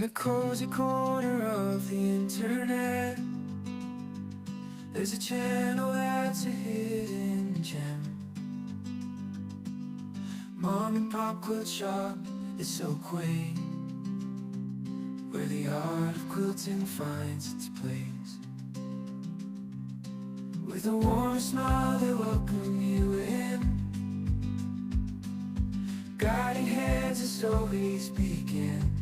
the cozy corner of the internet, there's a channel that's a hidden gem. Mom and Pop Quilt Shop is so quaint, where the art of quilting finds its place. With a warm smile they welcome you in, guiding hands as always begin.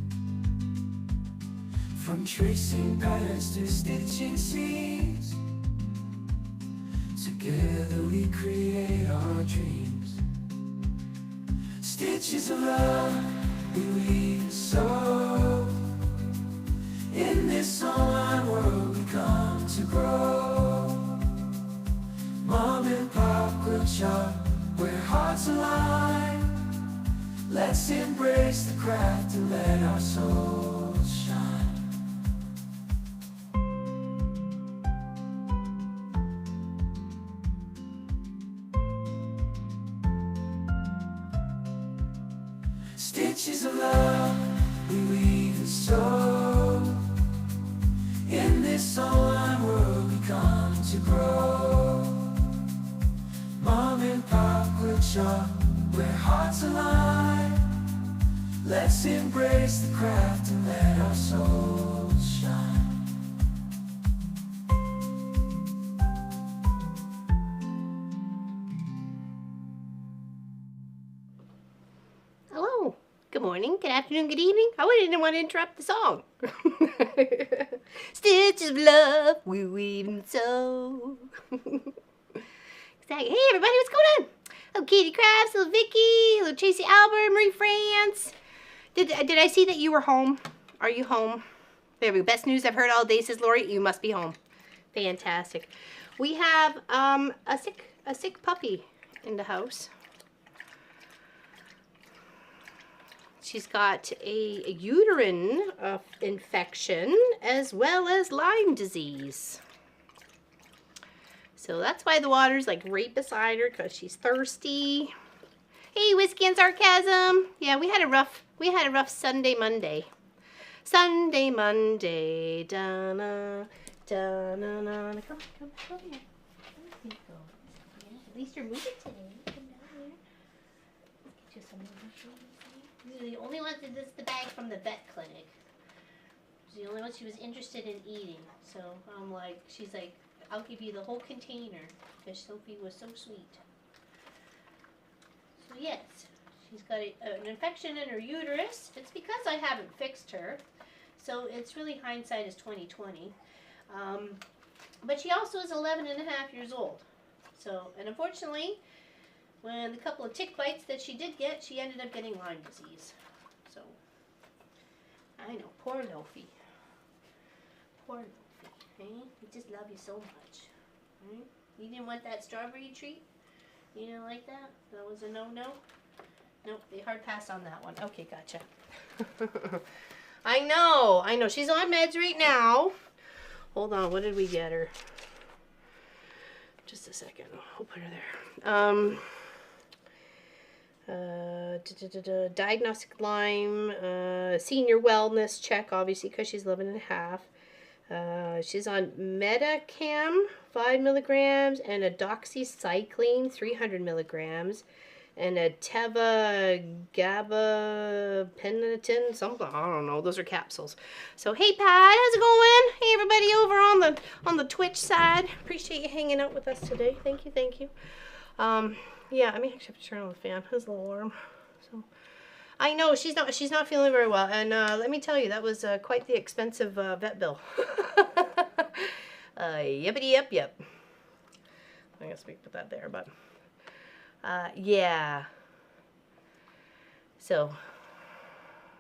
From tracing patterns to stitching seams, together we create our dreams. Stitches of love we weave and sew. In this online world we come to grow. Mom and Pop Quilt Shop, where hearts align. Let's embrace the craft and let our souls shine. Stitches of love we weave and sew. In this online world we come to grow. Mom and Pop Quilt Shop, where hearts align. Let's embrace the craft and let our souls shine. Hello, good morning, good afternoon, good evening. I didn't want to interrupt the song. Stitches of love, we weave and sew. Exactly. Hey everybody, what's going on? Little Katie Krabs, little Vicky, little Tracy Albert, Marie France. Did I see that you were home? Are you home? There we go. Best news I've heard all day, says Lori. You must be home. Fantastic. We have a sick puppy in the house. She's got a uterine infection as well as Lyme disease. So that's why the water's like right beside her, because she's thirsty. Hey, Whiskey and Sarcasm. Yeah, we had a rough Sunday, Monday. Sunday, Monday. Da-na, da-na-na. Come here. Let me go. Yeah, at least you're moving today. Come down here. Let's get you some mushrooms. These are the only ones, this is the bag from the vet clinic. It's the only one she was interested in eating. So I'm like, she's like, I'll give you the whole container, because Sophie was so sweet. So yes, she's got an infection in her uterus. It's because I haven't fixed her. So it's really hindsight is 20/20. But she also is 11 and a half years old. So, and unfortunately, when the couple of tick bites that she did get, she ended up getting Lyme disease. So, I know, poor Lofi. Poor Lofi. Hey, we just love you so much. Right? You didn't want that strawberry treat? You didn't like that? That was a no-no? Nope, they hard pass on that one. Okay, gotcha. I know. She's on meds right now. Hold on, what did we get her? Just a second. We'll put her there. Diagnostic Lyme, senior wellness check, obviously, because she's 11 and a half. She's on Metacam, 5 milligrams, and a doxycycline, 300 milligrams, and a Teva gabapentin, something, I don't know, those are capsules. So, hey Pat, how's it going? Hey everybody over on the Twitch side. Appreciate you hanging out with us today. Thank you. Yeah, I mean, I actually have to turn on the fan. It's a little warm. So, I know she's not feeling very well, and let me tell you, that was quite the expensive vet bill. Yep. I guess we can put that there, but yeah. So,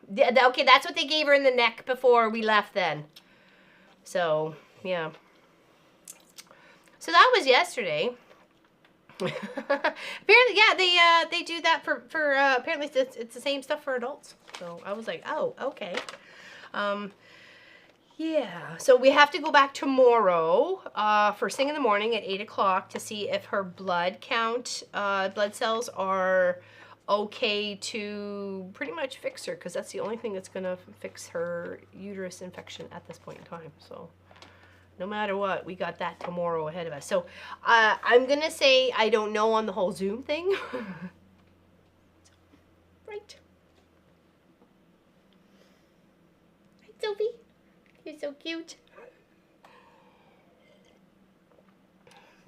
okay, that's what they gave her in the neck before we left then. So, yeah. So that was yesterday. Apparently, yeah, they do that for apparently it's the same stuff for adults. So I was like, oh, okay. Yeah, so we have to go back tomorrow, first thing in the morning at 8 o'clock to see if her blood count, blood cells are okay to pretty much fix her, because that's the only thing that's going to fix her uterus infection at this point in time. So no matter what, we got that tomorrow ahead of us. So I'm going to say I don't know on the whole Zoom thing. Right. Right, Sophie? You're so cute.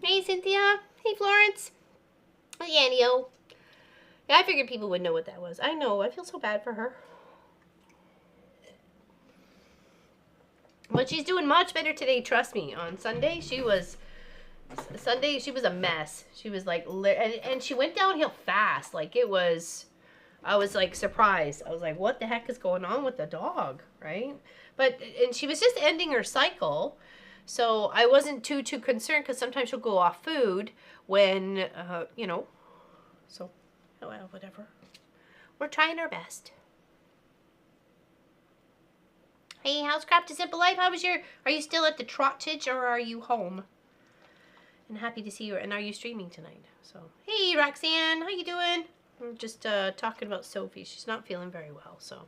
Hey, Cynthia. Hey, Florence. Hey, Anio. Yeah, I figured people would know what that was. I know. I feel so bad for her. But she's doing much better today, trust me. On Sunday, she was a mess. She was like, and she went downhill fast. Like, it was, I was like surprised. I was like, what the heck is going on with the dog, right? But, and she was just ending her cycle. So I wasn't too concerned, because sometimes she'll go off food when, you know, so, oh well, whatever. We're trying our best. Hey, how's Crafty Simple Life? How was are you still at the Trottage, or are you home? And happy to see you. And are you streaming tonight? So, hey, Roxanne, how you doing? We're just talking about Sophie. She's not feeling very well, so.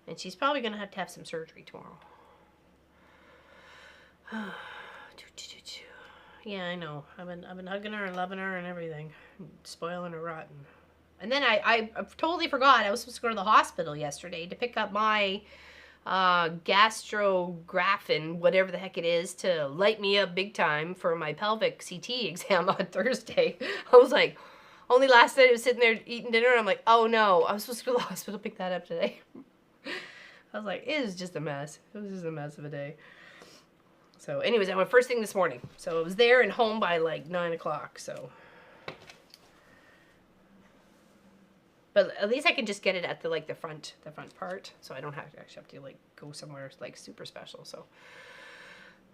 And she's probably going to have some surgery tomorrow. Yeah, I know. I've been hugging her and loving her and everything. Spoiling her rotten. And then I totally forgot. I was supposed to go to the hospital yesterday to pick up my gastrographin, whatever the heck it is, to light me up big time for my pelvic CT exam on Thursday. I was like, only last night I was sitting there eating dinner, and I'm like, oh no, I was supposed to go to the hospital to pick that up today. I was like, it is just a mess. It was just a mess of a day. So anyways, I went first thing this morning. So I was there and home by like 9 o'clock, so. But at least I can just get it at the front part, so I don't have to like go somewhere like super special. So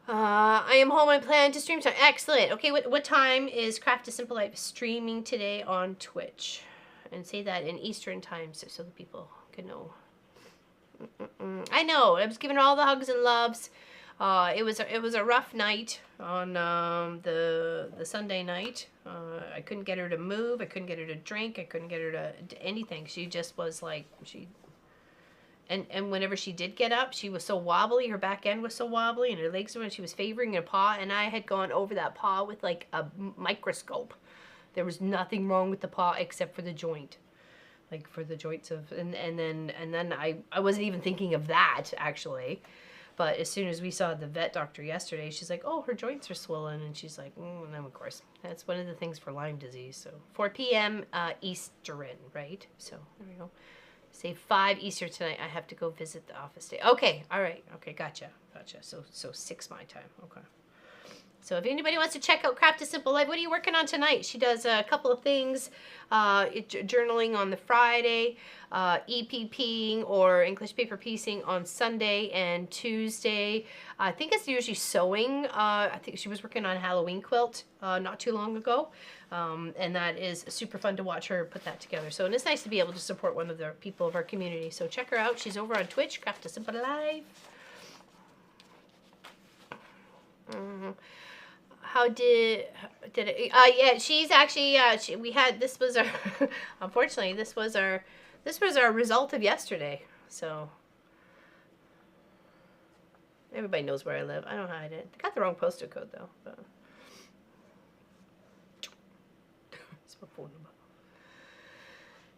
I am home. I plan to stream tonight. Excellent. Okay, what time is Craft a Simple Life streaming today on Twitch? And say that in Eastern time, so the people can know. I know. I was giving her all the hugs and loves. It was a rough night on the Sunday night. I couldn't get her to move. I couldn't get her to drink. I couldn't get her to anything. She just was like, and whenever she did get up, she was so wobbly. Her back end was so wobbly, and her legs were. She was favoring a paw, and I had gone over that paw with like a microscope. There was nothing wrong with the paw except for the joint. Like for the joints of, and then I wasn't even thinking of that actually. But as soon as we saw the vet doctor yesterday, she's like, oh, her joints are swollen. And she's like, and then of course, that's one of the things for Lyme disease. So 4 p.m. Eastern, right? So there we go. Say 5 Eastern tonight. I have to go visit the office day. Okay, all right. Okay, gotcha. So 6 my time. Okay. So if anybody wants to check out Craft a Simple Life, what are you working on tonight? She does a couple of things, journaling on the Friday, EPPing or English paper piecing on Sunday and Tuesday. I think it's usually sewing. I think she was working on a Halloween quilt not too long ago. And that is super fun to watch her put that together. So, and it's nice to be able to support one of the people of our community. So check her out. She's over on Twitch, Craft a Simple Life. How did it? Yeah, she's actually. We had this was our. Unfortunately, this was our result of yesterday. So everybody knows where I live. I don't hide it. I got the wrong postal code though. But. It's my phone number.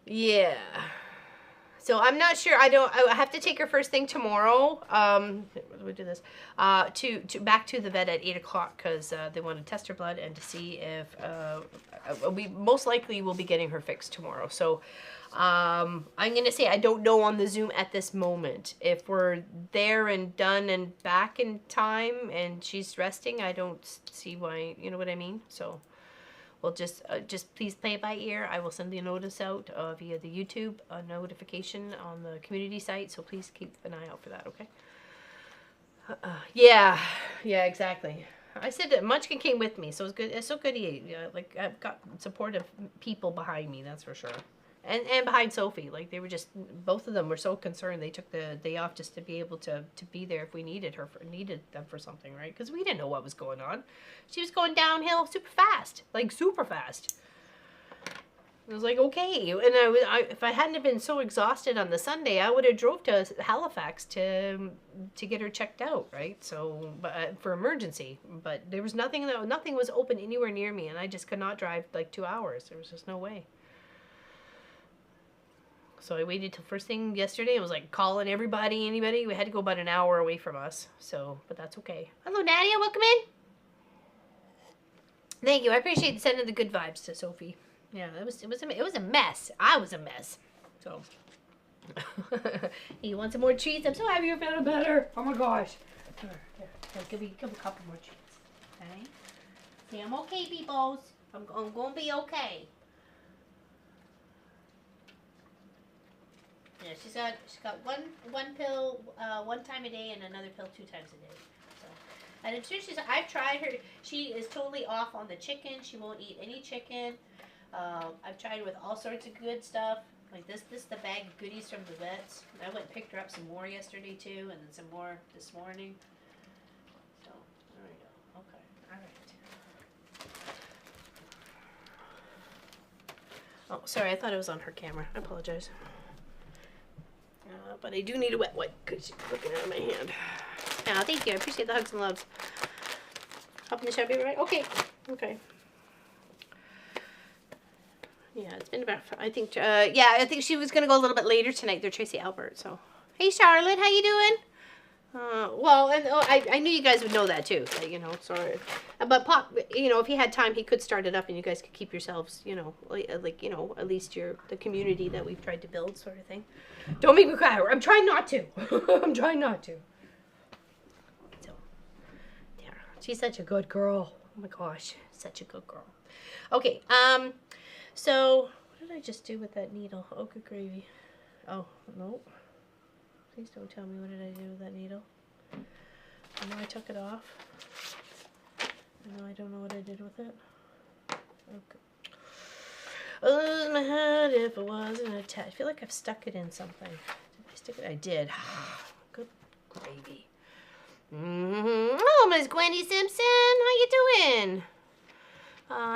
Yeah. So I'm not sure. I have to take her first thing tomorrow. We do this. To back to the vet at 8 o'clock because they want to test her blood and to see if we most likely will be getting her fixed tomorrow. So I'm gonna say I don't know on the Zoom at this moment. If we're there and done and back in time and she's resting, I don't see why. You know what I mean? So. We'll just please play it by ear. I will send the notice out via the YouTube notification on the community site. So please keep an eye out for that, okay? Yeah, exactly. I said that Munchkin came with me, so it's good. It's so good like I've got supportive people behind me, that's for sure. And behind Sophie, like they were just both of them were so concerned. They took the day off just to be able to be there if we needed them for something, right? Because we didn't know what was going on. She was going downhill super fast, like super fast. I was like, okay. And if I hadn't have been so exhausted on the Sunday, I would have drove to Halifax to get her checked out, right? So, for emergency. But there was nothing was open anywhere near me, and I just could not drive like 2 hours. There was just no way. So I waited till first thing yesterday. I was like calling anybody. We had to go about an hour away from us. So, but that's okay. Hello, Nadia. Welcome in. Thank you. I appreciate sending the good vibes to Sophie. Yeah, it was a mess. I was a mess. So, you want some more treats? I'm so happy you're feeling better. Oh my gosh. Here, give me a couple more treats. Okay. See, I'm okay, peoples. I'm gonna be okay. Yeah, she's got one pill 1 time a day and another pill 2 times a day. So, and I'm sure I've tried her. She is totally off on the chicken. She won't eat any chicken. I've tried with all sorts of good stuff. Like this is the bag of goodies from the vets. I went and picked her up some more yesterday too, and then some more this morning. So, there we go. Okay, all right. Oh, sorry, I thought it was on her camera. I apologize. But I do need a wet wipe because she's looking out of my hand. Oh, thank you. I appreciate the hugs and loves. Helping the shabby, right? Okay. Okay. Yeah, it's been about, I think she was going to go a little bit later tonight. They're Tracy Albert, so. Hey, Charlotte, how you doing? Well, and I knew you guys would know that, too. So, you know, sorry. But Pop, you know, if he had time, he could start it up and you guys could keep yourselves, you know, like you know, at least the community that we've tried to build sort of thing. Don't make me cry. I'm trying not to. I'm trying not to. So, yeah. She's such a good girl. Oh, my gosh. Such a good girl. Okay, so, what did I just do with that needle? Oh, good gravy. Oh, no. Please don't tell me what did I do with that needle. I know I took it off. I know I don't know what I did with it. Okay. Oh, my head if it wasn't attached. I feel like I've stuck it in something. Did I stick it? I did. Good gravy. Oh, Miss Gwendy Simpson. How you doing?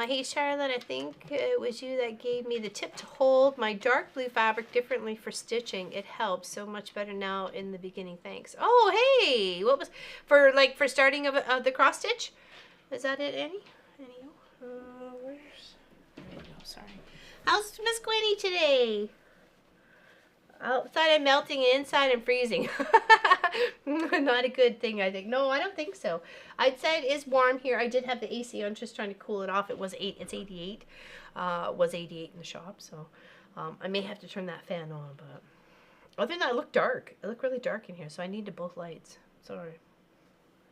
Hey Charlotte, I think it was you that gave me the tip to hold my dark blue fabric differently for stitching. It helps so much better now in the beginning. Thanks. Oh, hey, what was for starting of the cross stitch? Is that it, Annie? Where's? There you go. Sorry. How's Miss Gwenny today? Outside I'm melting and inside I'm freezing. Not a good thing, I think. No, I don't think so. I'd say it is warm here. I did have the AC on, just trying to cool it off. It was it's 88. Was 88 in the shop, so I may have to turn that fan on. But other than that, it looked dark. It looked really dark in here, so I needed both lights. Sorry.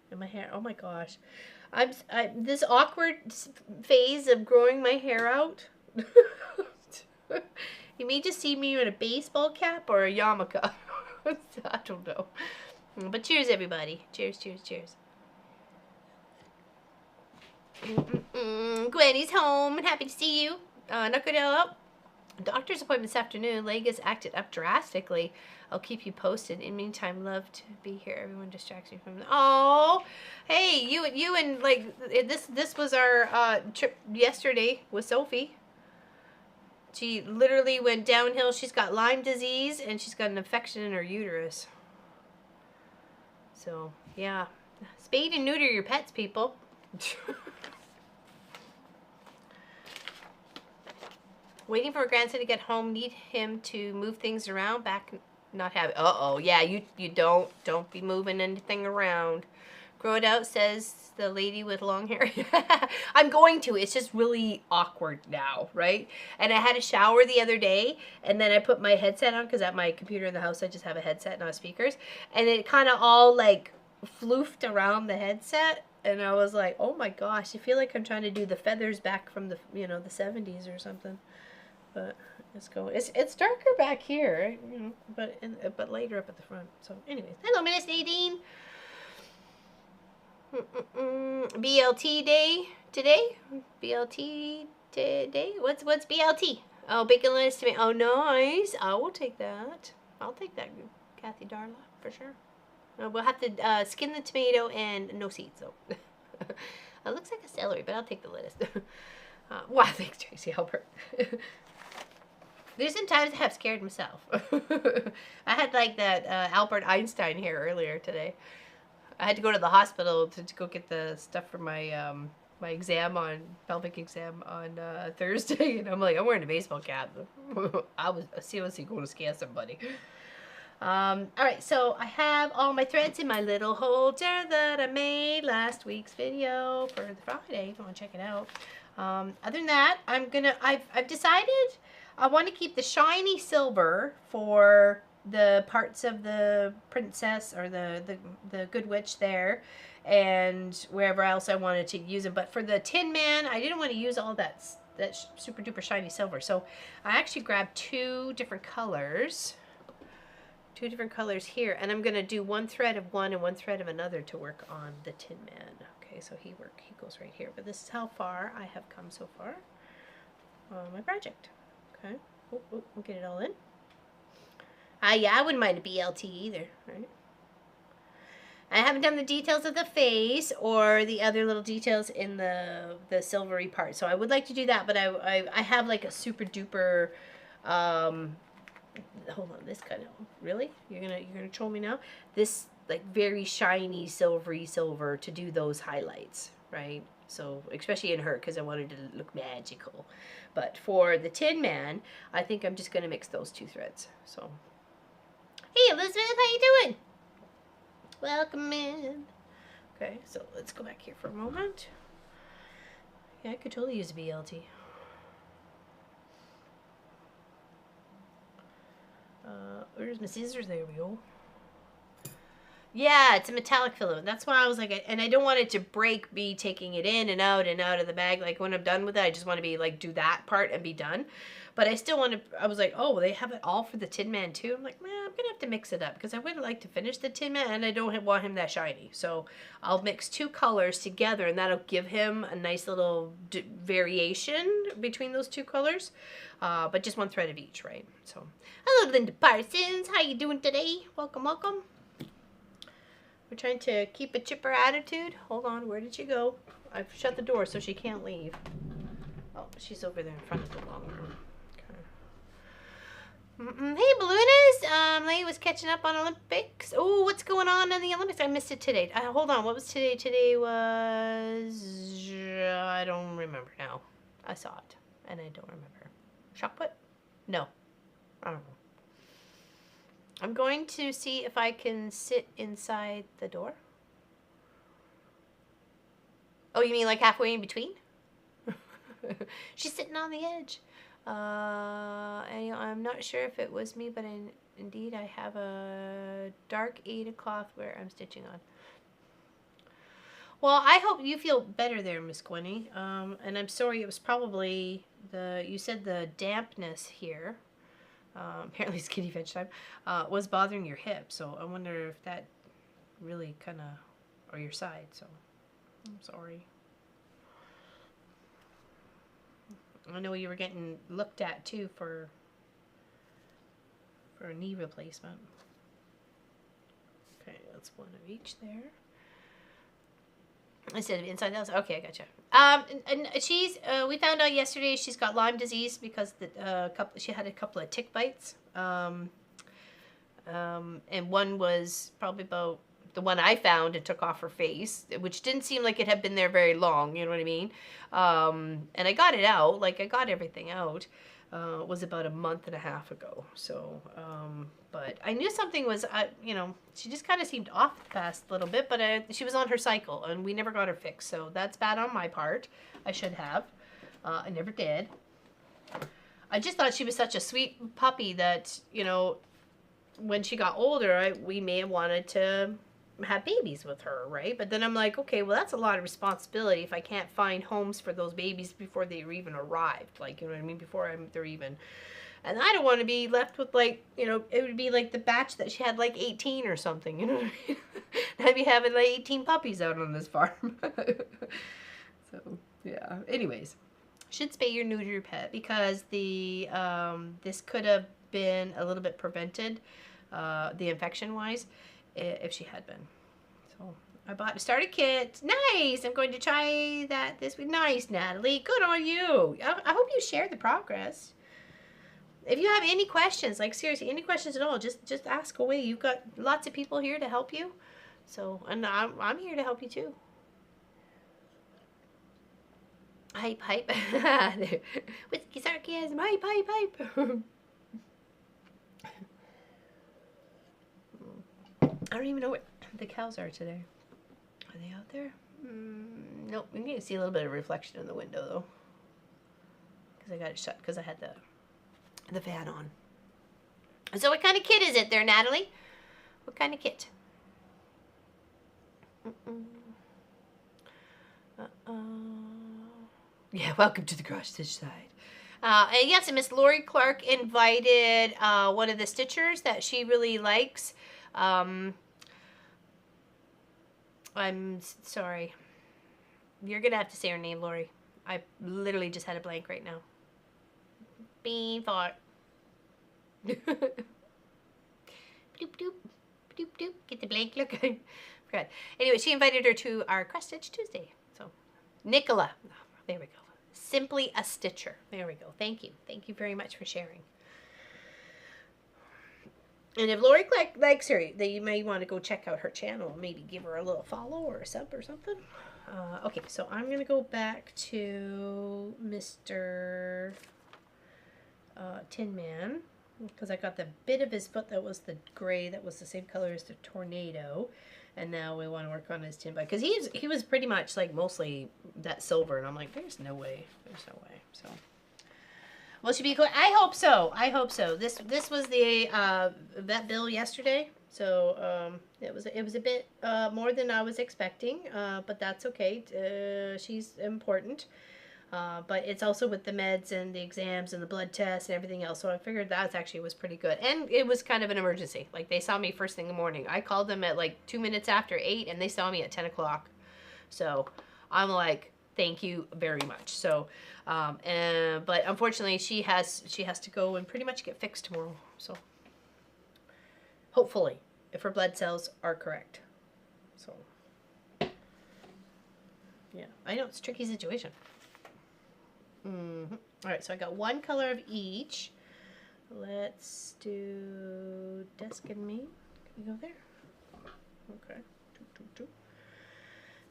And my hair. Oh my gosh, I'm this awkward phase of growing my hair out. You may just see me in a baseball cap or a yarmulke. I don't know. But cheers, everybody. Cheers, cheers, cheers. Gwenny's home and happy to see you. Knock it up. Doctor's appointment this afternoon. Leg has acted up drastically. I'll keep you posted. In the meantime, love to be here. Everyone distracts me from the... Oh, hey, you and like this was our trip yesterday with Sophie. She literally went downhill. She's got Lyme disease and she's got an infection in her uterus. So, yeah. Spay and neuter your pets, people. Waiting for a grandson to get home. Need him to move things around. Back, not have... Uh-oh. Yeah, you don't be moving anything around. Grow it out, says the lady with long hair. I'm going to. It's just really awkward now, right? And I had a shower the other day, and then I put my headset on, because at my computer in the house, I just have a headset, not speakers. And it kind of all, like, floofed around the headset. And I was like, oh my gosh, I feel like I'm trying to do the feathers back from the, you know, the 70s or something. But let's go. It's darker back here, you know, but lighter up at the front. So, anyways, hello, Miss Nadine. BLT day today. BLT day. What's BLT? Oh, bacon, lettuce, tomato. Oh, nice. I will take that. I'll take that, Kathy Darla, for sure. We'll have to skin the tomato and no seeds, though. It looks like a celery, but I'll take the lettuce. Wow, thanks, Tracy Albert. There's some times I have scared myself. I had like that Albert Einstein here earlier today. I had to go to the hospital to go get the stuff for my my exam on pelvic exam on Thursday, and I'm like, I'm wearing a baseball cap. I was seriously going to scare somebody. All right, so I have all my threads in my little holder that I made last week's video for the Friday. If you want to check it out. Other than that, I've decided I want to keep the shiny silver for the parts of the princess or the good witch there, and wherever else I wanted to use it. But for the Tin Man, I didn't want to use all that super duper shiny silver. So I actually grabbed two different colors here, and I'm gonna do one thread of one and one thread of another to work on the Tin Man. Okay, so he goes right here. But this is how far I have come so far on my project. Okay, we'll get it all in. Yeah, I wouldn't mind a BLT either, right? I haven't done the details of the face or the other little details in the silvery part, so I would like to do that, but I have like a super duper, hold on, this kind of, really? You're gonna troll me now? This like very shiny silvery silver to do those highlights, right? So especially in her, because I wanted to look magical. But for the Tin Man, I think I'm just gonna mix those two threads. So, hey Elizabeth, how you doing? Welcome in. Okay, so let's go back here for a moment. Yeah, I could totally use a BLT. Where's my scissors? There we go. Yeah, it's a metallic filament. That's why I was like, and I don't want it to break me taking it in and out of the bag. Like when I'm done with it, I just want to be like, do that part and be done. But I still want to, I was like, oh, they have it all for the Tin Man too. I'm like, man, I'm going to have to mix it up because I would like to finish the Tin Man and I don't want him that shiny. So I'll mix two colors together and that'll give him a nice little variation between those two colors. But just one thread of each, right? So, hello, Linda Parsons. How you doing today? Welcome, welcome. We're trying to keep a chipper attitude. Hold on, where did she go? I've shut the door so she can't leave. Oh, she's over there in front of the long room. Okay. Hey, Balloonist. Lady was catching up on Olympics. Oh, what's going on in the Olympics? I missed it today. Hold on, what was today? Today was... I don't remember now. I saw it, and I don't remember. Shot put? No. I don't know. I'm going to see if I can sit inside the door. Oh, you mean like halfway in between? She's sitting on the edge. I'm not sure if it was me, but indeed I have a dark 8 cloth where I'm stitching on. Well, I hope you feel better there, Miss Gwenny. And I'm sorry, it was probably you said the dampness here. Apparently it's kitty fetch time, was bothering your hip, so I wonder if that really kind of, or your side, so I'm sorry. I know you were getting looked at too for a knee replacement. Okay, that's one of each there. Instead of inside the house. Okay, I gotcha. And she's we found out yesterday she's got Lyme disease because she had a couple of tick bites. And one was probably about the one I found and took off her face, which didn't seem like it had been there very long, you know what I mean? And I got it out, like I got everything out. It was about a month and a half ago. So, but I knew something was, you know, she just kind of seemed off the past little bit, but she was on her cycle and we never got her fixed. So that's bad on my part. I should have. I never did. I just thought she was such a sweet puppy that, you know, when she got older, we may have wanted to have babies with her, right? But then I'm like, okay, well, that's a lot of responsibility if I can't find homes for those babies before they even arrived, like, you know what I mean, before they're even, and I don't want to be left with, like, you know, it would be like the batch that she had, like 18 or something, you know what I mean? I'd be having like 18 puppies out on this farm. So yeah, anyways, should spay or neuter your pet because the this could have been a little bit prevented, the infection wise, if she had been. So I bought a starter kit. Nice. I'm going to try that this week. Nice, Natalie. Good on you. I hope you share the progress. if you have any questions, like seriously, any questions at all, just ask away. You've got lots of people here to help you. So, and I'm here to help you too. Hype, hype. Whiskey sarcasm, hype, hype, hype. I don't even know what the cows are today. Are they out there? Nope. You can see a little bit of reflection in the window though, because I got it shut because I had the fan on. So what kind of kit is it there, Natalie? What kind of kit? Yeah, welcome to the cross stitch side. And yes, and Miss Lori Clark invited one of the stitchers that she really likes. I'm sorry. You're going to have to say her name, Lori. I literally just had a blank right now. Bean fart. Doop, doop. Doop, doop. Get the blank look. Forgot. Anyway, she invited her to our Cross Stitch Tuesday. So, Nicola. There we go. Simply a Stitcher. There we go. Thank you. Thank you very much for sharing. And if Lori likes her, then you may want to go check out her channel. Maybe give her a little follow or a sub or something. Okay, so I'm going to go back to Mr. Tin Man, because I got the bit of his foot that was the gray, that was the same color as the tornado. And now we want to work on his tin bag, because he was pretty much like mostly that silver, and I'm like, there's no way. There's no way. So, well, should be cool. I hope so. I hope so. This was the vet bill yesterday, so it was a bit more than I was expecting, but that's okay. She's important, but it's also with the meds and the exams and the blood tests and everything else. So I figured that actually was pretty good, and it was kind of an emergency. Like, they saw me first thing in the morning. I called them at like 2 minutes after 8, and they saw me at 10 o'clock. So I'm like, thank you very much. So, but unfortunately, she has to go and pretty much get fixed tomorrow. So, hopefully, if her blood cells are correct. So, yeah, I know it's a tricky situation. All right, so I got one color of each. Let's do Desk and Me. Can we go there? Okay.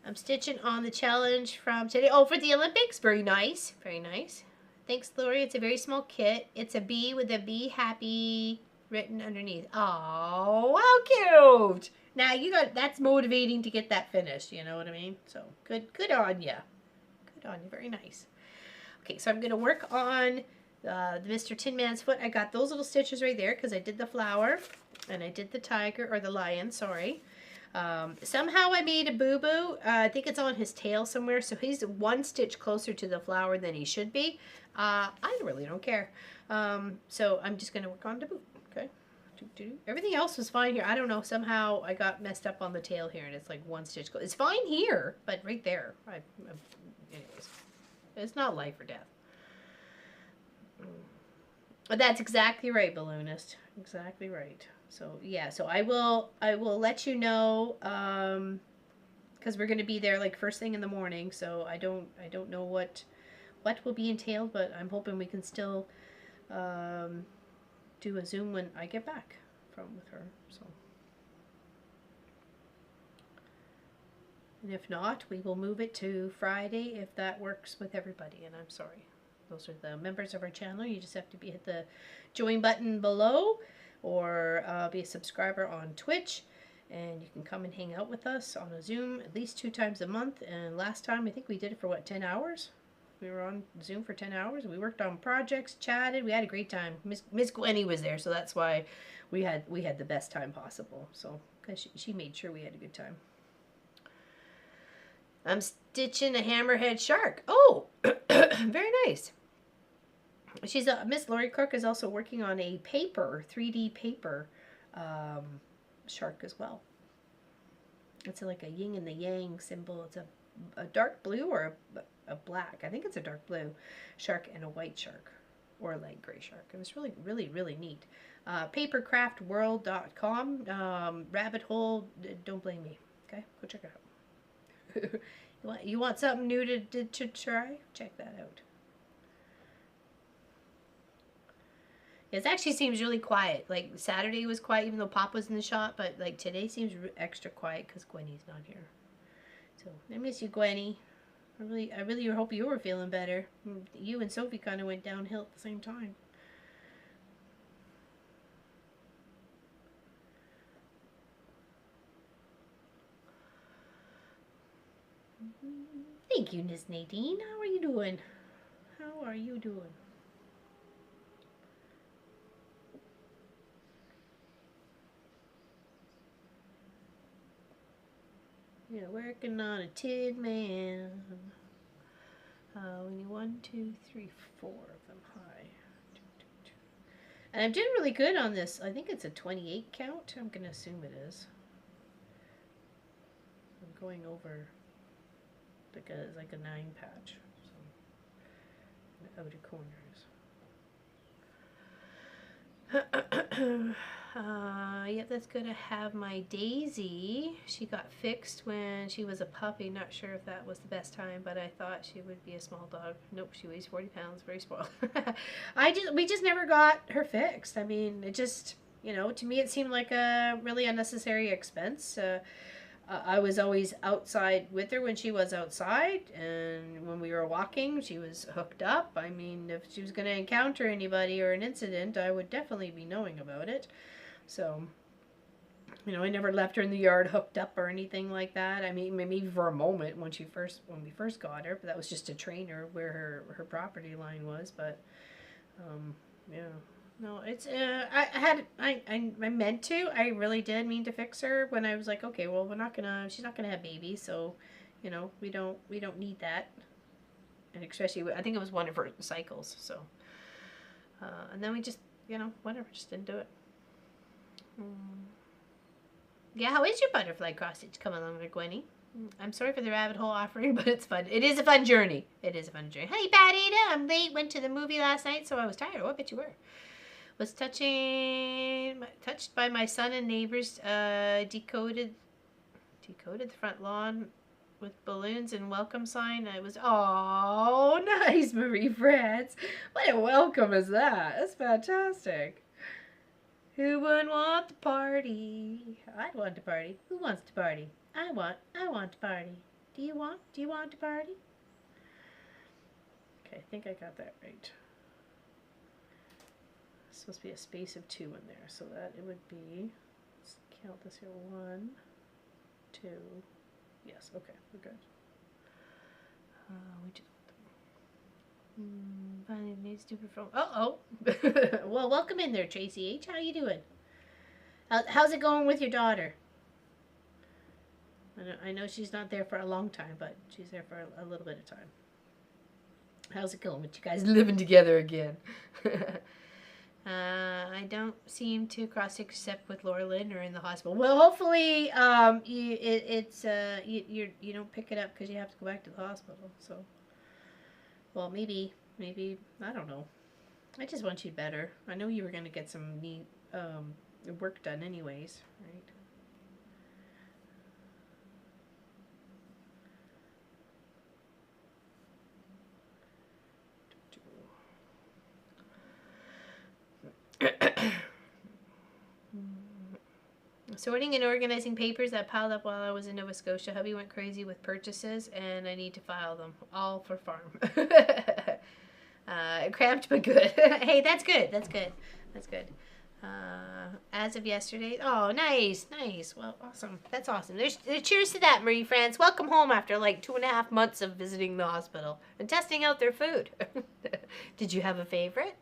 I'm stitching on the challenge from today. Oh, for the Olympics. Very nice. Very nice. Thanks, Lori. It's a very small kit. It's a bee with a be happy written underneath. Oh, how cute. Now, that's motivating to get that finished. You know what I mean? So, good on ya. Good on you. Very nice. Okay, so I'm going to work on the Mr. Tin Man's foot. I got those little stitches right there because I did the flower and I did the tiger, or the lion, sorry. Somehow I made a boo-boo. I think it's on his tail somewhere, so he's one stitch closer to the flower than he should be. I really don't care. So I'm just going to work on the boot. Okay. Everything else was fine here. I don't know. Somehow I got messed up on the tail here, and it's like one stitch. It's fine here, but right there. Anyways, it's not life or death. But that's exactly right, Balloonist. Exactly right. So yeah, so I will let you know, because we're going to be there like first thing in the morning. So I don't know what will be entailed, but I'm hoping we can still do a Zoom when I get back with her. So, and if not, we will move it to Friday if that works with everybody. And I'm sorry, those are the members of our channel. You just have to hit the join button below, or be a subscriber on Twitch, and you can come and hang out with us on a Zoom at least 2 times a month. And last time, I think we did it for what, 10 hours? We were on Zoom for 10 hours. We worked on projects, chatted. We had a great time. Miss Gwenny was there, so that's why we had the best time possible. So, because she made sure we had a good time. I'm stitching a hammerhead shark. Oh, very nice. Miss Lori Clark is also working on a 3D paper shark as well. It's like a yin and the yang symbol. It's a dark blue or a black. I think it's a dark blue shark and a white shark, or a light gray shark. And it's really, really, really neat. Papercraftworld.com. Rabbit hole. Don't blame me. Okay, go check it out. You want something new to try? Check that out. It actually seems really quiet. Like Saturday was quiet, even though Pop was in the shop. But like today seems extra quiet because Gwenny's not here. So I miss you, Gwenny. I really hope you were feeling better. You and Sophie kind of went downhill at the same time. Thank you, Miss Nadine. How are you doing? How are you doing? Yeah, working on a Tin Man. We need 1, 2, 3, 4 of them high. And I'm doing really good on this. I think it's a 28 count. I'm going to assume it is. I'm going over because like a 9 patch. So, the outer corners. Yep, that's good. I have my Daisy. She got fixed when she was a puppy. Not sure if that was the best time, but I thought she would be a small dog. Nope, she weighs 40 pounds. Very spoiled. We just never got her fixed. I mean, it just, you know, to me it seemed like a really unnecessary expense. I was always outside with her when she was outside, and when we were walking, she was hooked up. I mean, if she was going to encounter anybody or an incident, I would definitely be knowing about it. So, you know, I never left her in the yard hooked up or anything like that. I mean, maybe for a moment when we first got her, but that was just to train her where her property line was. But, yeah. No, it's I meant to. I really did mean to fix her when I was like, okay, well, she's not gonna have babies, so, you know, we don't need that. And especially, I think it was one of her cycles, so. And then we just, you know, whatever, just didn't do it. Yeah, how is your butterfly cross stitch coming along there, Gwenny? I'm sorry for the rabbit hole offering, but it's fun. It is a fun journey. It is a fun journey. Hey, Patty, I'm late. Went to the movie last night, so I was tired. Oh, I bet you were. Was touched by my son and neighbors. Decoded the front lawn with balloons and welcome sign. I was, oh, nice, Marie France. What a welcome is that? That's fantastic. Who wouldn't want to party? I'd want to party. Who wants to party? I want to party. Do you want to party? Okay, I think I got that right. It's supposed to be a space of 2 in there, so that it would be, let's count this here, 1, 2, yes, okay, we're good. We just finally made stupid phone. Well, welcome in there, Tracy H. How you doing? How's it going with your daughter? I know she's not there for a long time, but she's there for a little bit of time. How's it going with you guys living together again? I don't seem to cross except with Laura Lynn or in the hospital. Well, hopefully, you don't pick it up because you have to go back to the hospital. So, well, maybe I don't know. I just want you better. I know you were gonna get some neat work done, anyways, right? Sorting and organizing papers that piled up while I was in Nova Scotia. Hubby went crazy with purchases, and I need to file them. All for farm. Cramped but good. Hey, that's good. That's good. That's good. As of yesterday. Oh, nice. Well, awesome. That's awesome. There's cheers to that, Marie France. Welcome home after like 2.5 months of visiting the hospital and testing out their food. Did you have a favorite?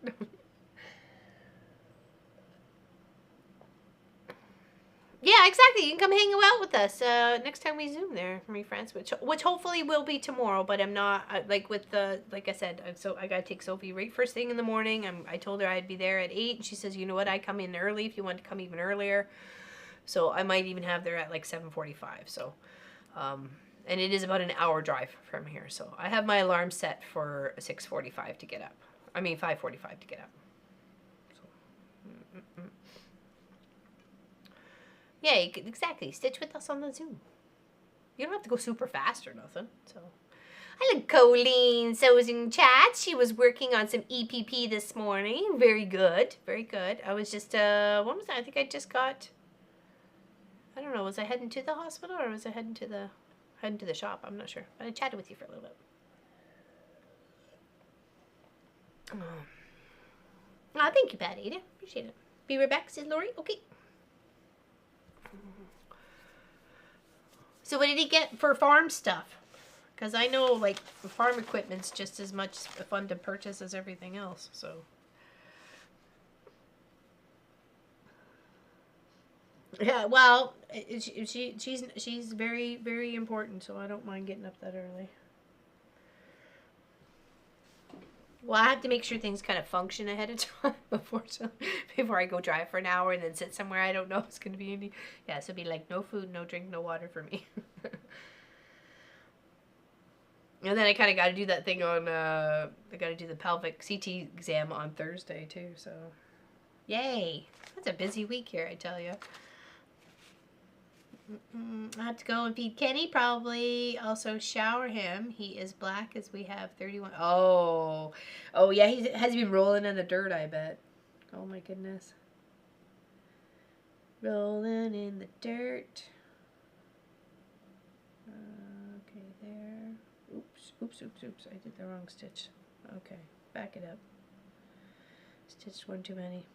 Yeah, exactly. You can come hang out with us next time we Zoom there, Marie France, which hopefully will be tomorrow. But I'm not like I said. So I gotta take Sophie right first thing in the morning. I told her I'd be there at 8, and she says, you know what, I come in early if you want to come even earlier. So I might even have there at like 7:45. So, and it is about an hour drive from here. So I have my alarm set for 6:45 to get up. I mean 5:45 to get up. So. Yeah, exactly. Stitch with us on the Zoom. You don't have to go super fast or nothing. So, Hello, Colleen. Sews in chat. She was working on some EPP this morning. Very good. Very good. I was just, what was that? I think I just got, I don't know, was I heading to the hospital or was I heading to the shop? I'm not sure. But I chatted with you for a little bit. Oh, thank you, Pat Ada. Appreciate it. Be right back, says Lori. Okay. So what did he get for farm stuff? Because I know, like, farm equipment's just as much fun to purchase as everything else, so. Yeah, well, she's very, very important, so I don't mind getting up that early. Well, I have to make sure things kind of function ahead of time before I go drive for an hour and then sit somewhere I don't know it's going to be any. Yeah, so it'd be like no food, no drink, no water for me. And then I kind of got to do that thing on, I got to do the pelvic CT exam on Thursday too, so. Yay! That's a busy week here, I tell you. I have to go and feed Kenny, probably also shower him. He is black as we have 31. Oh yeah, he has been rolling in the dirt, I bet. Oh my goodness. Rolling in the dirt. Okay, there. Oops, I did the wrong stitch. Okay, back it up. Stitched one too many.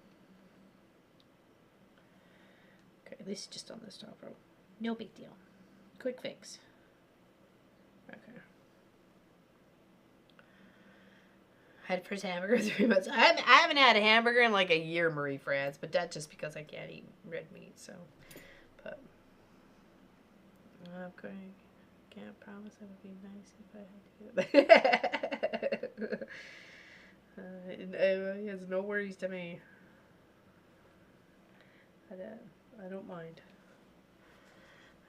Okay, at least just on this top row. No big deal. Quick fix. Okay. I had first hamburger 3 months. I haven't had a hamburger in like a year, Marie France, but that's just because I can't eat red meat, so. But. Okay. Can't promise it would be nice if I had to do it. He has no worries to me. I don't mind.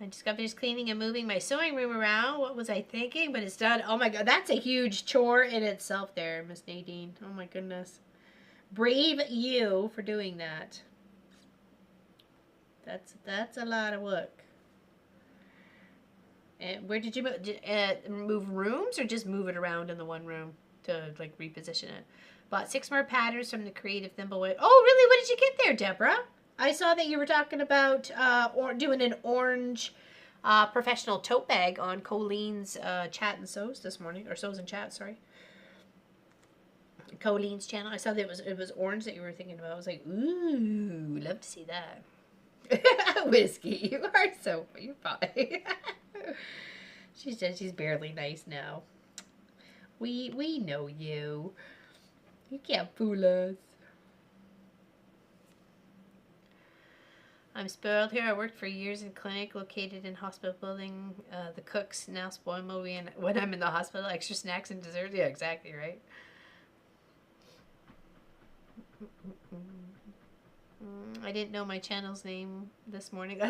I just got finished cleaning and moving my sewing room around. What was I thinking? But it's done. Oh my god, that's a huge chore in itself there, Miss Nadine. Oh my goodness. Brave you for doing that. That's a lot of work. And where did you move rooms or just move it around in the one room to like reposition it? Bought 6 more patterns from the Creative Thimbleweight. Oh, really? What did you get there, Deborah? I saw that you were talking about doing an orange professional tote bag on Colleen's Chat and Sews this morning, or Sews and Chat, sorry. Colleen's channel. I saw that it was orange that you were thinking about. I was like, ooh, love to see that. Whiskey, you are so funny. She said she's barely nice now. We know you. You can't fool us. I'm spoiled here. I worked for years in clinic located in hospital building. The cooks now spoil me when I'm in the hospital. Extra snacks and desserts. Yeah, exactly, right? I didn't know my channel's name this morning.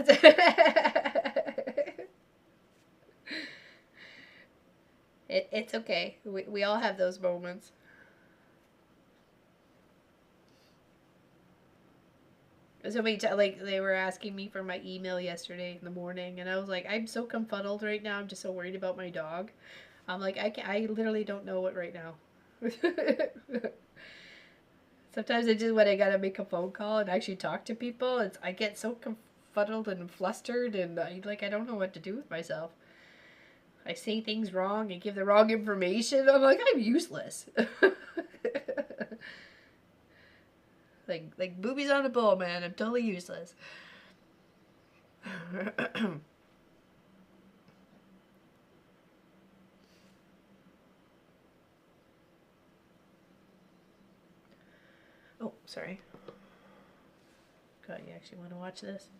It's okay. We all have those moments. Somebody they were asking me for my email yesterday in the morning, and I was like, I'm so confuddled right now. I'm just so worried about my dog. I'm like, I literally don't know it right now. Sometimes I just when I gotta make a phone call and actually talk to people, I get so confuddled and flustered, and I don't know what to do with myself. I say things wrong and give the wrong information. I'm like, I'm useless. Like boobies on a bull, man. I'm totally useless. Oh, sorry. God, you actually want to watch this?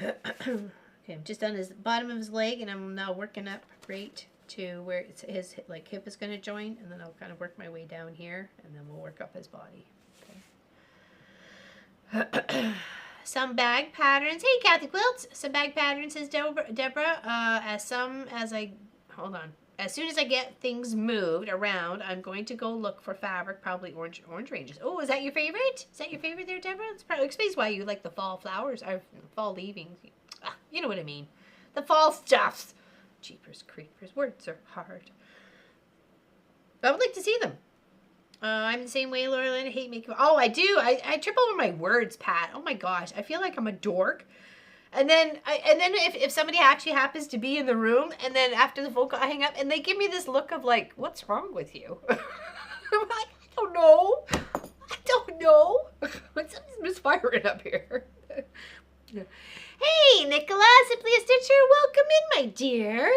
Okay, I'm just on his bottom of his leg, and I'm now working up right to where his hip is going to join, and then I'll kind of work my way down here, and then we'll work up his body. Some bag patterns. Hey, Kathy Quilt. Some bag patterns, says Deborah. As soon as I get things moved around, I'm going to go look for fabric, probably orange ranges. Oh, is that your favorite? Is that your favorite there, Deborah? It's probably explains why you like the fall flowers or fall leavings. You know what I mean. The fall stuffs. Jeepers creepers. Words are hard. I would like to see them. I'm the same way, Laura Lynn. I hate making. Oh, I do. I trip over my words, Pat. Oh my gosh, I feel like I'm a dork. And then if somebody actually happens to be in the room, and then after the phone call, I hang up, and they give me this look of like, "What's wrong with you?" I'm like, I don't know. I don't know. Something's misfiring up here. Hey, Nicola, Simply a Stitcher. Welcome in, my dear.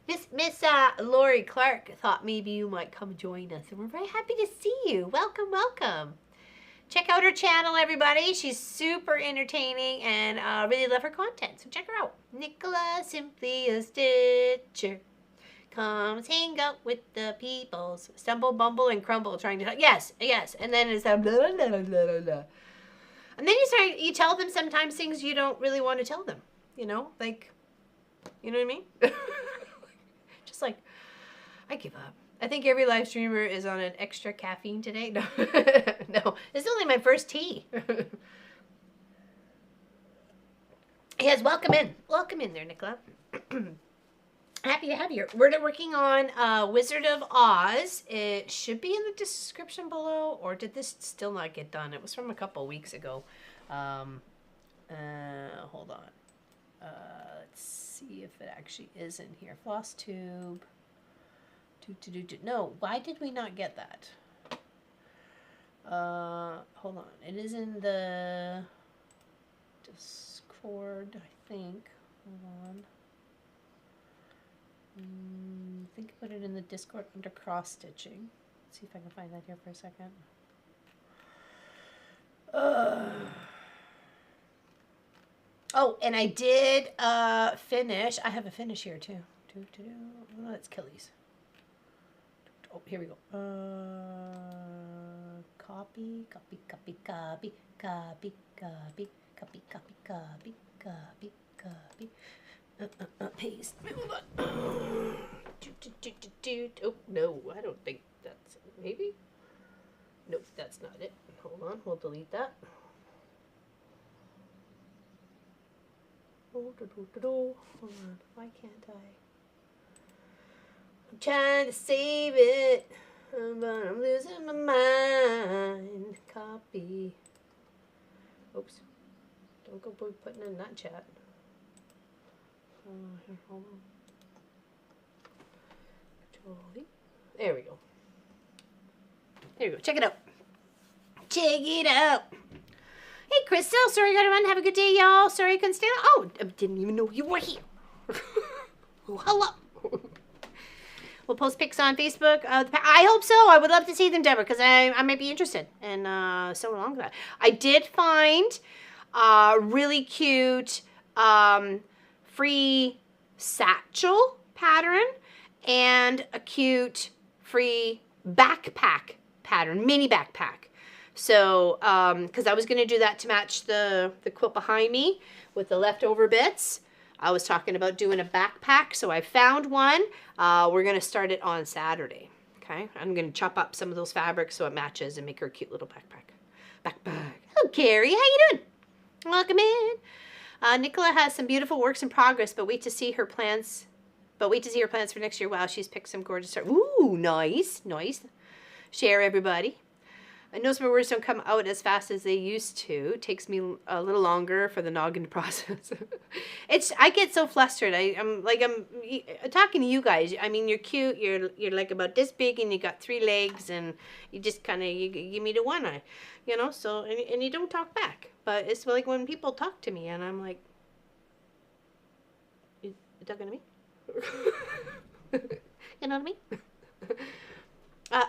Miss Lori Clark thought maybe you might come join us, and we're very happy to see you. Welcome, welcome. Check out her channel, everybody. She's super entertaining, and really love her content, so check her out. Nicola, Simply a Stitcher. Comes hang out with the peoples. Stumble, bumble, and crumble, trying to... Yes, yes. And then it's that blah, blah, blah, blah, blah. And then you tell them sometimes things you don't really want to tell them. You know? Like, you know what I mean? Just like, I give up. I think every live streamer is on an extra caffeine today. No, no, it's only my first tea. Yes, welcome in. Welcome in there, Nicola. Happy to have you. We're working on Wizard of Oz. It should be in the description below, or did this still not get done? It was from a couple weeks ago. Hold on. Let's see if it actually is in here. Floss tube. No, why did we not get that? Hold on. It is in the Discord, I think. Hold on. I think I put it in the Discord under cross stitching. Let's see if I can find that here for a second. Oh, and I did finish. I have a finish here too. Oh, that's Killies. Oh, here we go. Copy. Paste. Hold on. Oh, no, I don't think that's it. Maybe? Nope, that's not it. Hold on, we'll delete that. Hold on, why can't I? I'm trying to save it, but I'm losing my mind. Copy. Oops. Don't go putting in that chat. Here, hold on. Control-V. There we go. There you go. Check it out. Check it out. Hey, Crystal. Sorry I got to run. Have a good day, y'all. Sorry I couldn't stay on. Oh, I didn't even know you were here. Oh, hello. We'll post pics on Facebook. I hope so. I would love to see them, Deborah, because I might be interested. And so along with that. I did find really cute free satchel pattern and a cute free backpack pattern, mini backpack. So, because I was going to do that to match the quilt behind me with the leftover bits. I was talking about doing a backpack, so I found one. We're going to start it on Saturday. Okay, I'm going to chop up some of those fabrics so it matches and make her a cute little backpack. Hello, Carrie. How you doing? Welcome in. Nicola has some beautiful works in progress, but wait to see her plans. But wait to see her plans for next year. Wow, she's picked some gorgeous art. Ooh, nice, nice. Share, everybody. I know some words don't come out as fast as they used to. It takes me a little longer for the noggin to process. I get so flustered. I'm talking to you guys. I mean, you're cute. You're like about this big, and you got 3 legs, and you just kind of you give me the one eye, you know. So and you don't talk back. But it's like when people talk to me, and I'm like, you talking to me? You know what I mean?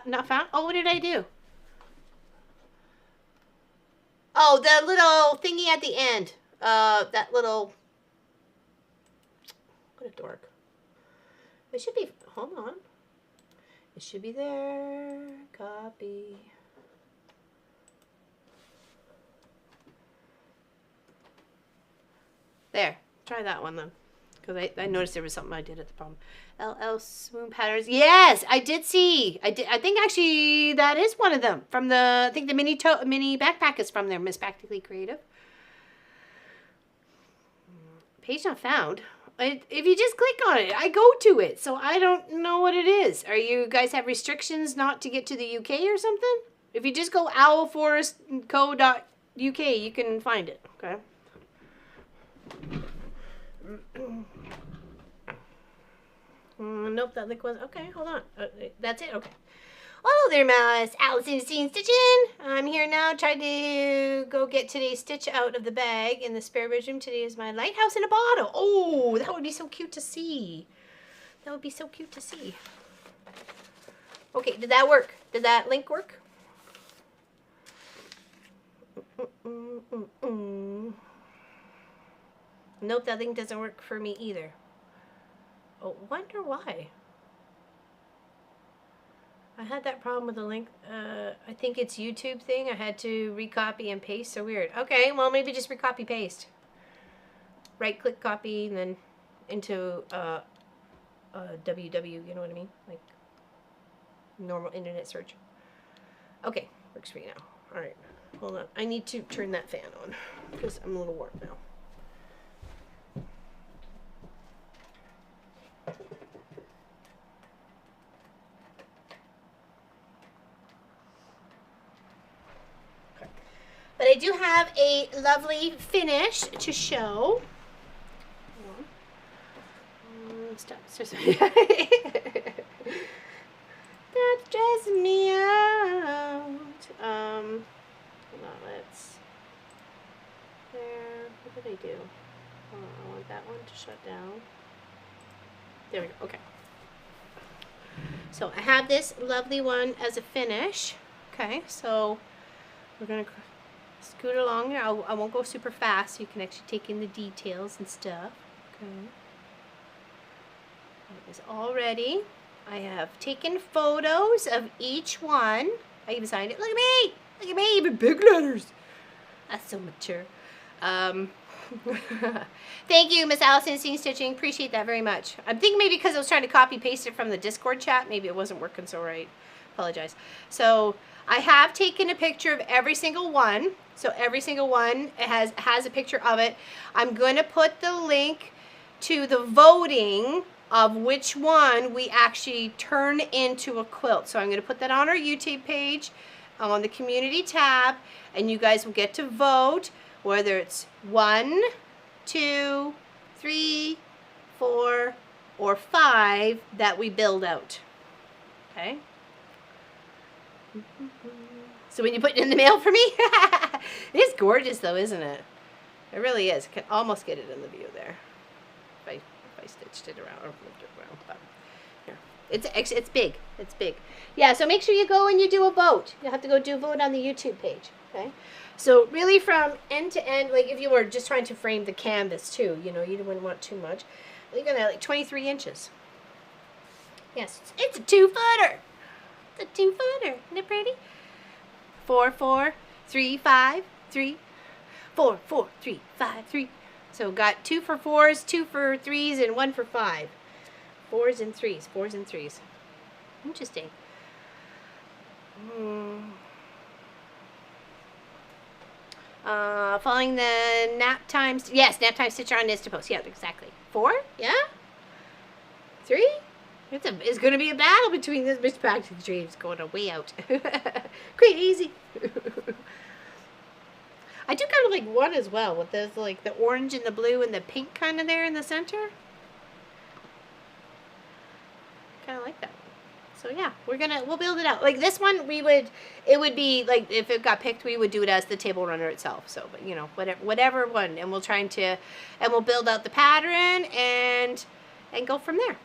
Not found. Oh, what did I do? Oh, the little thingy at the end. That little... What a dork. It should be... Hold on. It should be there. Copy. There. Try that one, then. Because I noticed there was something I did at the bottom. LL Swoon Patterns. Yes, I did see. I think actually that is one of them. From the, I think the mini backpack is from there. Miss Practically Creative. Page not found. If you just click on it, I go to it, so I don't know what it is. Are you guys have restrictions not to get to the UK or something? If you just go owlforestco.uk, you can find it. Okay. Nope, that link was okay. Hold on, that's it. Okay. Hello there, Miss Allison Steen Stitching. I'm here now, trying to go get today's stitch out of the bag in the spare bedroom. Today is my lighthouse in a bottle. Oh, that would be so cute to see. That would be so cute to see. Okay, did that work? Did that link work? Nope, that link doesn't work for me either. Oh, wonder why. I had that problem with the link. I think it's YouTube thing. I had to recopy and paste. So weird. Okay, well maybe just recopy paste. Right click copy and then into www. You know what I mean? Like normal internet search. Okay, works for you now. All right, hold on. I need to turn that fan on because I'm a little warm now. But I do have a lovely finish to show. Stop. That stresses me out. Hold on, let's. There. What did I do? I want that one to shut down. There we go. Okay. So I have this lovely one as a finish. Okay, so we're gonna scoot along there. I won't go super fast so you can actually take in the details and stuff. Okay. It is all ready. I have taken photos of each one. I even signed it. Look at me! Look at me! Even big letters. That's so mature. Thank you, Miss Allison Steen Stitching. Appreciate that very much. I'm thinking maybe because I was trying to copy paste it from the Discord chat, maybe it wasn't working so right. Apologize. So I have taken a picture of every single one. So every single one has a picture of it. I'm going to put the link to the voting of which one we actually turn into a quilt. So I'm going to put that on our YouTube page on the community tab, and you guys will get to vote whether it's 1, 2, 3, 4, or 5 that we build out. Okay? So when you put it in the mail for me, it's gorgeous though, isn't it? It really is. I can almost get it in the view there. If I stitched it around or moved it around, but here. It's big. It's big. Yeah, so make sure you go and you do a vote. You have to go do a vote on the YouTube page. Okay? So really from end to end, like if you were just trying to frame the canvas too, you know, you wouldn't want too much. You're gonna have like 23 inches. Yes, it's a 2-footer. It's a 2-footer. Isn't it pretty? 4, 4, 3, 5, 3, 4, 4, 3, 5, 3. So got 2 for 4s, 2 for 3s, and 1 for 5. 4s and 3s, 4s and 3s. Interesting. Following the nap time. Yes, nap time stitcher on Instapost. Yeah, exactly. 4? Yeah? 3? It's going to be a battle between this Mr. Patrick Dreams going way out. Crazy. I do kind of like one as well with those like the orange and the blue and the pink kind of there in the center. Kind of like that one. So yeah, we'll build it out. Like this one, it would be like if it got picked, we would do it as the table runner itself. So, but you know, whatever one, and we'll build out the pattern and go from there.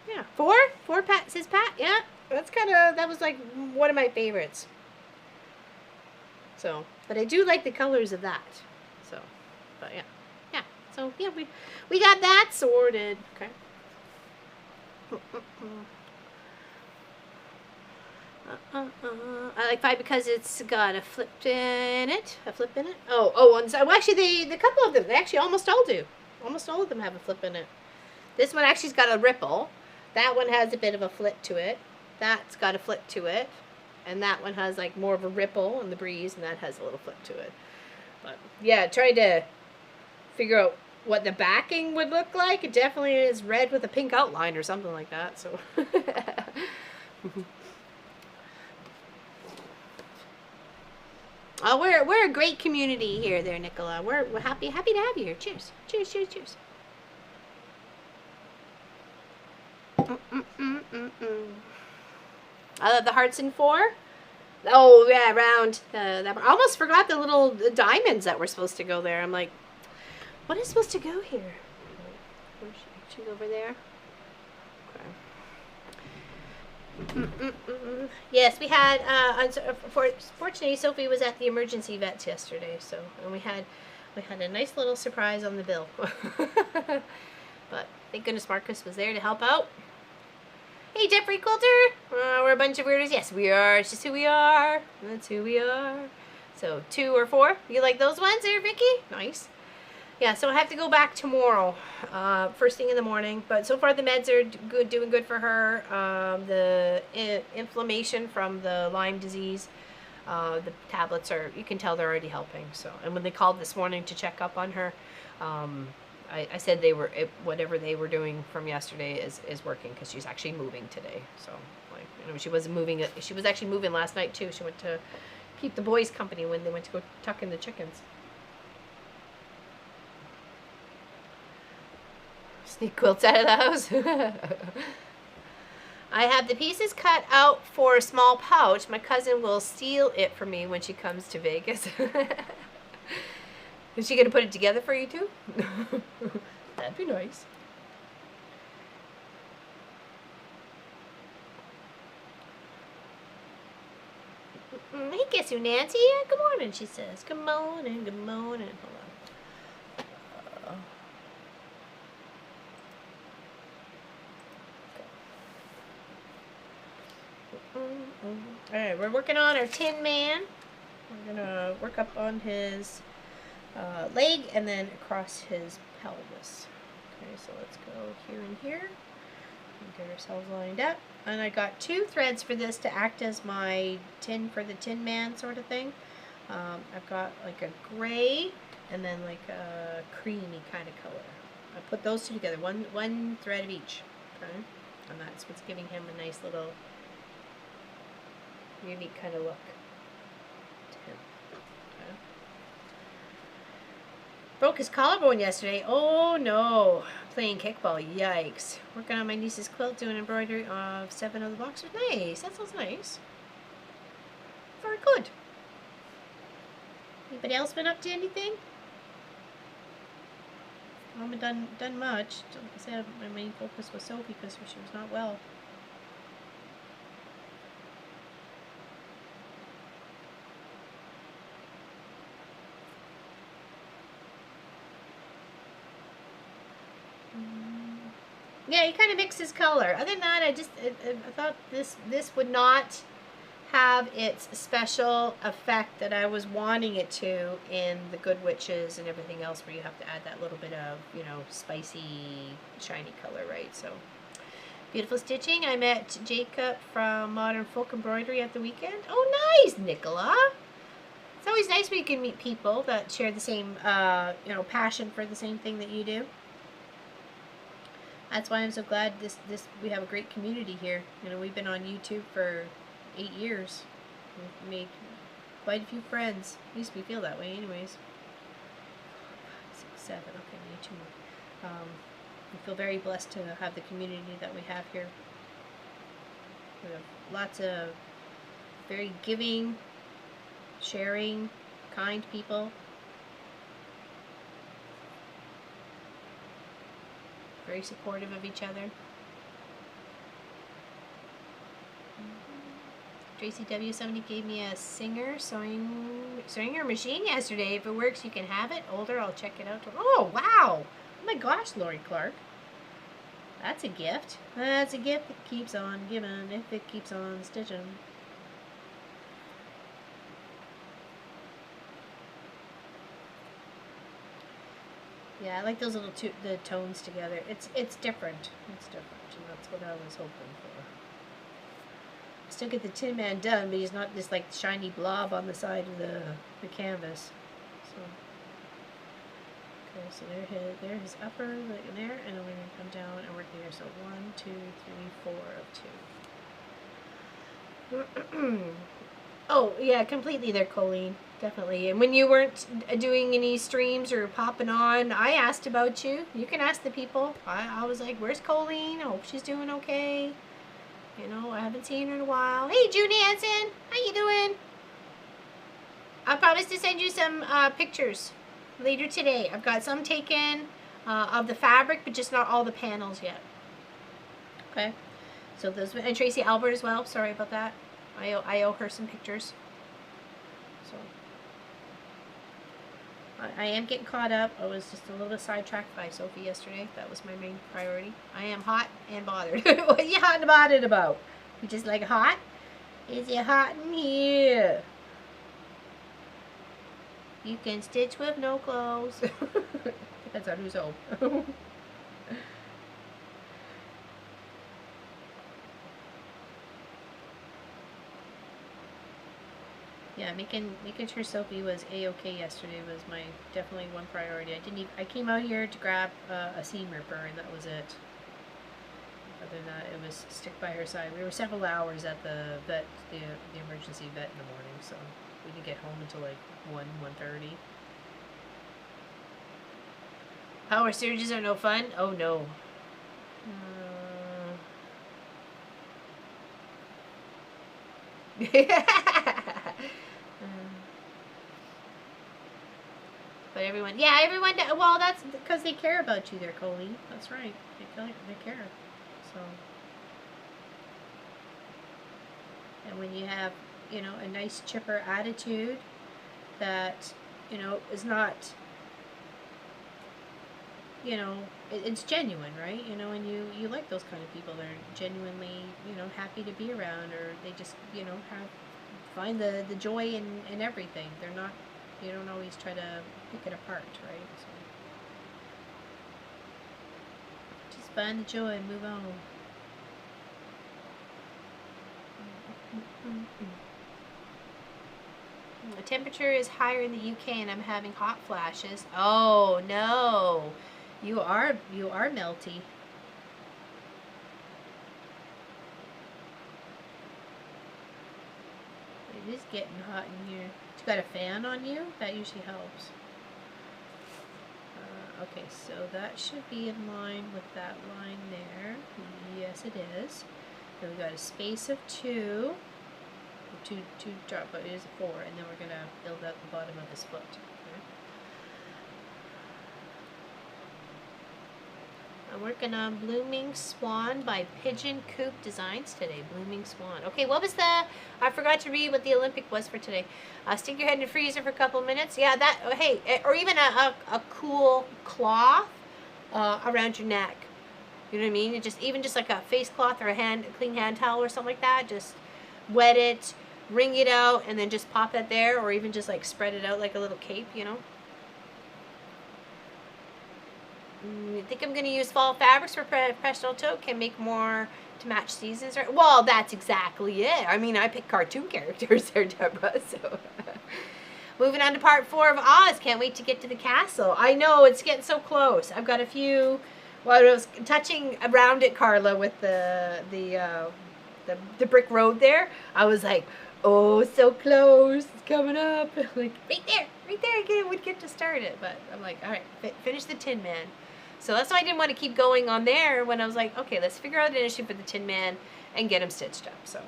Yeah, 4 Pat says Pat. Yeah, that was like one of my favorites. So, but I do like the colors of that. So, but yeah. So yeah, we got that sorted. Okay. I like 5 because it's got a flip in it. Oh, well, actually, the couple of them, they actually almost all do. Almost all of them have a flip in it. This one actually's got a ripple. That one has a bit of a flip to it. That's got a flip to it. And that one has like more of a ripple in the breeze, and that has a little flip to it. But yeah, trying to figure out what the backing would look like. It definitely is red with a pink outline or something like that. So. Oh, we're a great community here, there, Nicola. We're happy to have you here. Cheers, cheers, cheers, cheers. I love the hearts in 4. Oh yeah, around that. I almost forgot the little diamonds that were supposed to go there. I'm like, what is supposed to go here? Where's she? Should go over there. Yes, we had. Fortunately, Sophie was at the emergency vets yesterday, so and we had a nice little surprise on the bill. But thank goodness Marcus was there to help out. Hey, Jeffrey Quilter. We're a bunch of weirdos. Yes, we are. It's just who we are. That's who we are. So 2 or 4. You like those ones there, Vicky? Nice. Yeah, so I have to go back tomorrow, first thing in the morning. But so far the meds are doing good for her. The inflammation from the Lyme disease, the tablets are, you can tell they're already helping. So, and when they called this morning to check up on her, I said whatever they were doing from yesterday is working because she's actually moving today. So, like, you know, she wasn't moving. She was actually moving last night too. She went to keep the boys company when they went to go tuck in the chickens. Sneak quilts out of the house. I have the pieces cut out for a small pouch. My cousin will steal it for me when she comes to Vegas. Is she going to put it together for you too? That'd be nice. Hey, guess who, Nancy? Good morning, she says. Good morning, good morning. Hold on. Alright, we're working on our Tin Man. We're gonna work up on his leg and then across his pelvis. Okay, so let's go here and here and get ourselves lined up. And I got 2 threads for this to act as my tin for the Tin Man sort of thing. I've got like a gray and then like a creamy kind of color. I put those 2 together, one thread of each. Okay, and that's what's giving him a nice little unique kind of look to him. Okay. Broke his collarbone yesterday. Oh no. Playing kickball. Yikes. Working on my niece's quilt, doing embroidery of 7 of the boxers. Nice. That sounds nice. Very good. Anybody else been up to anything? I haven't done much. Like I said, my main focus was Sophie because she was not well. Yeah, he kind of mixes color. Other than that, I thought this would not have its special effect that I was wanting it to in the Good Witches and everything else, where you have to add that little bit of, you know, spicy, shiny color, right? So, beautiful stitching. I met Jacob from Modern Folk Embroidery at the weekend. Oh, nice, Nicola. It's always nice when you can meet people that share the same, you know, passion for the same thing that you do. That's why I'm so glad we have a great community here. You know, we've been on YouTube for 8 years. We've made quite a few friends. At least we feel that way anyways. 6, 7, okay, we need 2 more. We feel very blessed to have the community that we have here. We have lots of very giving, sharing, kind people. Very supportive of each other. Tracy W. Somebody gave me a Singer Singer machine yesterday. If it works, you can have it. Older, I'll check it out. Oh, wow. Oh my gosh, Lori Clark. That's a gift. That's a gift that keeps on giving if it keeps on stitching. Yeah, I like those little the tones together. It's different. It's different, and that's what I was hoping for. I still get the Tin Man done, but he's not this like shiny blob on the side of the canvas. So Okay, so there his upper, like there, and then we're gonna come down and work here. So 1, 2, 3, 4 of 2. Oh yeah, completely there, Colleen. Definitely. And when you weren't doing any streams or popping on, I asked about you. You can ask the people. I was like, "Where's Colleen? I hope she's doing okay." You know, I haven't seen her in a while. Hey, June Hansen, how you doing? I promised to send you some pictures later today. I've got some taken of the fabric, but just not all the panels yet. Okay. So those, and Tracy Albert as well. Sorry about that. I owe her some pictures. So I am getting caught up. I was just a little bit sidetracked by Sophie yesterday. That was my main priority. I am hot and bothered. What are you hot and bothered about? You just like hot? Is it hot in here? You can stitch with no clothes. Depends on who's home. Yeah, making sure Sophie was a-okay yesterday was my definitely one priority. I came out here to grab a seam ripper and that was it. Other than that, it was stick by her side. We were several hours at the vet, the emergency vet in the morning, so we didn't get home until like 1:30. Power surges are no fun? Oh no. But everyone, well, that's because they care about you there, Colleen. That's right. They care. So, and when you have, you know, a nice chipper attitude that, you know, is not, you know, it's genuine, right? You know, and you like those kind of people that are genuinely, you know, happy to be around, or they just, you know, find the joy in everything. They're not, you don't always try to pick it apart, right? So just find the joy and move on. The temperature is higher in the UK and I'm having hot flashes. Oh no. You are melty. It is getting hot in here. You got a fan on you? That usually helps. Okay, so that should be in line with that line there. Yes, it is. Then we got a space of 2. Two drop, but it is a 4, and then we're gonna build out the bottom of this foot. Okay. I'm working on Blooming Swan by Pigeon Coop Designs today. Blooming Swan. Okay, what was the? I forgot to read what the Olympic was for today. Stick your head in the freezer for a couple of minutes. Yeah, that. Hey, or even a cool cloth around your neck. You know what I mean? It even just like a face cloth or a clean hand towel or something like that. Just wet it, wring it out, and then just pop that there, or even just like spread it out like a little cape, you know. I think I'm going to use fall fabrics for professional tote. Can make more to match seasons. Well, that's exactly it. I mean, I pick cartoon characters there, Deborah. So, moving on to part 4 of Oz. Can't wait to get to the castle. I know, it's getting so close. I've got a few. Well, I was touching around it, Carla, with the brick road there. I was like, oh, so close. It's coming up. Like, right there. Again, we'd get to start it. But I'm like, all right, finish the Tin Man. So that's why I didn't want to keep going on there when I was like, okay, let's figure out an issue for the Tin Man and get him stitched up. So,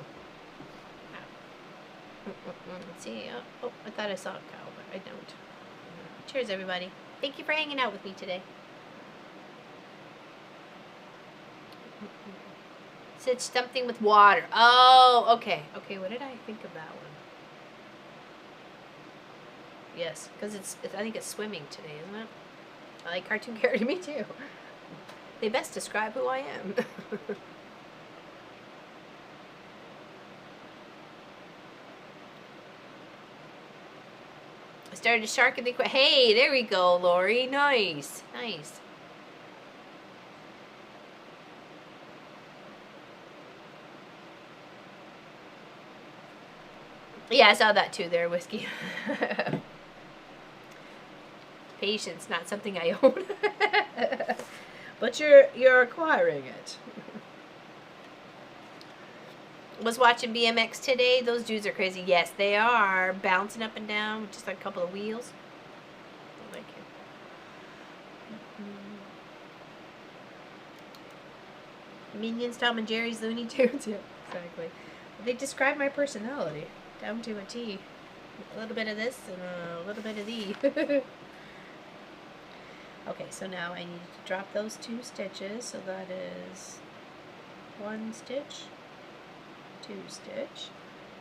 let's see. Oh, I thought I saw a cow, but I don't. Cheers, everybody. Thank you for hanging out with me today. Stitch something with water. Oh, okay. Okay, what did I think of that one? Yes, because I think it's swimming today, isn't it? I like cartoon character. Me too. They best describe who I am. I started a shark in the Hey, there we go, Lori. Nice. Yeah, I saw that too there, Whiskey. patience, not something I own. But you're acquiring it. Was watching BMX today. Those dudes are crazy. Yes, they are. Bouncing up and down with just like a couple of wheels. I like it. Minions, Tom and Jerry's, Looney Tunes. Yeah, exactly. They describe my personality down to a T. A little bit of this and a little bit of the. Okay, so now I need to drop those 2 stitches. So that is 1 stitch, 2 stitch,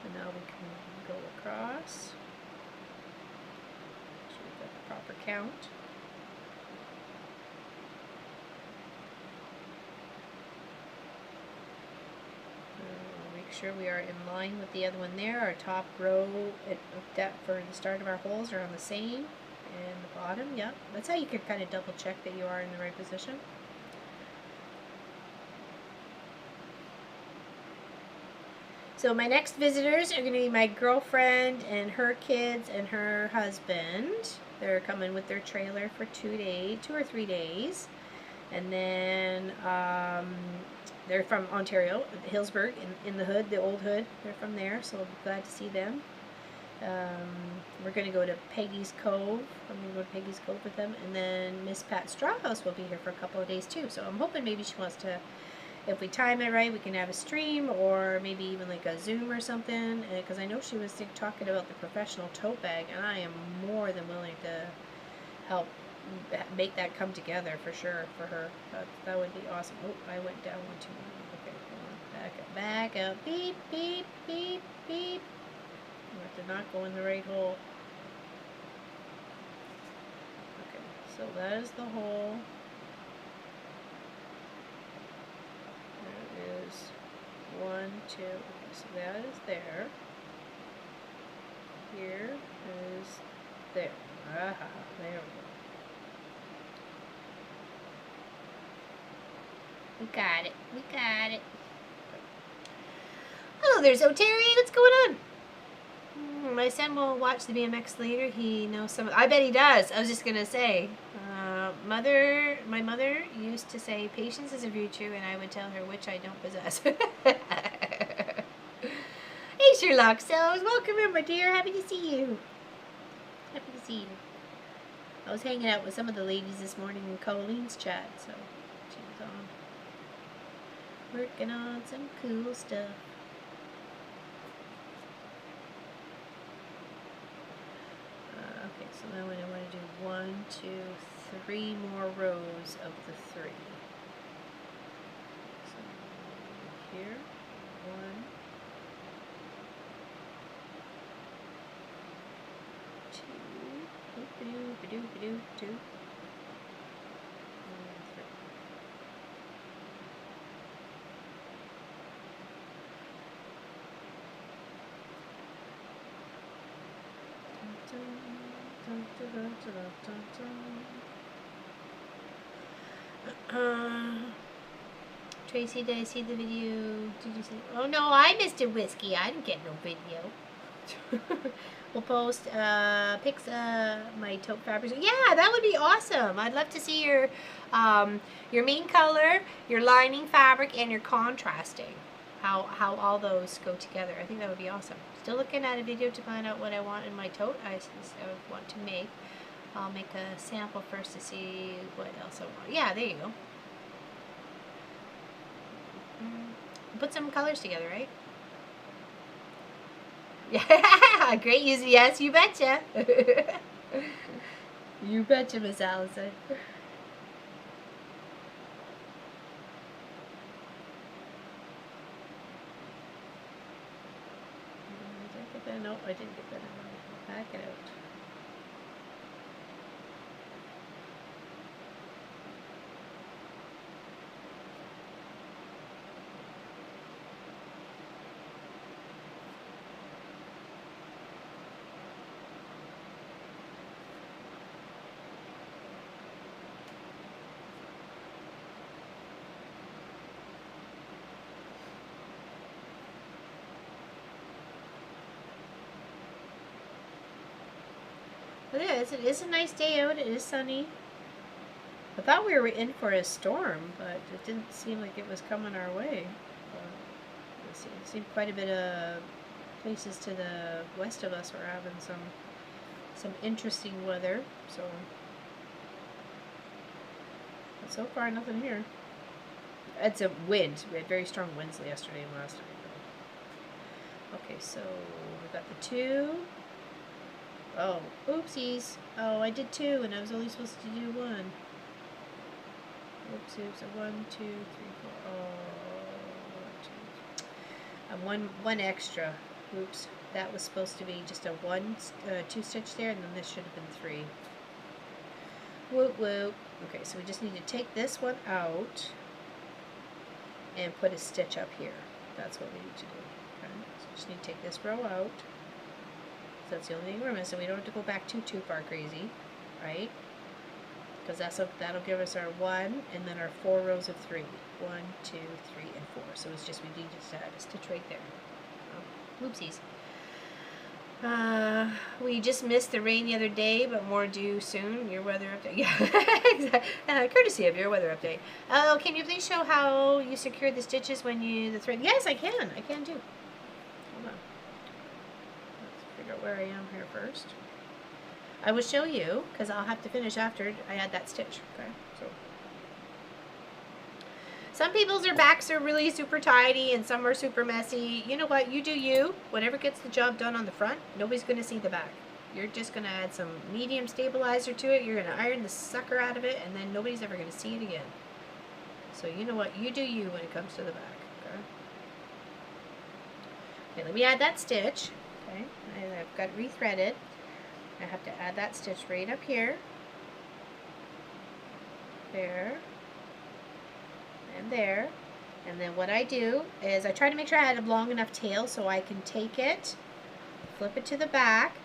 and now we can go across. So we've got the proper count. Make sure we are in line with the other one there. Our top row of depth for the start of our holes are on the same, and the bottom, yep. That's how you can kind of double check that you are in the right position. So my next visitors are going to be my girlfriend and her kids and her husband. They're coming with their trailer for 2 or 3 days. And then they're from Ontario, Hillsburg, in the hood, the old hood. They're from there, so I'll be glad to see them. We're going to go to Peggy's Cove. I'm going to go to Peggy's Cove with them. And then Miss Pat Strawhouse will be here for a couple of days too. So I'm hoping maybe she wants to, if we time it right, we can have a stream or maybe even like a Zoom or something. Because I know she was talking about the professional tote bag, and I am more than willing to help make that come together for sure for her. That would be awesome. Oh, I went down 1 too many. Okay, back up, beep, beep, beep, beep. I did not go in the right hole. Okay, so that is the hole. There is 1, 2. Okay, so that is there. Here is there. Aha, there we go. We got it. We got it. Hello there, Zoteri. What's going on? My son will watch the BMX later. He knows some. I bet he does. I was just gonna say, my mother used to say, "Patience is a virtue," and I would tell her which I don't possess. Hey, Sherlock. So, welcome in, my dear. Happy to see you. Happy to see you. I was hanging out with some of the ladies this morning in Colleen's chat, so she was on. Working on some cool stuff. Okay, so now I want to do 1, 2, 3 more rows of the 3. So here, 1, 2, 2. Tracy, did I see the video? Did you see? Oh no, I missed it, Whiskey. I didn't get no video. We'll post pics of my taupe fabrics. Yeah, that would be awesome. I'd love to see your main color, your lining fabric, and your contrasting. How all those go together. I think that would be awesome. Still looking at a video to find out what I want in my tote. I want to make. I'll make a sample first to see what else I want. Yeah, there you go. Put some colors together, right? Yeah, great use. Yes, you betcha. You betcha, Miss Allison. Did I get that? No, I didn't get that. Back it out. It is a nice day out. It is sunny. I thought we were in for a storm, but it didn't seem like it was coming our way. Let's see. It seemed quite a bit of places to the west of us were having some interesting weather. So, but so far nothing here. It's a wind. We had very strong winds yesterday and last night. Okay, so we got the 2. Oh, oopsies. Oh, I did 2 and I was only supposed to do 1. Oops, oops. 1, 2, 3, 4. Oh, 1, 2. One extra. Oops. That was supposed to be just a 2 stitch there, and then this should have been 3. Whoop, whoop. Okay, so we just need to take this one out and put a stitch up here. That's what we need to do. Okay, so we just need to take this row out. So that's the only thing we're missing. We don't have to go back too far crazy, right? Because that'll give us our 1 and then our 4 rows of 3. 1, 2, 3, and 4. So it's just we need to add a stitch right there. Oh, whoopsies. We just missed the rain the other day, but more due soon. Your weather update. Yeah, exactly. Courtesy of your weather update. Oh, can you please show how you secure the stitches when the thread? Yes, I can. I can do. Hold on. Let's figure out where I am here first. I will show you, because I'll have to finish after I add that stitch. Okay, so some people's backs are really super tidy and some are super messy. You know what? You do you. Whatever gets the job done on the front, nobody's going to see the back. You're just going to add some medium stabilizer to it. You're going to iron the sucker out of it, and then nobody's ever going to see it again. So you know what? You do you when it comes to the back. Okay, okay, let me add that stitch. Okay, I've got rethreaded. I have to add that stitch right up here, there, and there. And then what I do is I try to make sure I had a long enough tail so I can take it, flip it to the back,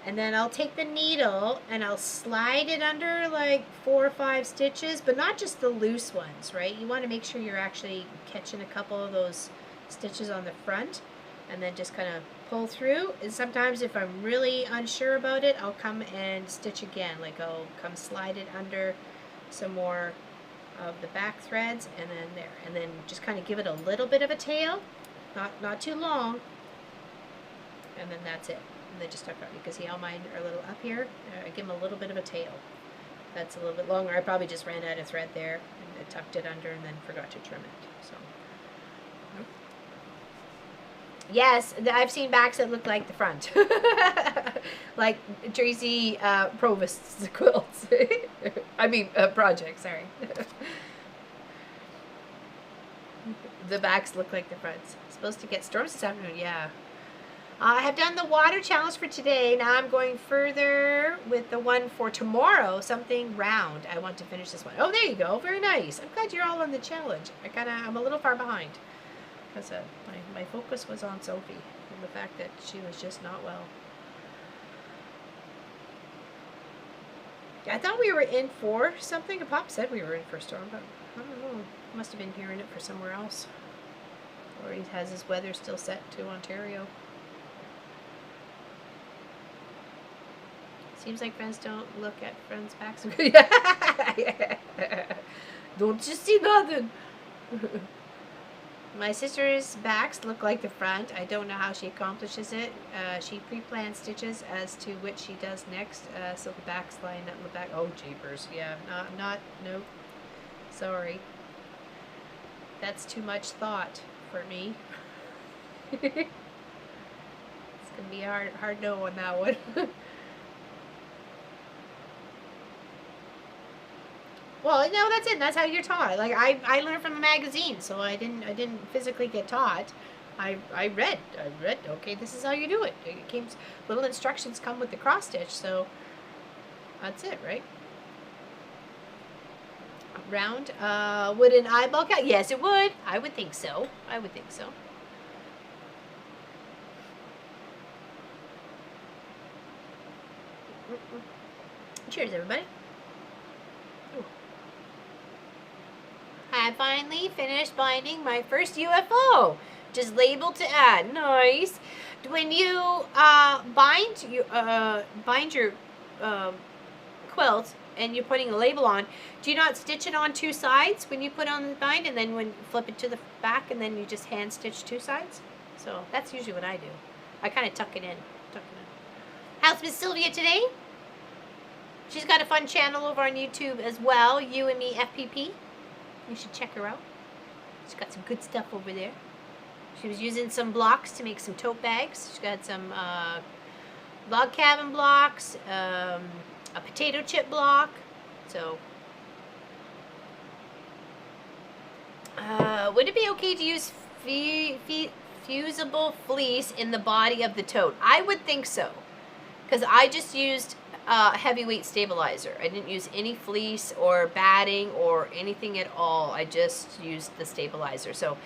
and then I'll take the needle and I'll slide it under like 4 or 5 stitches, but not just the loose ones, right? You want to make sure you're actually catching a couple of those stitches on the front, and then just kind of pull through. And sometimes if I'm really unsure about it, I'll come and stitch again. Like I'll come slide it under some more of the back threads, and then there, and then just kind of give it a little bit of a tail, not too long, and then that's it. And then just tuck out. You can see how mine are a little up here. I give them a little bit of a tail. That's a little bit longer. I probably just ran out of thread there and I tucked it under and then forgot to trim it. So. Yes, I've seen backs that look like the front. Like Tracy Provost's quilts. I mean, project, sorry. The backs look like the fronts. Supposed to get storms this afternoon, yeah. I have done the water challenge for today. Now I'm going further with the one for tomorrow, something round. I want to finish this one. Oh, there you go. Very nice. I'm glad you're all on the challenge. I'm a little far behind. Because my focus was on Sophie and the fact that she was just not well. I thought we were in for something. Pop said we were in for a storm, but I don't know. Must have been hearing it for somewhere else. Or he has his weather still set to Ontario. Seems like friends don't look at friends' backs. Don't you see nothing? My sister's backs look like the front. I don't know how she accomplishes it. She pre-plans stitches as to which she does next, so the backs line up in the back. Oh, jeepers. Yeah, nope. Sorry. That's too much thought for me. It's going to be a hard no on that one. Well, no, that's it. That's how you're taught. Like I learned from a magazine, so I didn't physically get taught. I read. Okay, this is how you do it. It came, little instructions come with the cross stitch, so that's it, right? Round. Would an eyeball count? Yes, it would. I would think so. I would think so. Cheers, everybody. I finally finished binding my first UFO. Just labeled to add. Nice. When you bind your quilt and you're putting a label on, do you not stitch it on two sides when you put on the bind, and then when you flip it to the back, and then you just hand stitch two sides? So that's usually what I do. I kind of tuck it in. How's Miss Sylvia today? She's got a fun channel over on YouTube as well, You and Me FPP. You should check her out. She's got some good stuff over there. She was using some blocks to make some tote bags. She's got some log cabin blocks, a potato chip block. So, would it be okay to use fusible fleece in the body of the tote? I would think so, because I just used heavyweight stabilizer. I didn't use any fleece or batting or anything at all. I just used the stabilizer. So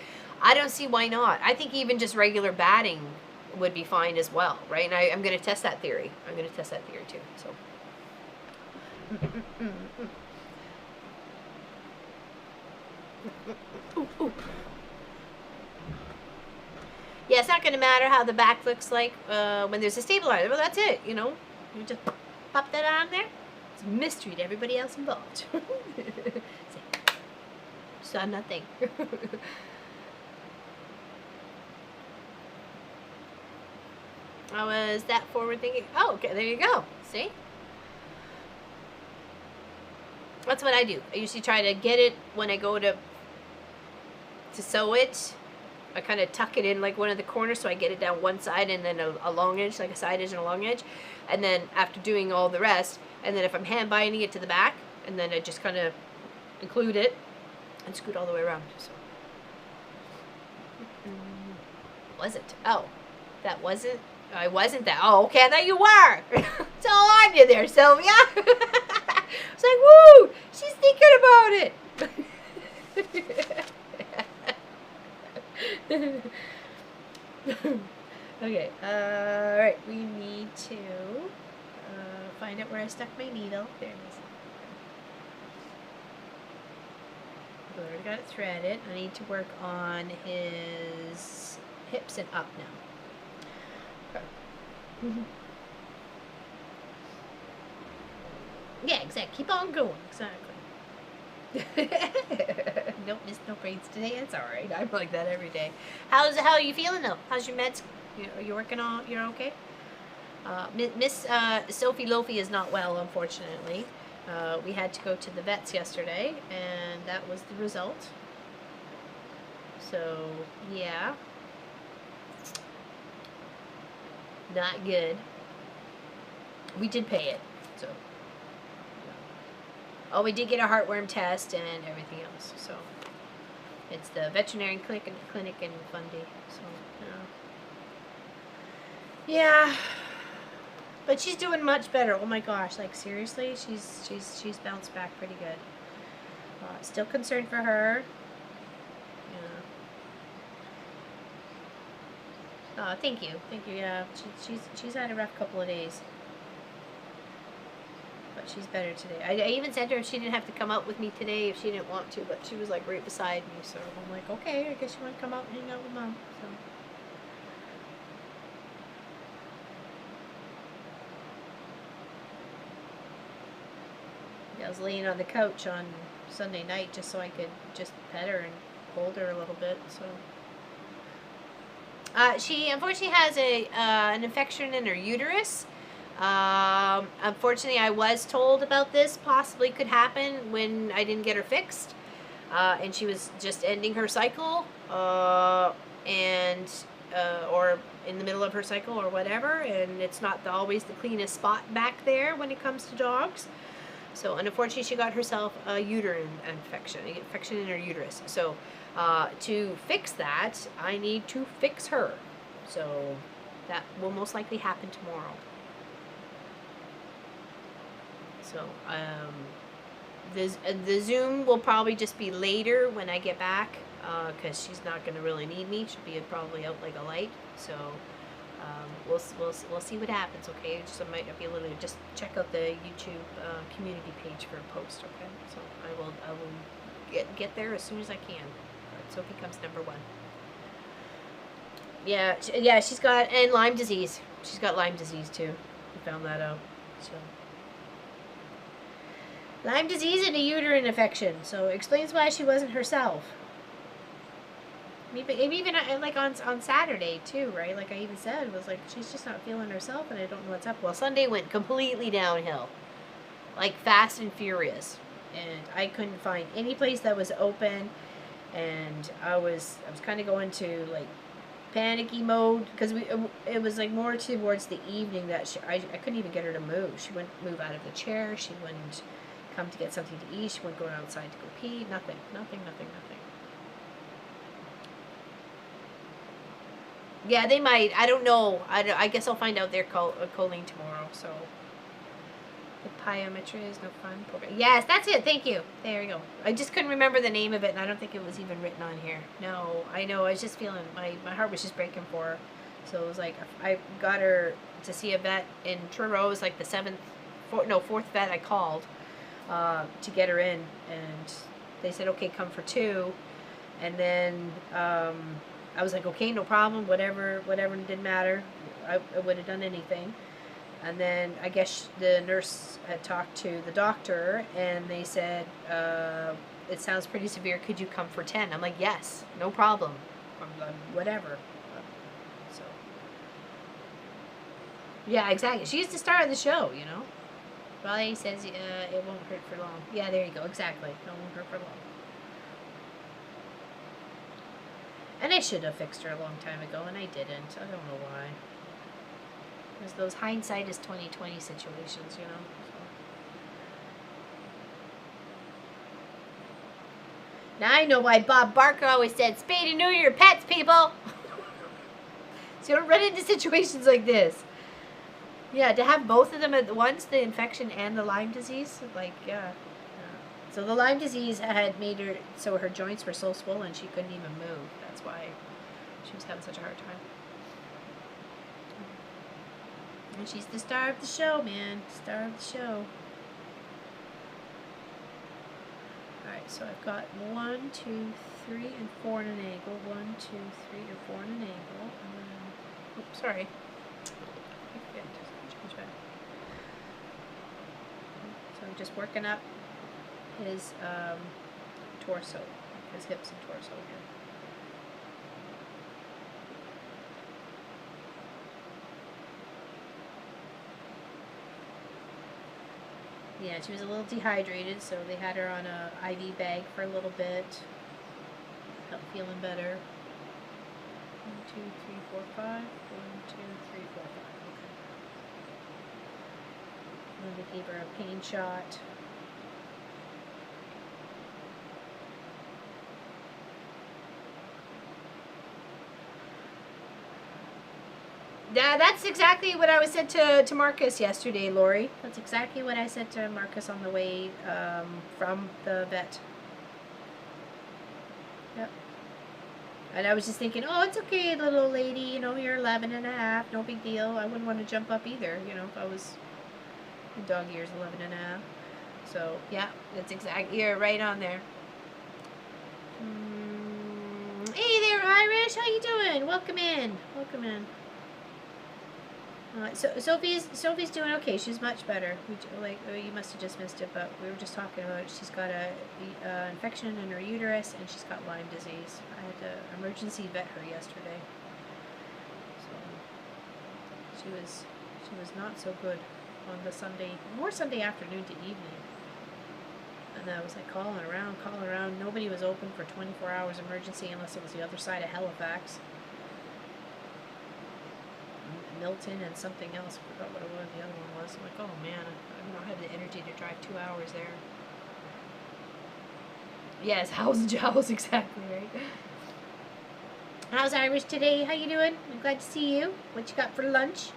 I don't see why not. I think even just regular batting would be fine as well, right? And I'm going to test that theory. I'm going to test that theory too. So. Yeah, it's not going to matter how the back looks like when there's a stabilizer. Well, that's it, you know. You just pop that on there. It's a mystery to everybody else involved. Saw nothing. How was that forward thinking? Oh, okay, there you go. See? That's what I do. I usually try to get it when I go to sew it. I kind of tuck it in like one of the corners so I get it down one side and then a long edge, like a side edge and a long edge. And then after doing all the rest, and then if I'm hand binding it to the back, and then I just kind of include it and scoot all the way around. So. Was it? Oh, that wasn't. I wasn't that. Oh, okay. I thought you were. It's all on you there, Sylvia. It's like, woo! She's thinking about it. Okay. All right. We need to find out where I stuck my needle. There it is. I already got it threaded. I need to work on his hips and up now. Yeah, exactly. Keep on going. Exactly. Don't miss no grades today. It's all right. I'm like that every day. How are you feeling though? How's your meds? Are you working on? You're okay. Miss Sophie Lofi is not well, unfortunately. We had to go to the vets yesterday, and that was the result. So yeah. Not good. We did pay it, so. Oh, we did get a heartworm test and everything else. So it's the veterinary clinic in Fundy. So yeah, but she's doing much better. Oh my gosh, like seriously, she's bounced back pretty good. Still concerned for her. Thank you. Yeah, she's had a rough couple of days, but she's better today. I even said to her if she didn't have to come out with me today if she didn't want to, but she was like right beside me, so I'm like, okay, I guess you want to come out and hang out with Mom. So. Yeah, I was laying on the couch on Sunday night just so I could just pet her and hold her a little bit. So. She unfortunately has an infection in her uterus. Unfortunately, I was told about this possibly could happen when I didn't get her fixed. And she was just ending her cycle, or in the middle of her cycle or whatever, and it's not always the cleanest spot back there when it comes to dogs. So, and unfortunately, she got herself a uterine infection in her uterus. So, to fix that, I need to fix her. So, that will most likely happen tomorrow. So, the Zoom will probably just be later when I get back, because she's not going to really need me. She'll be probably out like a light. So, we'll see what happens. Okay, just I might not be able to just check out the YouTube community page for a post. Okay, so I will get there as soon as I can. All right, Sophie comes number 1. Yeah, she's got Lyme disease. She's got Lyme disease too. We found that out. So Lyme disease and a uterine infection. So explains why she wasn't herself. Maybe even like on Saturday too, right? Like I even said, was like she's just not feeling herself, and I don't know what's up. Well, Sunday went completely downhill, like fast and furious, and I couldn't find any place that was open, and I was kind of going to like panicky mode because it was like more towards the evening that I couldn't even get her to move. She wouldn't move out of the chair. She wouldn't come to get something to eat. She wouldn't go outside to go pee. Nothing. Yeah, they might. I don't know. I guess I'll find out their choline tomorrow. So the pyometry is no fun. Yes, that's it. Thank you. There you go. I just couldn't remember the name of it, and I don't think it was even written on here. No, I know. I was just feeling my heart was just breaking for her. So it was like I got her to see a vet in Truro. It was like the fourth vet I called to get her in, and they said okay, come for 2, and then. I was like, okay, no problem, whatever, didn't matter. I would have done anything. And then I guess the nurse had talked to the doctor, and they said, it sounds pretty severe. Could you come for 10? I'm like, yes, no problem. Whatever. So, yeah, exactly. She's the star of the show, you know. Riley says it won't hurt for long. Yeah, there you go. Exactly. It won't hurt for long. And I should have fixed her a long time ago, and I didn't. I don't know why. There's those hindsight is 20/20 situations, you know. So. Now I know why Bob Barker always said, "Spay and neuter your pets, people." So you don't run into situations like this. Yeah, to have both of them at once, the infection and the Lyme disease, like yeah. So the Lyme disease had made her so her joints were so swollen she couldn't even move. That's why she was having such a hard time. And she's the star of the show, man. Star of the show. Alright, so I've got 1, 2, 3, and 4 in an angle. 1, 2, 3, and 4 in an angle. And then, oops, sorry. So I'm just working up his torso, his hips and torso here. Yeah, she was a little dehydrated, so they had her on a IV bag for a little bit. Felt feeling better. 1, 2, 3, 4, 5. 1, 2, 3, 4, 5. Okay. And then they gave her a pain shot. Yeah, that's exactly what I was said to Marcus yesterday, Lori. That's exactly what I said to Marcus on the way from the vet. Yep. And I was just thinking, oh, it's okay, little lady. You know, you're 11 and a half. No big deal. I wouldn't want to jump up either, you know, if I was in dog years 11 and a half. So, yeah, that's exactly, you're right on there. Hey there, Irish. How you doing? Welcome in. Welcome in. So Sophie's doing okay. She's much better. You must have just missed it, but we were just talking about it. She's got a infection in her uterus, and she's got Lyme disease. I had to emergency vet her yesterday. So she was not so good on the more Sunday afternoon to evening. And I was like calling around. Nobody was open for 24 hours emergency unless it was the other side of Halifax. Milton and something else. I forgot what the other one was. I'm like, oh man, I don't have the energy to drive 2 hours there. Yes, howls and jowls, exactly, right? How's Irish today? How you doing? I'm glad to see you. What you got for lunch?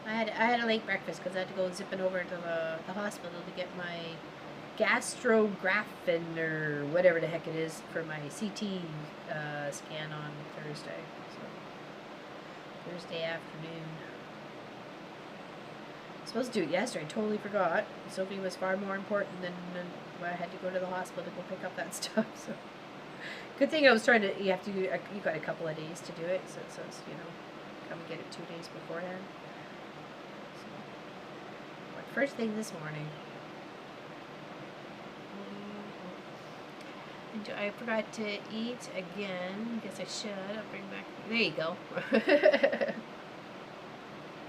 I had a late breakfast because I had to go zipping over to the hospital to get my gastrographin or whatever the heck it is for my CT scan on Thursday. Thursday afternoon. I was supposed to do it yesterday. I totally forgot. Sophie was far more important than I had to go to the hospital to go pick up that stuff. So good thing I was trying to. You got a couple of days to do it. So it says come and get it 2 days beforehand. So, first thing this morning. I forgot to eat again. Guess I should. I'll bring back. There you go.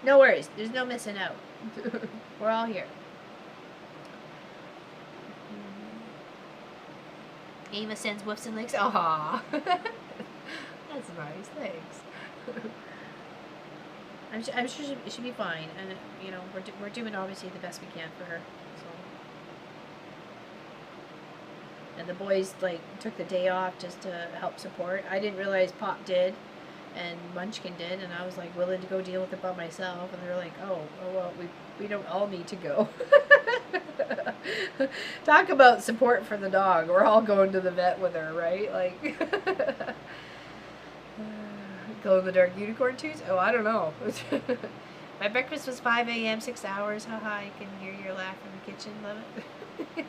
No worries. There's no missing out. We're all here. Ava sends woofs and licks. Aw. That's nice. Thanks. I'm sure it should be fine, and you know we're doing obviously the best we can for her. So. And the boys like took the day off just to help support. I didn't realize Pop did, and Munchkin did, and I was like willing to go deal with it by myself. And they're like, oh well, we don't all need to go. Talk about support for the dog. We're all going to the vet with her, right? Like. Glow in the dark unicorn tooth? Oh, I don't know. My breakfast was 5 a.m., 6 hours. Haha, I can hear your laugh in the kitchen. Love it.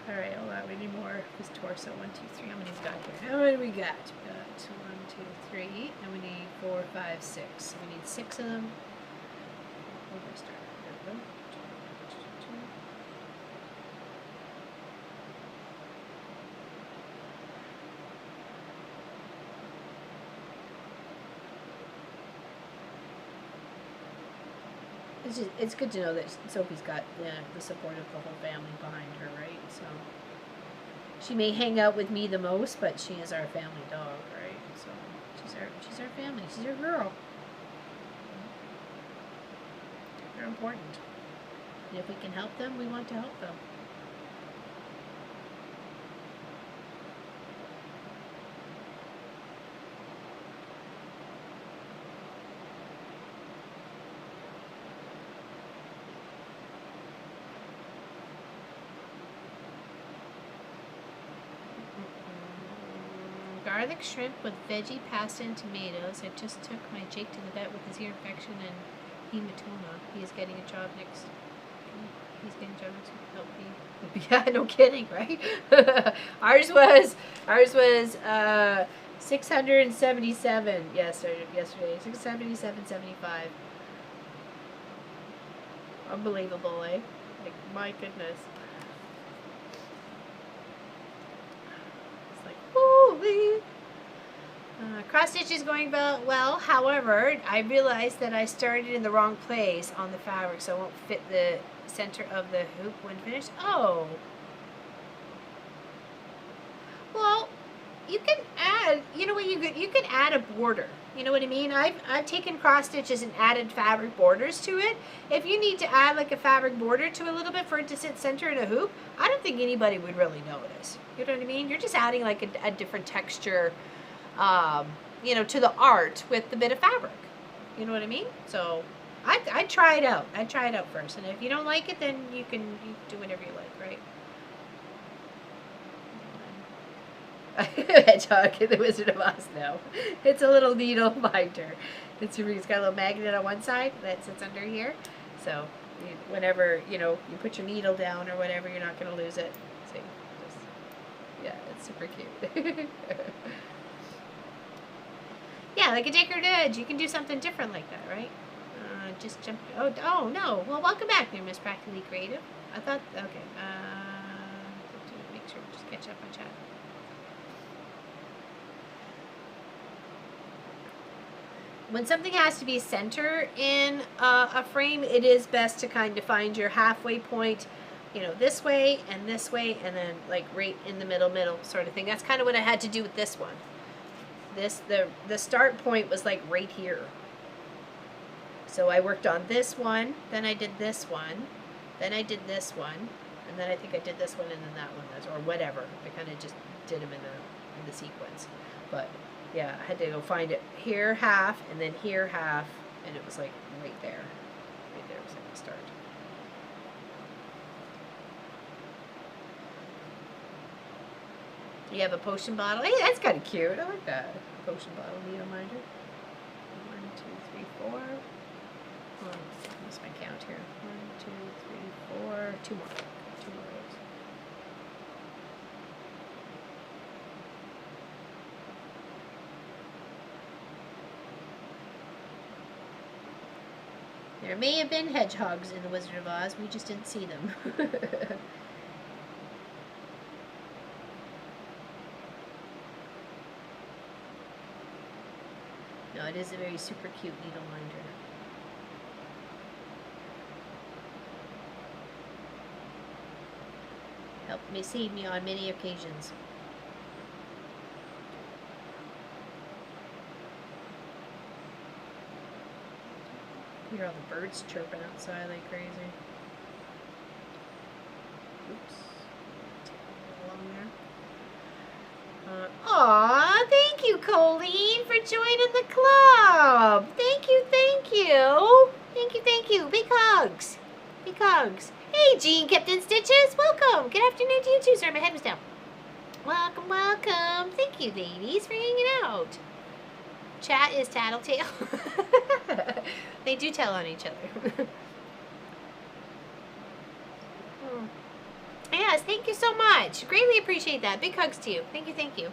Alright, hold on. We need more. This torso. 1, 2, 3. How many's got here? How many we got? We got 1, 2, 3. And we need 4, 5, 6. We need 6 of them. Where do I start? There we go. It's good to know that Sophie's got the support of the whole family behind her, right? So she may hang out with me the most, but she is our family dog, right? So she's our family. She's our girl. They're important. And if we can help them, we want to help them. Garlic shrimp with veggie pasta and tomatoes. I just took my Jake to the vet with his ear infection and hematoma. He is getting a job next. He's getting a job next week. Help me. Yeah, no kidding, right? ours was 677 yesterday. 677.75. Unbelievable, eh? Like, my goodness. Holy. Cross stitch is going well. However, I realized that I started in the wrong place on the fabric, so it won't fit the center of the hoop when finished. Oh. Well, you can add. You know what? You can add a border. You know what I mean? I've taken cross stitches and added fabric borders to it. If you need to add like a fabric border to a little bit for it to sit center in a hoop, I don't think anybody would really notice. You know what I mean? You're just adding like a different texture, you know, to the art with a bit of fabric. You know what I mean? So I try it out. I try it out first, and if you don't like it, then you do whatever you like, right? Hedgehog in the Wizard of Oz now. It's a little needle binder. It's got a little magnet on one side that sits under here. So whenever, you know, you put your needle down or whatever, you're not going to lose it. See? Yeah, it's super cute. Yeah, like a decorative edge. You can do something different like that, right? Just jump. Oh no. Well, welcome back there, Miss Practically Creative. I thought, okay. Make sure we just catch up on chat. When something has to be center in a frame, it is best to kind of find your halfway point, you know, this way, and then like right in the middle sort of thing. That's kind of what I had to do with this one. The start point was like right here. So I worked on this one, then I did this one, then I did this one, and then I think I did this one and then that one, or whatever. I kind of just did them in the sequence, but. Yeah, I had to go find it here half and then here half, and it was like right there. Right there was like the start. You have a potion bottle. Hey, that's kind of cute. I like that. Potion bottle needle minder. 1, 2, 3, 4. Oh, I missed my count here. 1, 2, 3, 4. 2 more. 2 more rows. There may have been hedgehogs in the Wizard of Oz. We just didn't see them. No, it is a very super cute needle minder. Helped me save me on many occasions. Hear all the birds chirping outside like crazy. Oops. Along there. Aw, thank you, Colleen, for joining the club. Thank you, thank you. Thank you, thank you. Big hugs. Big hugs. Hey, Jean Captain Stitches. Welcome. Good afternoon to you too. Sorry, my head was down. Welcome, welcome. Thank you, ladies, for hanging out. Chat is tattletale. They do tell on each other. Yes, thank you so much. Greatly appreciate that. Big hugs to you. Thank you, thank you.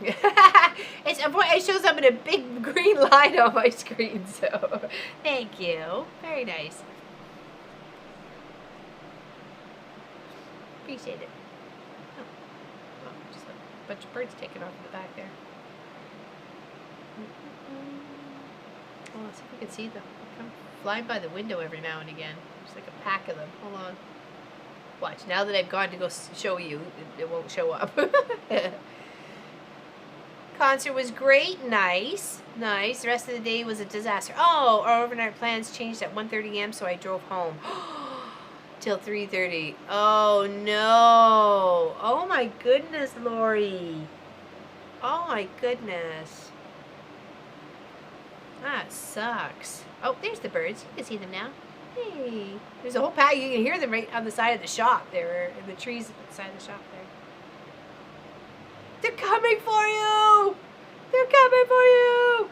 It shows up in a big green line on my screen, so thank you. Very nice. Appreciate it. Oh, just a bunch of birds taking off in the back there. Oh, let's see if we can see them. They come flying by the window every now and again. There's like a pack of them. Hold on. Watch. Now that I've gone to go show you, it won't show up. Concert was great. Nice. Nice. The rest of the day was a disaster. Oh, our overnight plans changed at 1:30 a.m., so I drove home. Till 3:30. Oh, no. Oh, my goodness, Lori. Oh, my goodness. That sucks. Oh, there's the birds. You can see them now. Hey. There's a whole pack. You can hear them right on the side of the shop there, in the trees at the side of the shop there. They're coming for you! They're coming for you!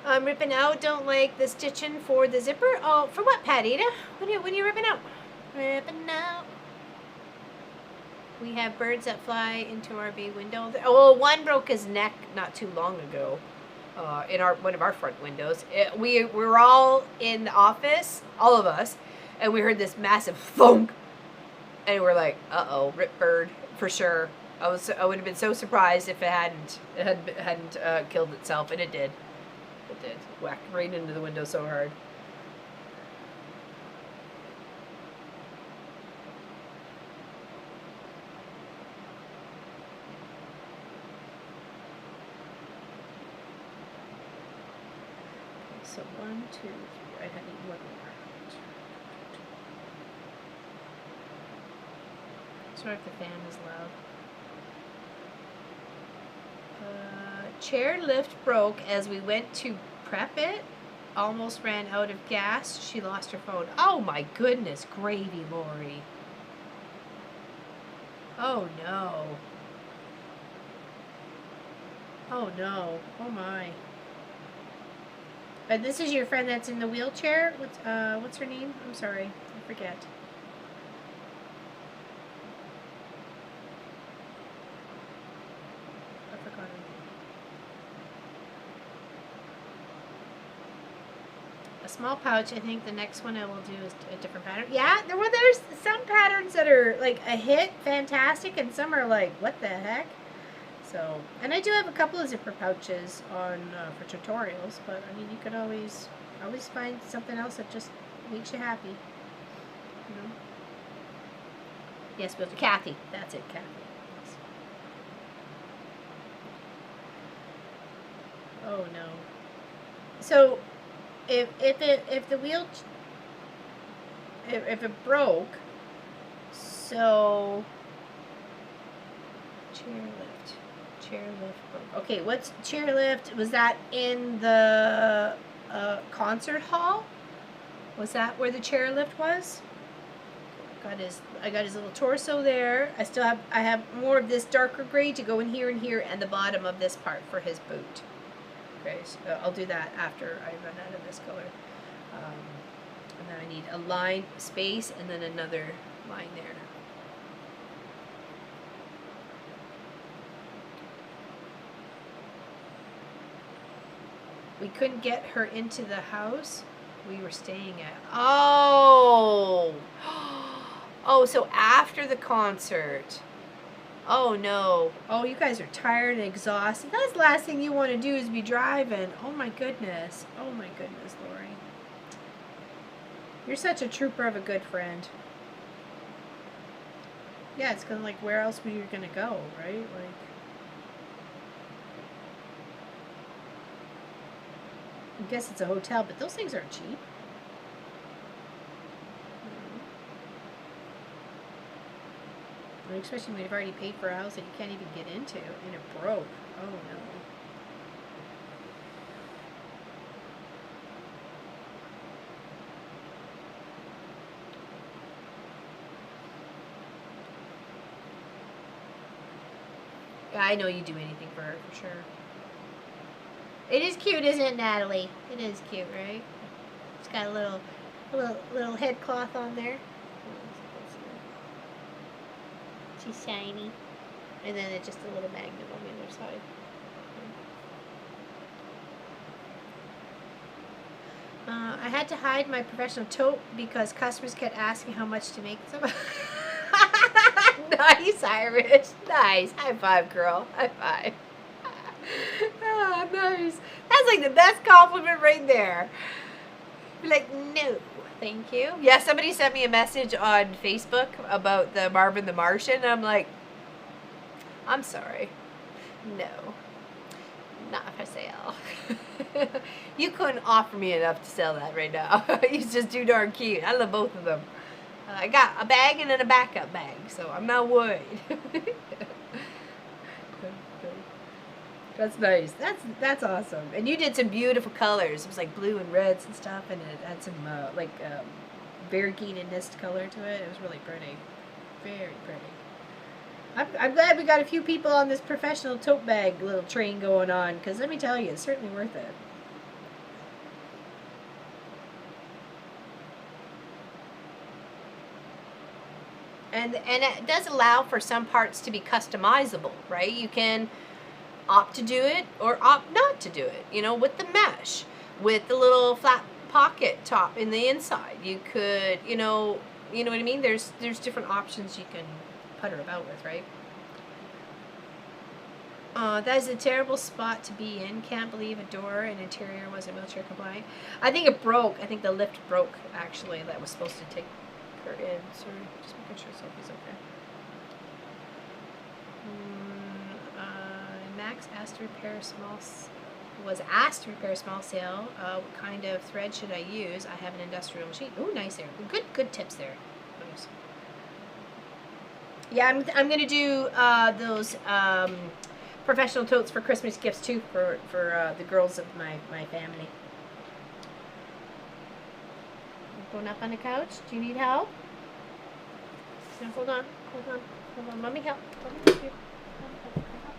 I'm ripping out. Don't like the stitching for the zipper. Oh, for what, Patita? What are you ripping out? Ripping out. We have birds that fly into our bay window. Oh, one broke his neck not too long ago. In one of our front windows. We were all in the office, all of us, and we heard this massive thunk, and we're like, "Uh-oh, rip bird for sure." I would have been so surprised if it hadn't killed itself, and it did. It did. Whacked right into the window so hard. So 1, 2, 3. I need one more. Sorry if the fan is loud. Chair lift broke as we went to prep it. Almost ran out of gas. She lost her phone. Oh my goodness, gravy, Lori. Oh no. Oh no. Oh my. This is your friend that's in the wheelchair. What's her name? I'm sorry, I forget. I forgot her name. A small pouch. I think the next one I will do is a different pattern. Yeah, there's some patterns that are like a hit, fantastic, and some are like, what the heck? So, and I do have a couple of zipper pouches on for tutorials, but I mean, you could always find something else that just makes you happy. You know? Yes, but Kathy, that's it, Kathy. Yes. Oh no. So, if it broke, so chairlift broke. Okay, what's chairlift? Was that in the concert hall? Was that where the chairlift was? I got his little torso there. I have more of this darker gray to go in here and here, and the bottom of this part for his boot. Okay, so I'll do that after I run out of this color. And then I need a line space and then another line there. We couldn't get her into the house we were staying at. Oh! Oh, so after the concert. Oh no. Oh, you guys are tired and exhausted. That's the last thing you want to do is be driving. Oh my goodness. Oh my goodness, Lori. You're such a trooper of a good friend. Yeah, it's kind of like where else were you going to go, right? Like, I guess it's a hotel, but those things aren't cheap. Especially when you've already paid for a house that you can't even get into and it broke. Oh no. Yeah, I know you do anything for her, for sure. It is cute, isn't it, Natalie? It is cute, right? It's got a little head cloth on there. She's shiny. And then it's just a little magnet on the other side. I had to hide my professional tote because customers kept asking how much to make them. Nice, Irish. Nice. High five, girl. High five. Oh, nice. That's like the best compliment right there. Be like, no. Thank you. Yeah, somebody sent me a message on Facebook about the Marvin the Martian. I'm like, I'm sorry. No. Not for sale. You couldn't offer me enough to sell that right now. He's just too darn cute. I love both of them. I got a bag and then a backup bag, so I'm not worried. That's nice. That's awesome. And you did some beautiful colors. It was like blue and reds and stuff, and it had some variegated and mist color to it. It was really pretty. Very pretty. I'm glad we got a few people on this professional tote bag little train going on, because let me tell you, it's certainly worth it. And it does allow for some parts to be customizable, right? You can opt to do it or opt not to do it, you know, with the mesh, with the little flat pocket top in the inside. You could, you know what I mean? There's different options you can putter about with, right? That is a terrible spot to be in. Can't believe a door and interior wasn't wheelchair compliant. I think it broke. I think the lift broke, actually, that was supposed to take her in. Sorry, just making sure Sophie's okay. Max asked to repair a small sale. What kind of thread should I use? I have an industrial machine. Ooh, nice there. Good tips there. Nice. Yeah, I'm gonna do those professional totes for Christmas gifts too for the girls of my family. Going up on the couch. Do you need help? No, hold on. Let me help. Let me help you.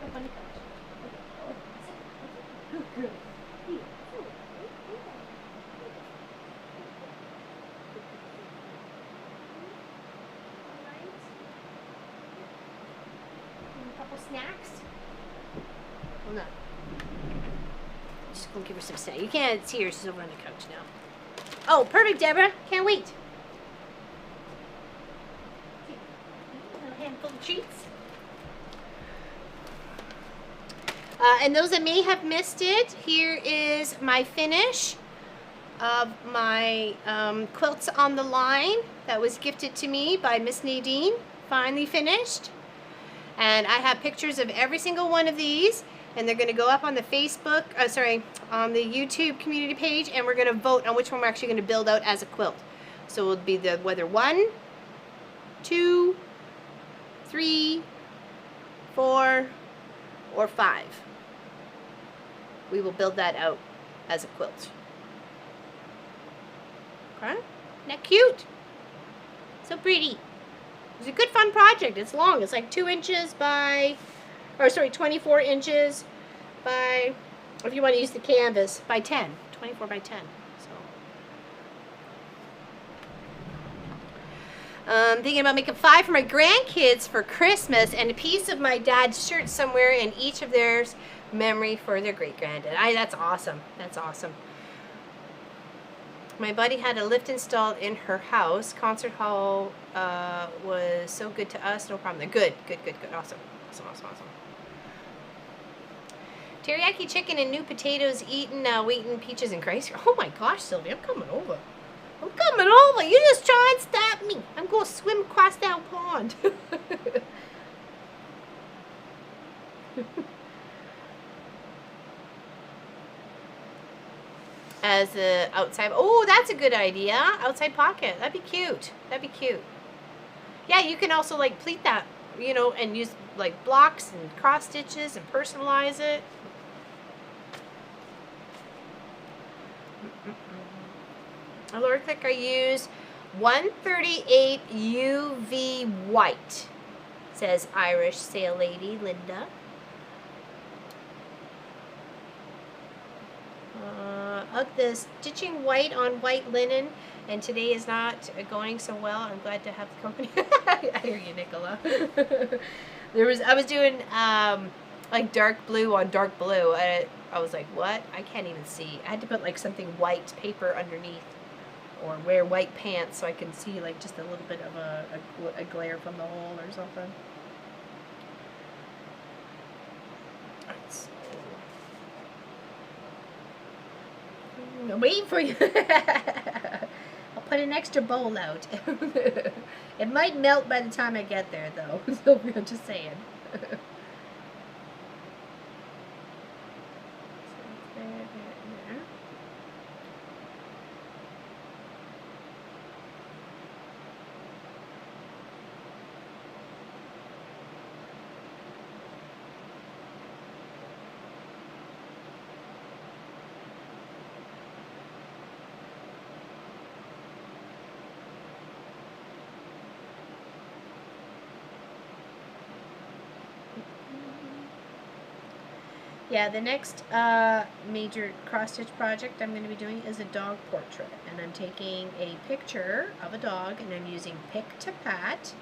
Up on the couch. Good girl. A couple snacks. Hold on. Just gonna give her some snacks. You can't see her. She's over on the couch now. Oh, perfect, Deborah. Can't wait. A handful of treats. And those that may have missed it, here is my finish of my quilts on the line that was gifted to me by Miss Nadine. Finally finished. And I have pictures of every single one of these, and they're going to go up on the Facebook, on the YouTube community page, and we're going to vote on which one we're actually going to build out as a quilt. So it'll be whether 1, 2, 3, 4, or 5. We will build that out as a quilt. Okay? Isn't that cute? So pretty. It's a good fun project. It's long. It's like 24 inches by if you want to use the canvas, by 10, 24 by 10. So, thinking about making 5 for my grandkids for Christmas and a piece of my dad's shirt somewhere in each of theirs memory for their great granddad. That's awesome. That's awesome. My buddy had a lift installed in her house. Concert hall was so good to us. No problem. They're good. Awesome. Teriyaki chicken and new potatoes eaten, waiting peaches and rice. Oh my gosh, Sylvie, I'm coming over. You just try and stop me. I'm going to swim across that pond. As a outside, oh, that's a good idea. Outside pocket. That'd be cute. Yeah, you can also like pleat that, you know, and use like blocks and cross stitches and personalize it. Lower click, I use 138 UV white, says Irish Sail Lady Linda. The stitching white on white linen, and today is not going so well. I'm glad to have the company. I hear you, Nicola. I was doing like dark blue on dark blue. I was like, what? I can't even see. I had to put like something white paper underneath, or wear white pants so I can see like just a little bit of a glare from the hole or something. I'm waiting for you. I'll put an extra bowl out. It might melt by the time I get there, though. So I'm just saying. Yeah, the next major cross-stitch project I'm going to be doing is a dog portrait. And I'm taking a picture of a dog, and I'm using Pick-to-Pat,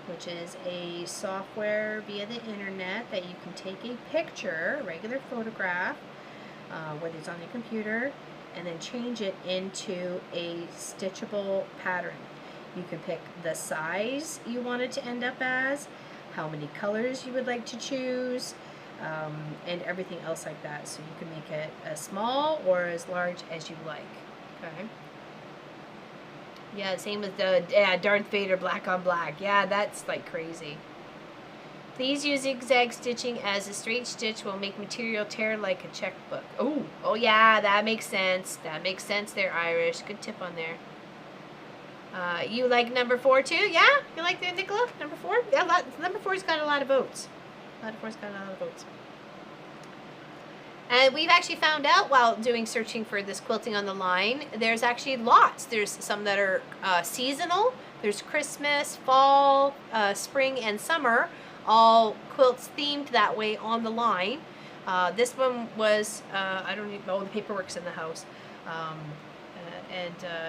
which is a software via the internet that you can take a picture, a regular photograph, whether it's on your computer, and then change it into a stitchable pattern. You can pick the size you want it to end up as, how many colors you would like to choose, and everything else like that. So you can make it as small or as large as you like. Okay. Yeah, same with the Darth Vader black on black. Yeah, that's like crazy. Please use zigzag stitching, as a straight stitch will make material tear like a checkbook. Oh yeah, that makes sense. That makes sense there, Irish. Good tip on there. You like number 4 too? Yeah? You like the Nicola? Number 4? Yeah, number 4's got a lot of votes. And we've actually found out while doing searching for this quilting on the line, there's actually lots. There's some that are seasonal. There's Christmas, fall, spring, and summer, all quilts themed that way on the line. This one was, I don't even know, the paperwork's in the house.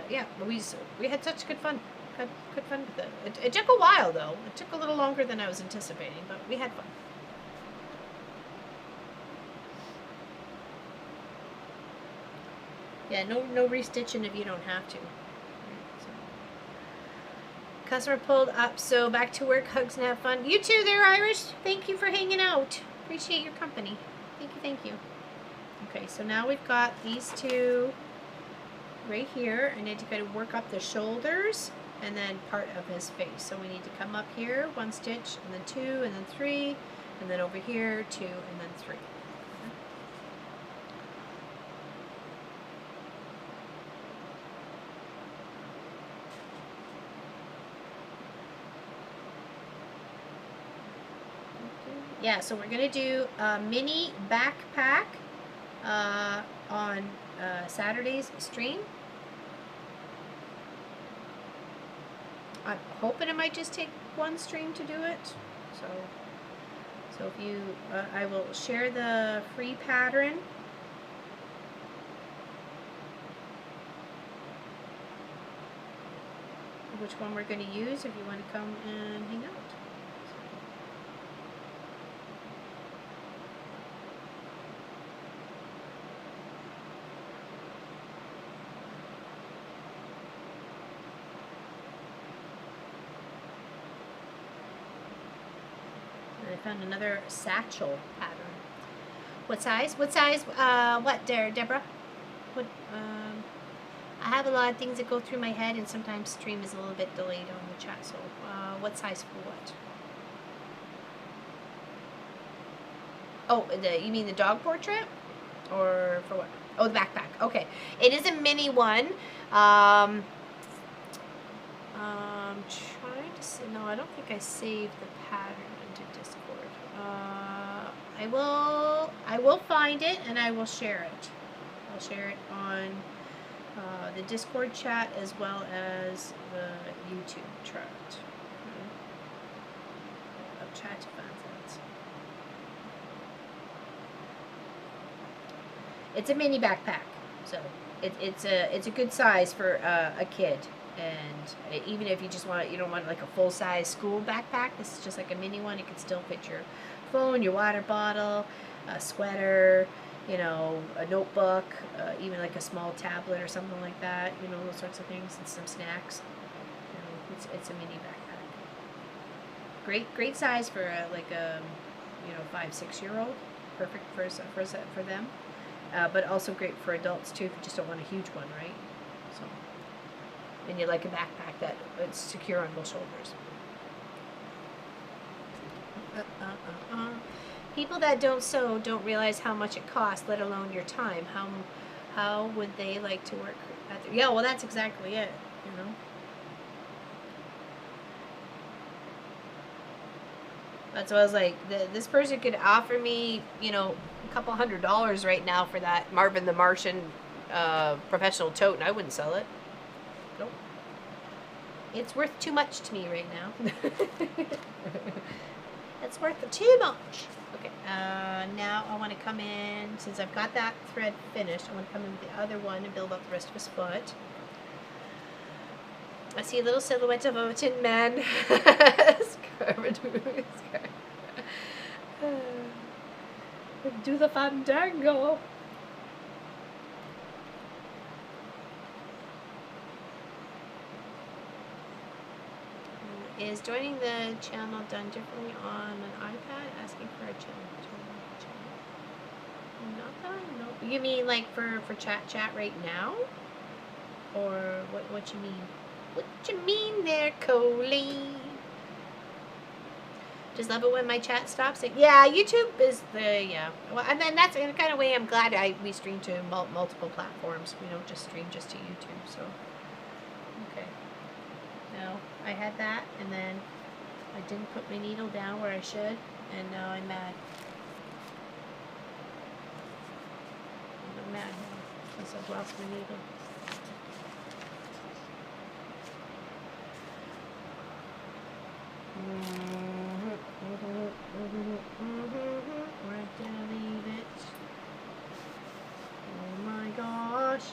Yeah, we had such good fun. Good fun with it. It took a while though. It took a little longer than I was anticipating, but we had fun. Yeah, no restitching if you don't have to. So. Customer pulled up, so back to work. Hugs and have fun. You too there, Irish. Thank you for hanging out. Appreciate your company. Thank you. Okay, so now we've got these two right here. I need to kind of work up the shoulders and then part of his face. So we need to come up here, 1 stitch, and then 2, and then 3, and then over here, 2, and then 3. Yeah, so we're going to do a mini backpack on Saturday's stream. I'm hoping it might just take 1 stream to do it. So if you, I will share the free pattern which one we're going to use if you want to come and hang out. And I found another satchel pattern. What size? What size? What there, Deborah? What? I have a lot of things that go through my head, and sometimes stream is a little bit delayed on the chat. So, what size for what? Oh, you mean the dog portrait, or for what? Oh, the backpack. Okay, it is a mini one. Trying to see. No, I don't think I saved the pattern into Discord. I will find it and I will share it. I'll share it on the Discord chat as well as the YouTube chat. Chat fans. It's a mini backpack, so it's a good size for a kid. And even if you don't want like a full size school backpack, this is just like a mini one. It can still fit your phone, your water bottle, a sweater, you know, a notebook, even like a small tablet or something like that. You know, those sorts of things, and some snacks. You know, it's a mini backpack. Great size for like a 5-6-year-old. Perfect for them. But also great for adults too if you just don't want a huge one, right? So. And you like a backpack that it's secure on both shoulders. People that don't sew don't realize how much it costs, let alone your time. How would they like to work at yeah, well, that's exactly it, you know. That's what I was like, this person could offer me, you know, a couple $100 right now for that Marvin the Martian professional tote, and I wouldn't sell it. Nope. It's worth too much to me right now. It's worth too much. Okay, now I want to come in, since I've got that thread finished, I want to come in with the other one and build up the rest of his foot. I see a little silhouette of a tin man. Do the fandango. Is joining the channel done differently on an iPad? Asking for a channel. Not that I know. You mean like for chat right now? Or what you mean? What you mean there, Colleen? Just love it when my chat stops. Yeah, YouTube is well, and then that's in a kind of way I'm glad we stream to multiple platforms. We don't just stream just to YouTube. So okay. No, I had that, and then I didn't put my needle down where I should, and now I'm mad. I'm mad now because I've lost my needle. Where did I leave it? Oh my gosh.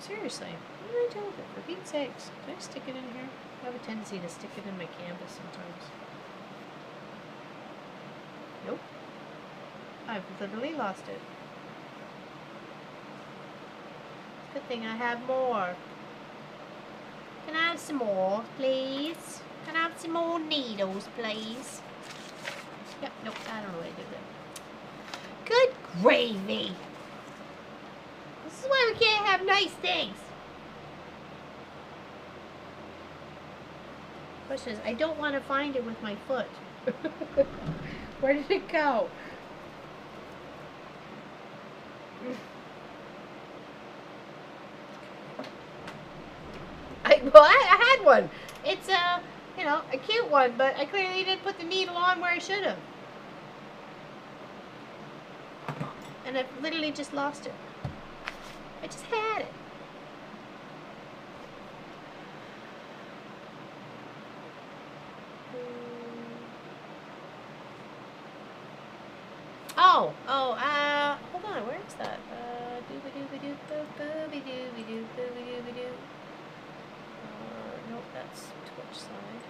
Seriously, what did I do with it? For Pete's sakes, did I stick it in here? I have a tendency to stick it in my canvas sometimes. Nope. I've literally lost it. Good thing I have more. Can I have some more, please? Can I have some more needles, please? Yep, nope, I don't know what I did there. Good gravy! This is why we can't have nice things. Question is, I don't want to find it with my foot. Where did it go? I had one. It's a cute one, but I clearly didn't put the needle on where I should have. And I've literally just lost it. I just had it. Oh, Oh, hold on, where is that? Dooby-dooby-doo-boo-booby-dooby-doo, nope, that's Twitch side.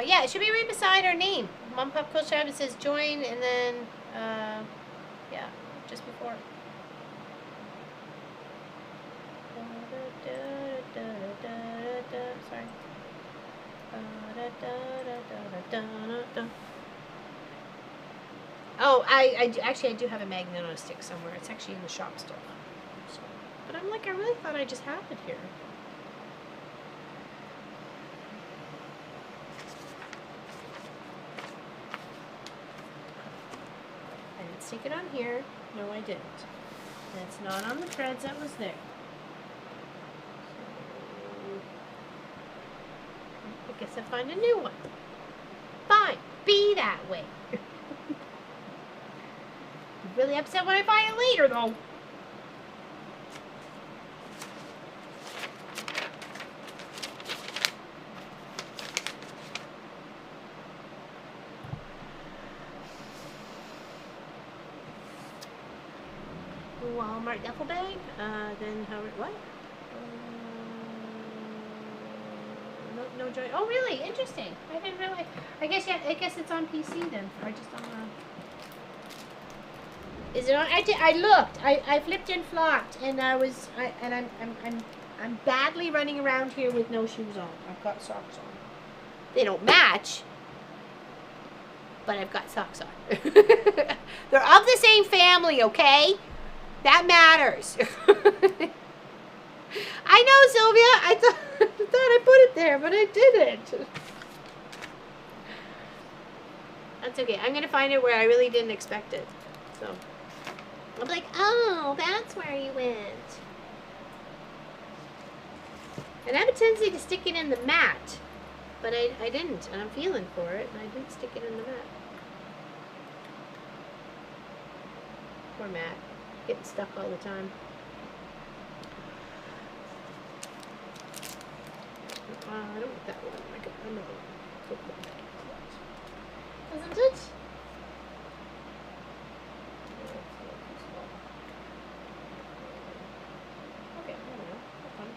Yeah, it should be right beside our name. Mom Pop Quilt Shop, it says join, and then, yeah, just before. Sorry. Oh, actually I do have a magneto stick somewhere. It's actually in the shop still. So, but I'm like, I really thought I just had it here. I didn't stick it on here. No, I didn't. And it's not on the threads that was there. So, I guess I'll find a new one. Fine. Be that way. I'm really upset when I find it later, though. Walmart duffel bag. Then how? What? No joy. Oh, really? Interesting. I didn't realize. I guess yeah. I guess it's on PC then, or just on. Is it on? I looked. I flipped and flopped, and I'm badly running around here with no shoes on. I've got socks on. They don't match, but I've got socks on. They're of the same family, okay? That matters. I know, Sylvia. I thought I put it there, but I didn't. That's okay. I'm gonna find it where I really didn't expect it. So I'm like, oh, that's where you went. And I have a tendency to stick it in the mat, but I didn't, and I'm feeling for it, and I didn't stick it in the mat. Poor Matt, getting stuck all the time. I don't want that one. I got another one. Isn't it? Okay, I don't know. That's fine.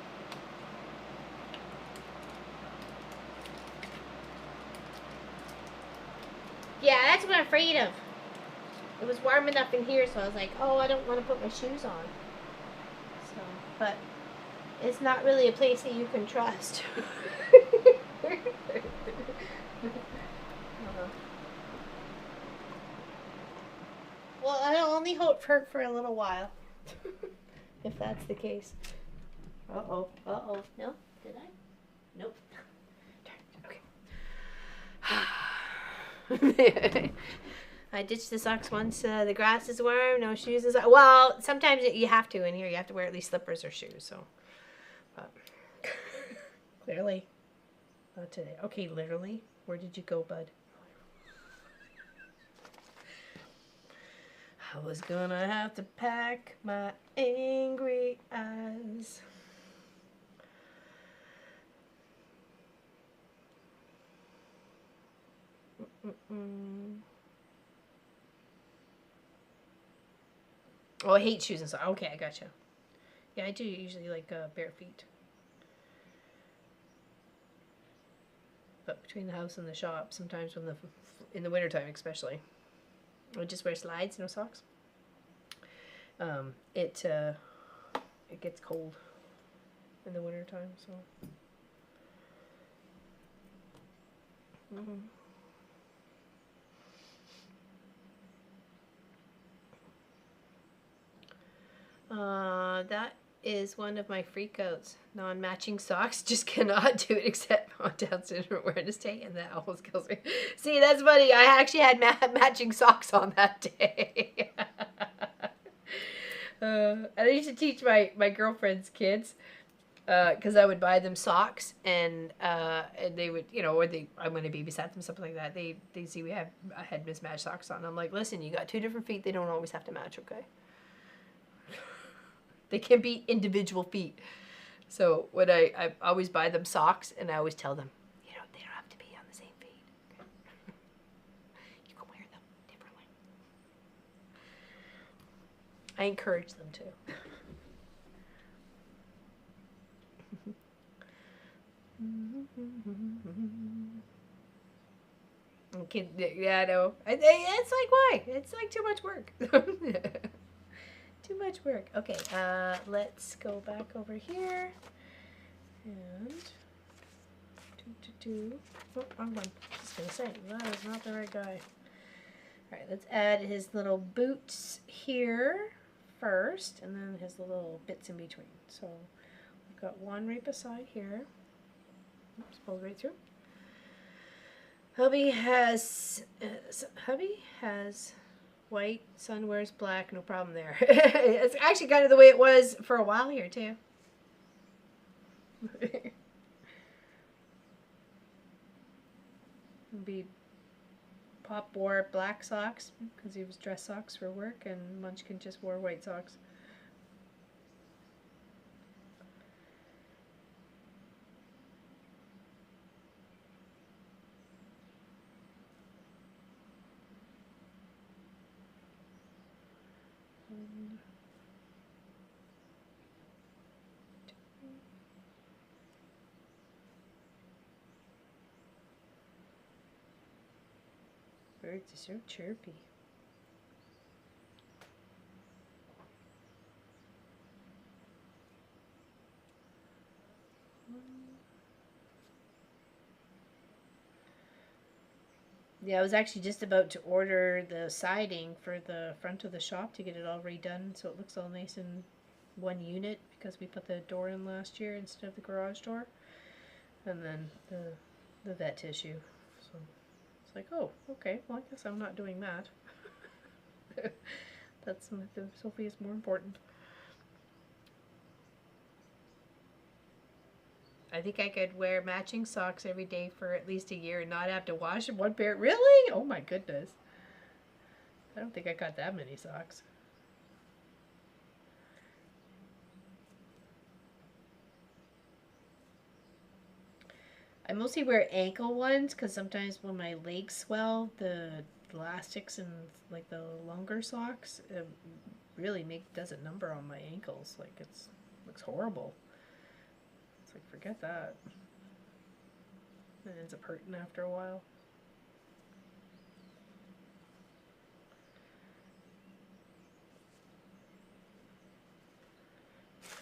Yeah, that's what I'm afraid of. It was warm enough in here, so I was like, oh, I don't want to put my shoes on. So, but it's not really a place that you can trust. Well, I'll only hope for a little while. If that's the case. Uh-oh. Uh-oh. No? Did I? Nope. Okay. I ditched the socks once the grass is warm, no shoes is... Well, sometimes you have to in here. You have to wear at least slippers or shoes, so... But clearly. Not today. Okay, literally. Where did you go, bud? I was gonna have to pack my angry eyes. Oh, I hate shoes and socks. Okay, I gotcha. Yeah, I do usually like bare feet. But between the house and the shop, sometimes when in the wintertime especially, I just wear slides, no socks. It gets cold in the wintertime, so. That is one of my freakouts. Non-matching socks. Just cannot do it except on downstairs awareness day, and that almost kills me. See, that's funny. I actually had matching socks on that day. And I used to teach my girlfriend's kids, because I would buy them socks, and they would, you know, or I'm going to babysat them, something like that. They see I had mismatched socks on. I'm like, listen, you got two different feet. They don't always have to match, okay? They can be individual feet. So when I always buy them socks, and I always tell them, you know, they don't have to be on the same feet. You can wear them differently. I encourage them to. Okay, yeah, I know. It's like, why? It's like too much work. Too much work. Okay, let's go back over here. And oh, wrong one. I was gonna say that is not the right guy. All right, let's add his little boots here first, and then his little bits in between. So we've got one right beside here. Oops, pull right through. Hubby has white. Son wears black. No problem there. It's actually kind of the way it was for a while here too. Pop wore black socks because he was dress socks for work, and Munchkin just wore white socks. Birds are so chirpy. Yeah, I was actually just about to order the siding for the front of the shop to get it all redone so it looks all nice in one unit, because we put the door in last year instead of the garage door. And then the vet tissue. So it's like, oh, okay, well, I guess I'm not doing that. That's Sophie is more important. I think I could wear matching socks every day for at least a year and not have to wash one pair. Really? Oh my goodness. I don't think I got that many socks. I mostly wear ankle ones because sometimes when my legs swell, the elastics and like the longer socks really does a number on my ankles. Like looks horrible. It's like, forget that. It ends up hurting after a while.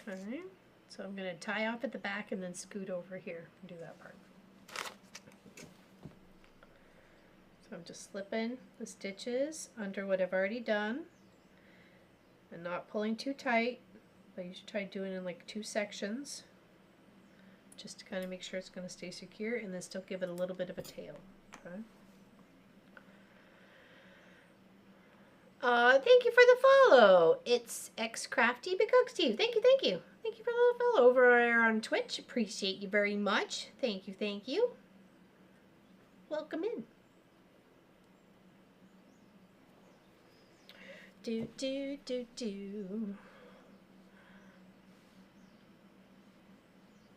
Okay, so I'm going to tie off at the back and then scoot over here and do that part. So I'm just slipping the stitches under what I've already done and not pulling too tight, but you should try doing it in like 2 sections just to kind of make sure it's going to stay secure and then still give it a little bit of a tail. Okay. Thank you for the follow. It's Crafty Becooks to you. Thank you, thank you. Thank you for the follow over there on Twitch. Appreciate you very much. Thank you, thank you. Welcome in. Do.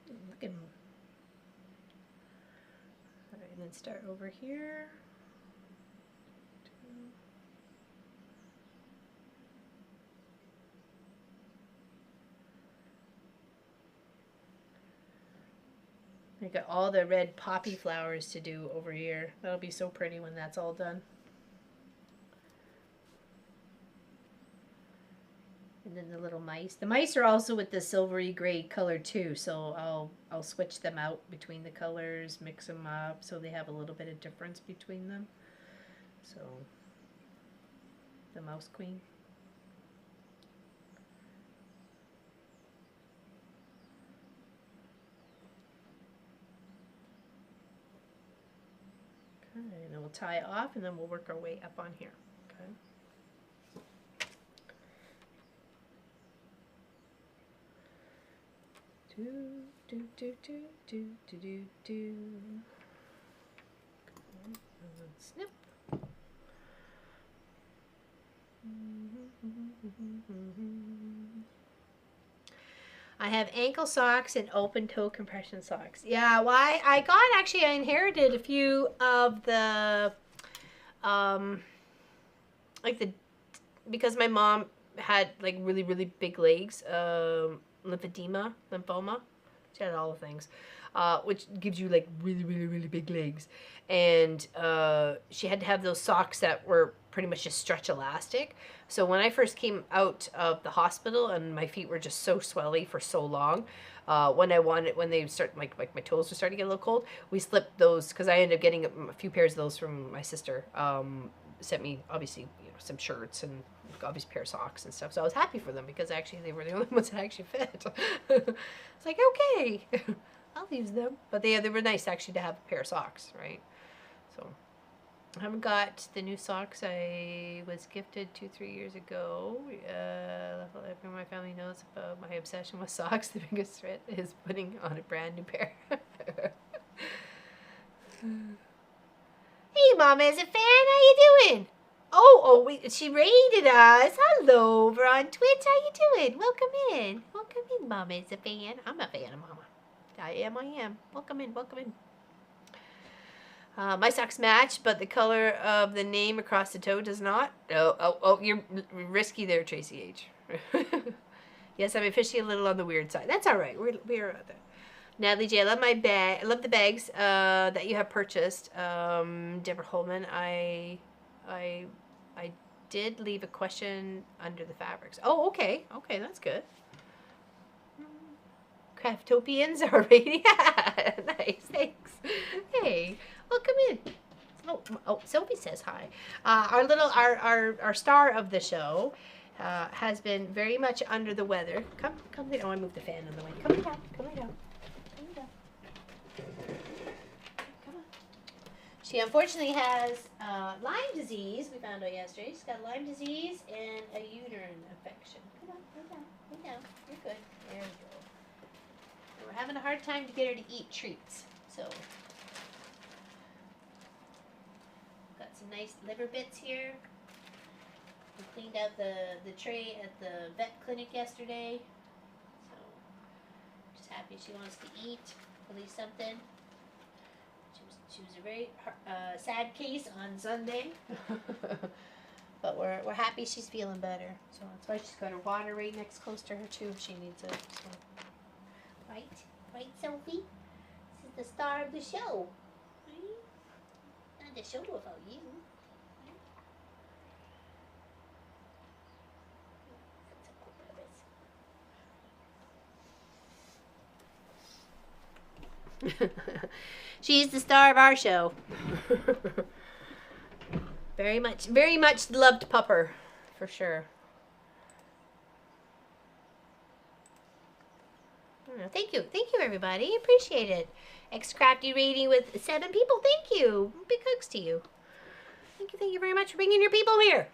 Look at him. Alright, and then start over here. I got all the red poppy flowers to do over here. That'll be so pretty when that's all done. And then the little mice. The mice are also with the silvery gray color too, so I'll switch them out between the colors, mix them up so they have a little bit of difference between them. So the mouse queen. Okay, and then we'll tie it off and then we'll work our way up on here. Okay. Do. Snip. I have ankle socks and open toe compression socks. Yeah, well, I inherited a few of the, like because my mom had like really, really big legs, lymphoma. She had all the things, which gives you like really, really, really big legs. And she had to have those socks that were pretty much just stretch elastic. So when I first came out of the hospital and my feet were just so swelly for so long, when they start, like my toes were starting to get a little cold, we slipped those, because I ended up getting a few pairs of those from my sister. Sent me, obviously, some shirts and obviously a pair of socks and stuff. So I was happy for them, because actually they were the only ones that actually fit. It's like, okay, I'll use them. But they were nice actually to have a pair of socks, right? So I haven't got the new socks I was gifted 2-3 years ago. Everyone in my family knows about my obsession with socks. The biggest threat is putting on a brand new pair. Hey, Mama, is a fan? How you doing? Oh, wait, she rated us. Hello, over on Twitch. How you doing? Welcome in. Welcome in, Mama is a fan. I'm a fan of Mama. I am. Welcome in. My socks match, but the color of the name across the toe does not. Oh, you're risky there, Tracy H. Yes, I'm officially a little on the weird side. That's all right. We're out there. Natalie J, I love my bag. I love the bags that you have purchased. Deborah Holman, I did leave a question under the fabrics. Oh, okay. Okay, that's good. Craftopians already. Nice, thanks. Hey, welcome in. Oh, Sophie says hi. Our star of the show has been very much under the weather. Come. Oh, I moved the fan in the way. Come down. Come on. She unfortunately has Lyme disease. We found out yesterday. She's got Lyme disease and a uterine infection. Come on, lay down. You're good. There we go. And we're having a hard time to get her to eat treats. So, got some nice liver bits here. We cleaned out the tray at the vet clinic yesterday. So, just happy she wants to eat at least something. She was a very sad case on Sunday, but we're happy she's feeling better. So that's why she's got her water right next close to her too if she needs it. So. Right, Sophie? This is the star of the show. Right? Not the show without you. She's the star of our show. Very much loved pupper, for sure. Thank you everybody. Appreciate it. X-Crafty rating with 7 people. Thank you. Big hugs to you. Thank you very much for bringing your people here.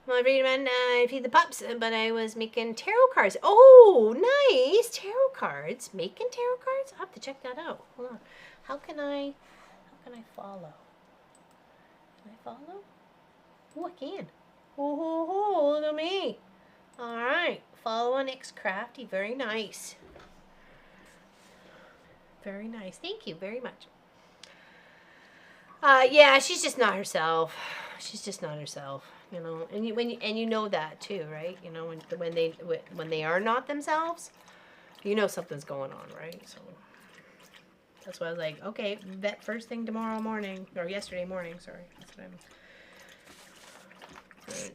Well, I read around Feed the Pups, but I was making tarot cards. Oh, nice. Tarot cards. Making tarot cards? I'll have to check that out. Hold on. How can I follow? Can I follow? Oh, I can. Oh, look at me. All right. Follow on X-Crafty. Very nice. Very nice. Thank you very much. Yeah, she's just not herself. You know, and you know that too, right? You know, when they are not themselves, you know something's going on, right? So that's why I was like, okay, vet first thing tomorrow morning, or yesterday morning. Sorry, that's what I'm.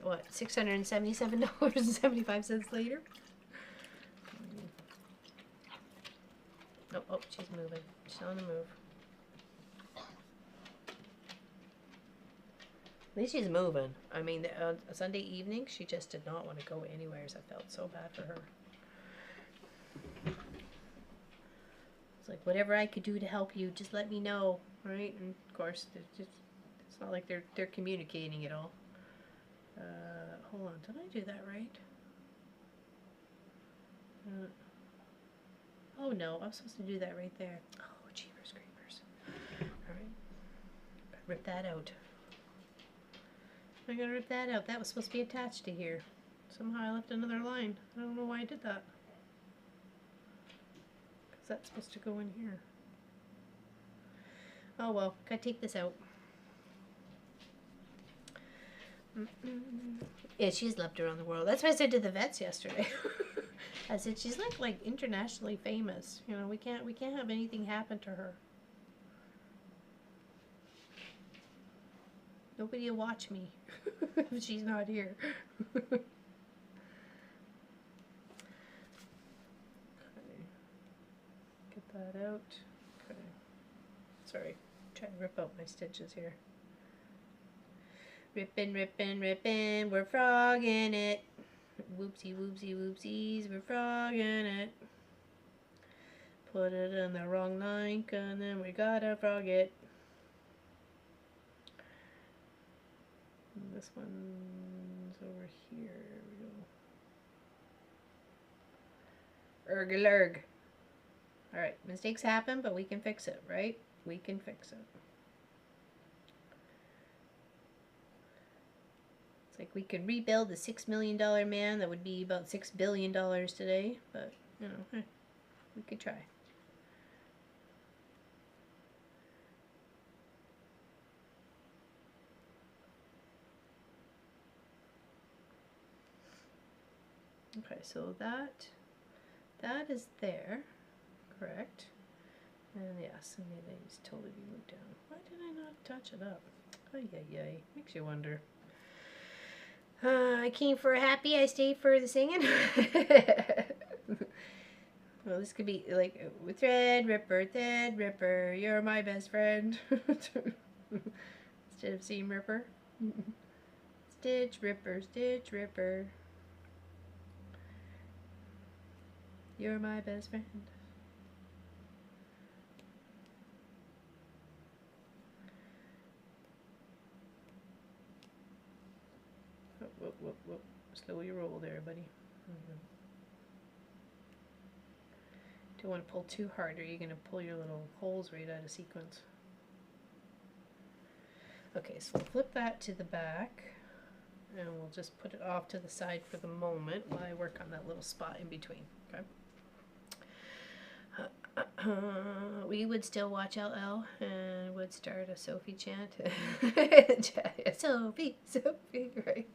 What, $677.75 later? Oh, she's moving. She's on the move. At least she's moving. I mean, Sunday evening, she just did not want to go anywhere. I felt so bad for her. It's like, whatever I could do to help you, just let me know, right? And of course, it's not like they're communicating at all. Hold on, did I do that right? Oh no, I'm supposed to do that right there. Oh, jeepers creepers. All right, rip that out. I gotta rip that out. That was supposed to be attached to here. somehow I left another line. I don't know why I did that. Because that's supposed to go in here. Oh well, gotta take this out. Yeah, she's left around the world. That's what I said to the vets yesterday. I said she's like internationally famous. You know, we can't have anything happen to her. Nobody will watch me if she's not here. Okay. Get that out. Okay. Sorry, trying to rip out my stitches here. Rippin', rippin', rippin', we're frogging it. Whoopsie, whoopsie, whoopsies, we're frogging it. Put it in the wrong line, and then we gotta frog it. This one's over here. We go. Erg. Alright, mistakes happen, but we can fix it, right? We can fix it. It's like we could rebuild the $6 million man. That would be about $6 billion today, but, you know, we could try. Okay, so that is there, correct? And yes, and they just totally be moved down. Why did I not touch it up? Ay, ay, ay. Makes you wonder. I came for a happy, I stayed for the singing. Well, this could be like thread ripper, you're my best friend. Instead of seam ripper. Stitch ripper, you're my best friend. Whoop. Slow your roll there, buddy. Don't want to pull too hard or you're going to pull your little holes right out of sequence. Okay, so we'll flip that to the back and we'll just put it off to the side for the moment while I work on that little spot in between. Okay. We would still watch LL and would start a Sophie chant. Sophie, right?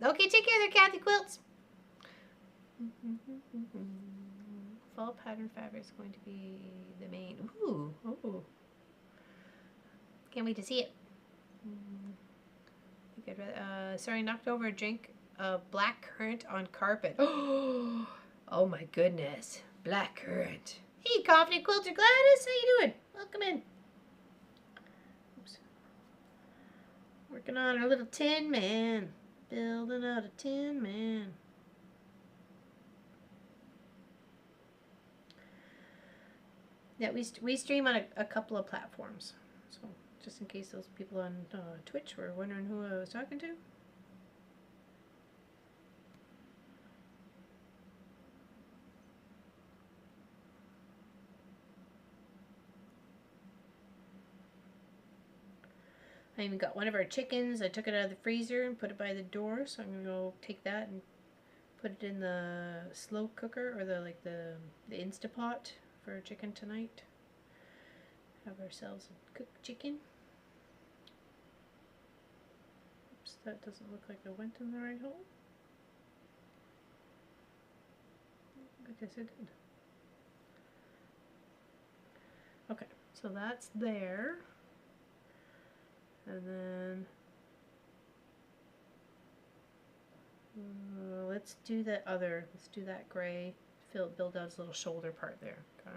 Okay, take care there, Kathy Quilts. Fall pattern fabric is going to be the main. Ooh. Can't wait to see it. I think I'd rather, sorry, knocked over a drink of black currant on carpet. Oh my goodness. Black currant. Hey, Confident Quilter Gladys, how you doing? Welcome in. Oops. Working on our little tin man. Building out a tin man. Yeah, we stream on a couple of platforms. So, just in case those people on Twitch were wondering who I was talking to. I even got one of our chickens. I took it out of the freezer and put it by the door. So I'm gonna go take that and put it in the slow cooker or the Instapot for chicken tonight. Have ourselves a cooked chicken. Oops, that doesn't look like it went in the right hole. I guess it did. Okay, so that's there. And then let's do that other. Let's do that gray. Build out his little shoulder part there. Okay.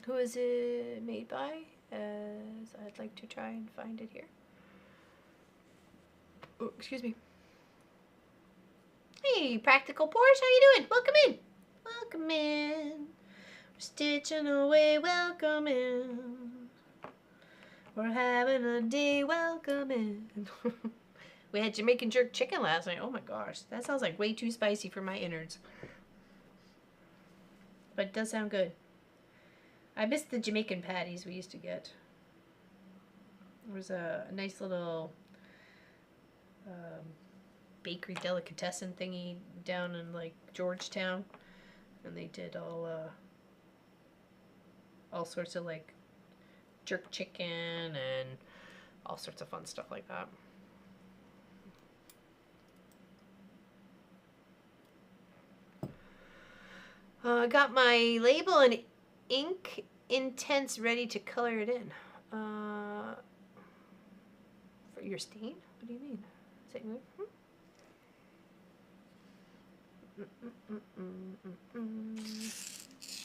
Who is it made by? As I'd like to try and find it here. Oh, excuse me. Hey, Practical Porsche, how you doing? Welcome in. Welcome in. We're stitching away. Welcome in. We're having a day. Welcome in. We had Jamaican jerk chicken last night. Oh my gosh, that sounds like way too spicy for my innards. But it does sound good. I miss the Jamaican patties we used to get. There was a nice little bakery delicatessen thingy down in like Georgetown, and they did all sorts of like jerk chicken and all sorts of fun stuff like that. I got my label and ink intense ready to color it in. For your stain? What do you mean? Is that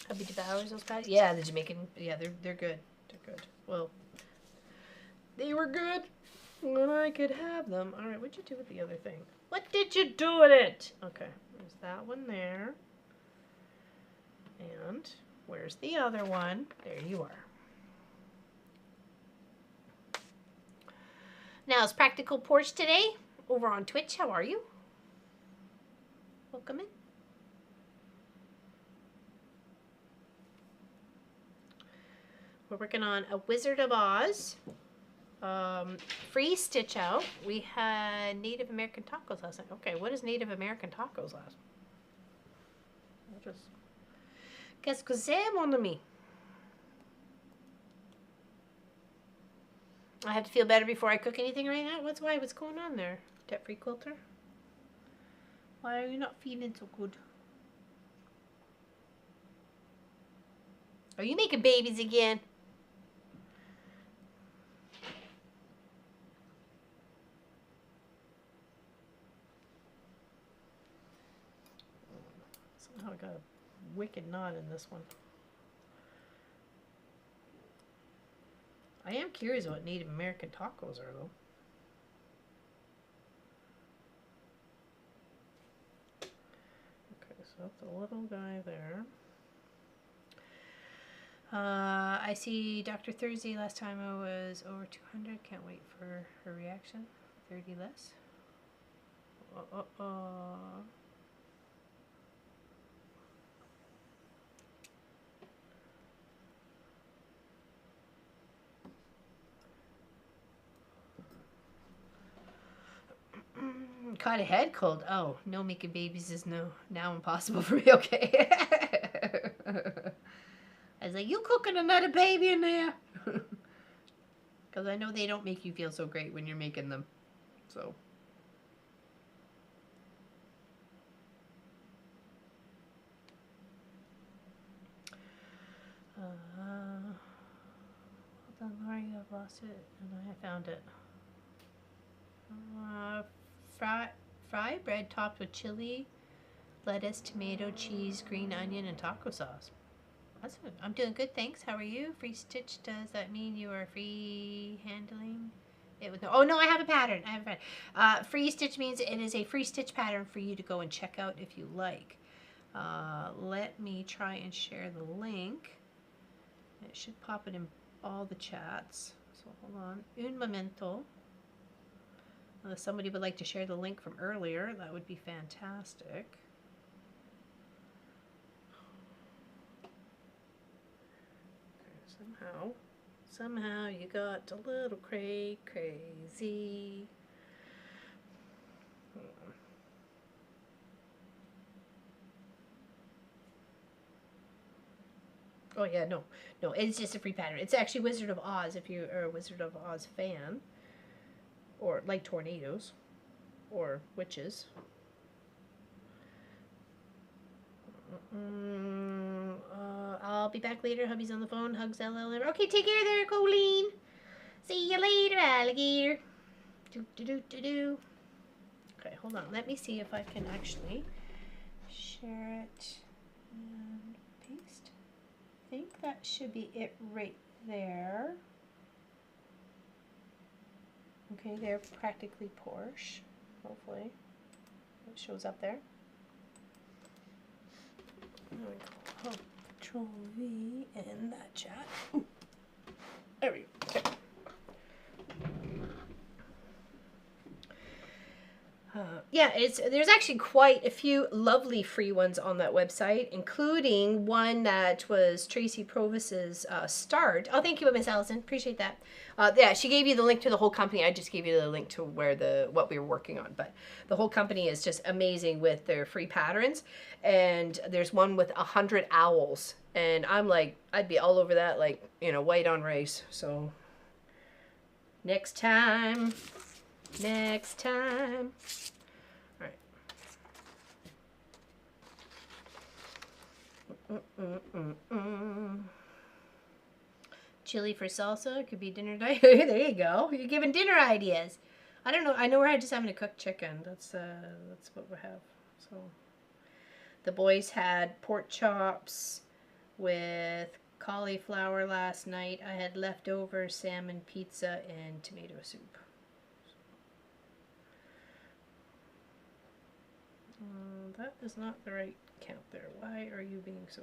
Hubby devours those patties? Yeah, the Jamaican. Yeah, they're good. They're good. Well, they were good when I could have them. All right, what'd you do with the other thing? What did you do with it? Okay, there's that one there. And where's the other one? There you are. Now it's Practical Porch today over on Twitch. How are you? Welcome in. We're working on a Wizard of Oz free stitch out. We had Native American tacos last night. Okay, what is Native American tacos last? I'll just... Qu'est-ce que c'est, mon ami? I have to feel better before I cook anything right now? What's going on there? Debt-free quilter? Why are you not feeling so good? Are you making babies again? Somehow I got a wicked knot in this one. I am curious what Native American tacos are, though. Okay, so that's a little guy there. I see Dr. Thursday last time I was over 200. Can't wait for her reaction. 30 less. Caught a head cold. Oh, no making babies is now impossible for me. Okay. I was like, you cooking another baby in there? Because I know they don't make you feel so great when you're making them. So. Hold on, Lori, I've lost it. And I found it. Fry bread topped with chili, lettuce, tomato, cheese, green onion, and taco sauce. That's good. I'm doing good, thanks. How are you? Free stitch, does that mean you are free handling it with no... Oh, no, I have a pattern. Free stitch means it is a free stitch pattern for you to go and check out if you like. Let me try and share the link. It should pop it in all the chats. So hold on. Un momento. Unless somebody would like to share the link from earlier, that would be fantastic. Okay, somehow you got a little crazy. Oh yeah, no, it's just a free pattern. It's actually Wizard of Oz if you are a Wizard of Oz fan. Or like tornadoes, or witches. I'll be back later. Hubby's on the phone. Hugs LL. Okay, take care there, Colleen. See you later, alligator. Okay, hold on. Let me see if I can actually share it and paste. I think that should be it right there. Okay, they're practically Porsche. Hopefully it shows up there. There we go. Control V in that chat. Ooh. There we go. Okay. Yeah, there's actually quite a few lovely free ones on that website, including one that was Tracy Provis's start. Oh, thank you, Miss Allison. Appreciate that. Yeah, she gave you the link to the whole company. I just gave you the link to where what we were working on. But the whole company is just amazing with their free patterns. And there's one with 100 owls. And I'm like, I'd be all over that, like, white on rice. So next time. Next time. All right. Chili for salsa could be dinner night. There you go. You're giving dinner ideas. I don't know. I know we're just having to cook chicken. That's what we have. So the boys had pork chops with cauliflower last night. I had leftover salmon pizza and tomato soup. That is not the right count there. Why are you being so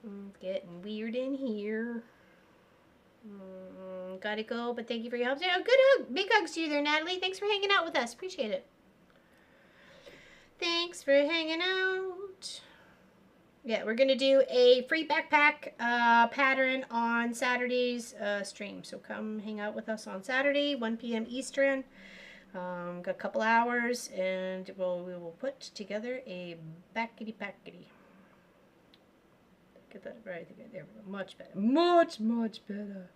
weird? Getting weird in here. Gotta go, but thank you for your help. Oh, good hug. Big hugs to you there, Natalie. Thanks for hanging out with us. Appreciate it. Thanks for hanging out. Yeah, we're going to do a free backpack pattern on Saturday's stream. So come hang out with us on Saturday, 1 p.m. Eastern. Got a couple hours, and we will put together a backity-packity. Get that right again. There we go. Much better. Much, much better.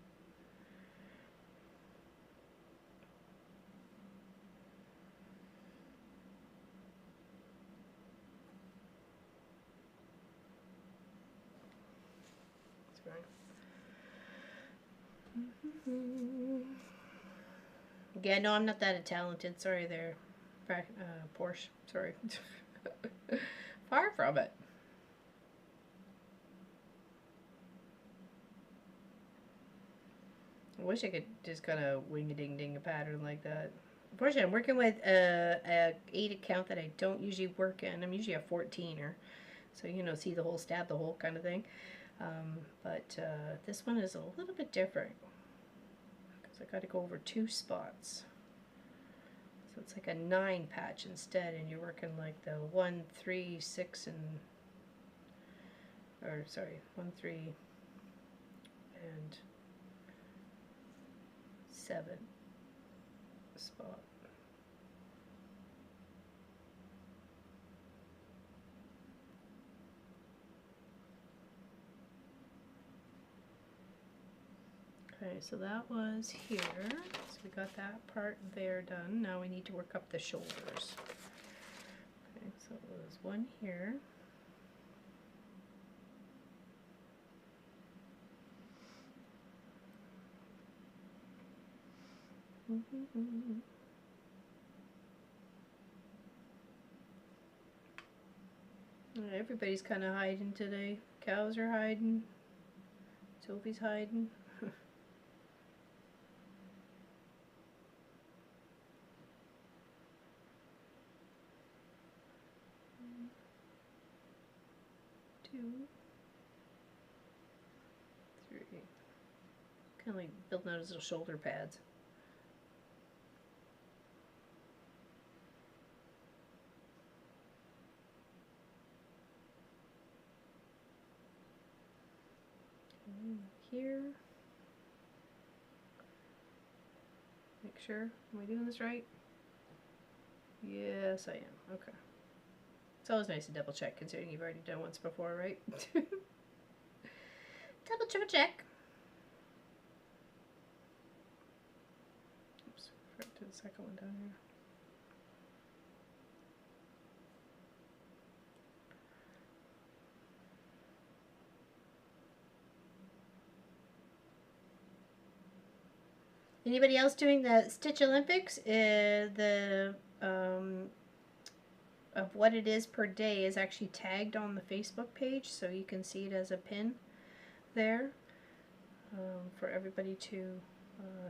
Yeah, no, I'm not that talented. Sorry there, Porsche. Sorry. Far from it. I wish I could just kind of wing-a-ding-ding a pattern like that. Unfortunately, I'm working with a 8 account that I don't usually work in. I'm usually a 14er. So, see the whole stab, the whole kind of thing. But this one is a little bit different. Because I got to go over 2 spots. So it's like a 9 patch instead. And you're working like the 1, 3, 6, and... Or, sorry, 1, 3, and... 7 spot. Okay, so that was here. So we got that part there done. Now we need to work up the shoulders. Okay, so it was one here. Everybody's kind of hiding today. Cows are hiding. Sophie's hiding. 2, 3. Kind of like building out his little shoulder pads. Here. Make sure. Am I doing this right? Yes, I am. Okay. It's always nice to double check considering you've already done once before, right? Double triple check. Oops, forgot to do the second one down here. Anybody else doing the Stitch Olympics? Of what it is per day is actually tagged on the Facebook page, so you can see it as a pin there for everybody to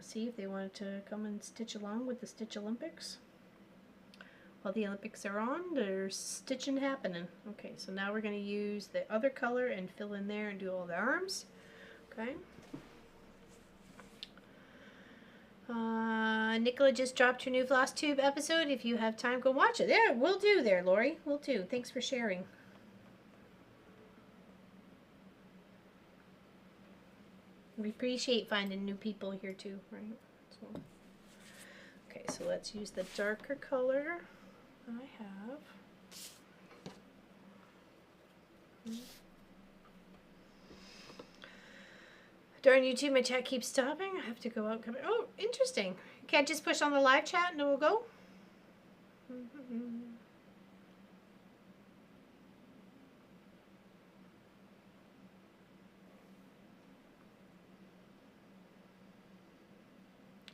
see if they wanted to come and stitch along with the Stitch Olympics. While the Olympics are on, there's stitching happening. Okay, so now we're going to use the other color and fill in there and do all the arms. Okay. Nicola just dropped her new Floss Tube episode. If you have time, go watch it. There, will do there, Lori. Will do. Thanks for sharing. We appreciate finding new people here too, right? So, okay, so let's use the darker color I have. Darn YouTube, my chat keeps stopping. I have to go out and come in. Oh, interesting. Can't just push on the live chat and it will go?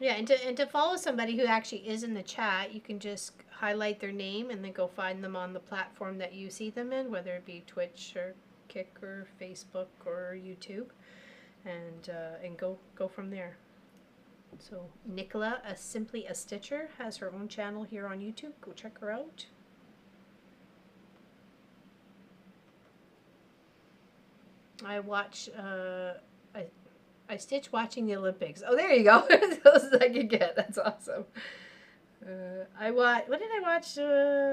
Yeah, and to follow somebody who actually is in the chat, you can just highlight their name and then go find them on the platform that you see them in, whether it be Twitch or Kick or Facebook or YouTube, and go from there. So Nicola, Simply a Stitcher, has her own channel here on YouTube. Go check her out. I watch I stitch watching the Olympics. Oh, there you go. Those I could get. That's awesome. What did I watch?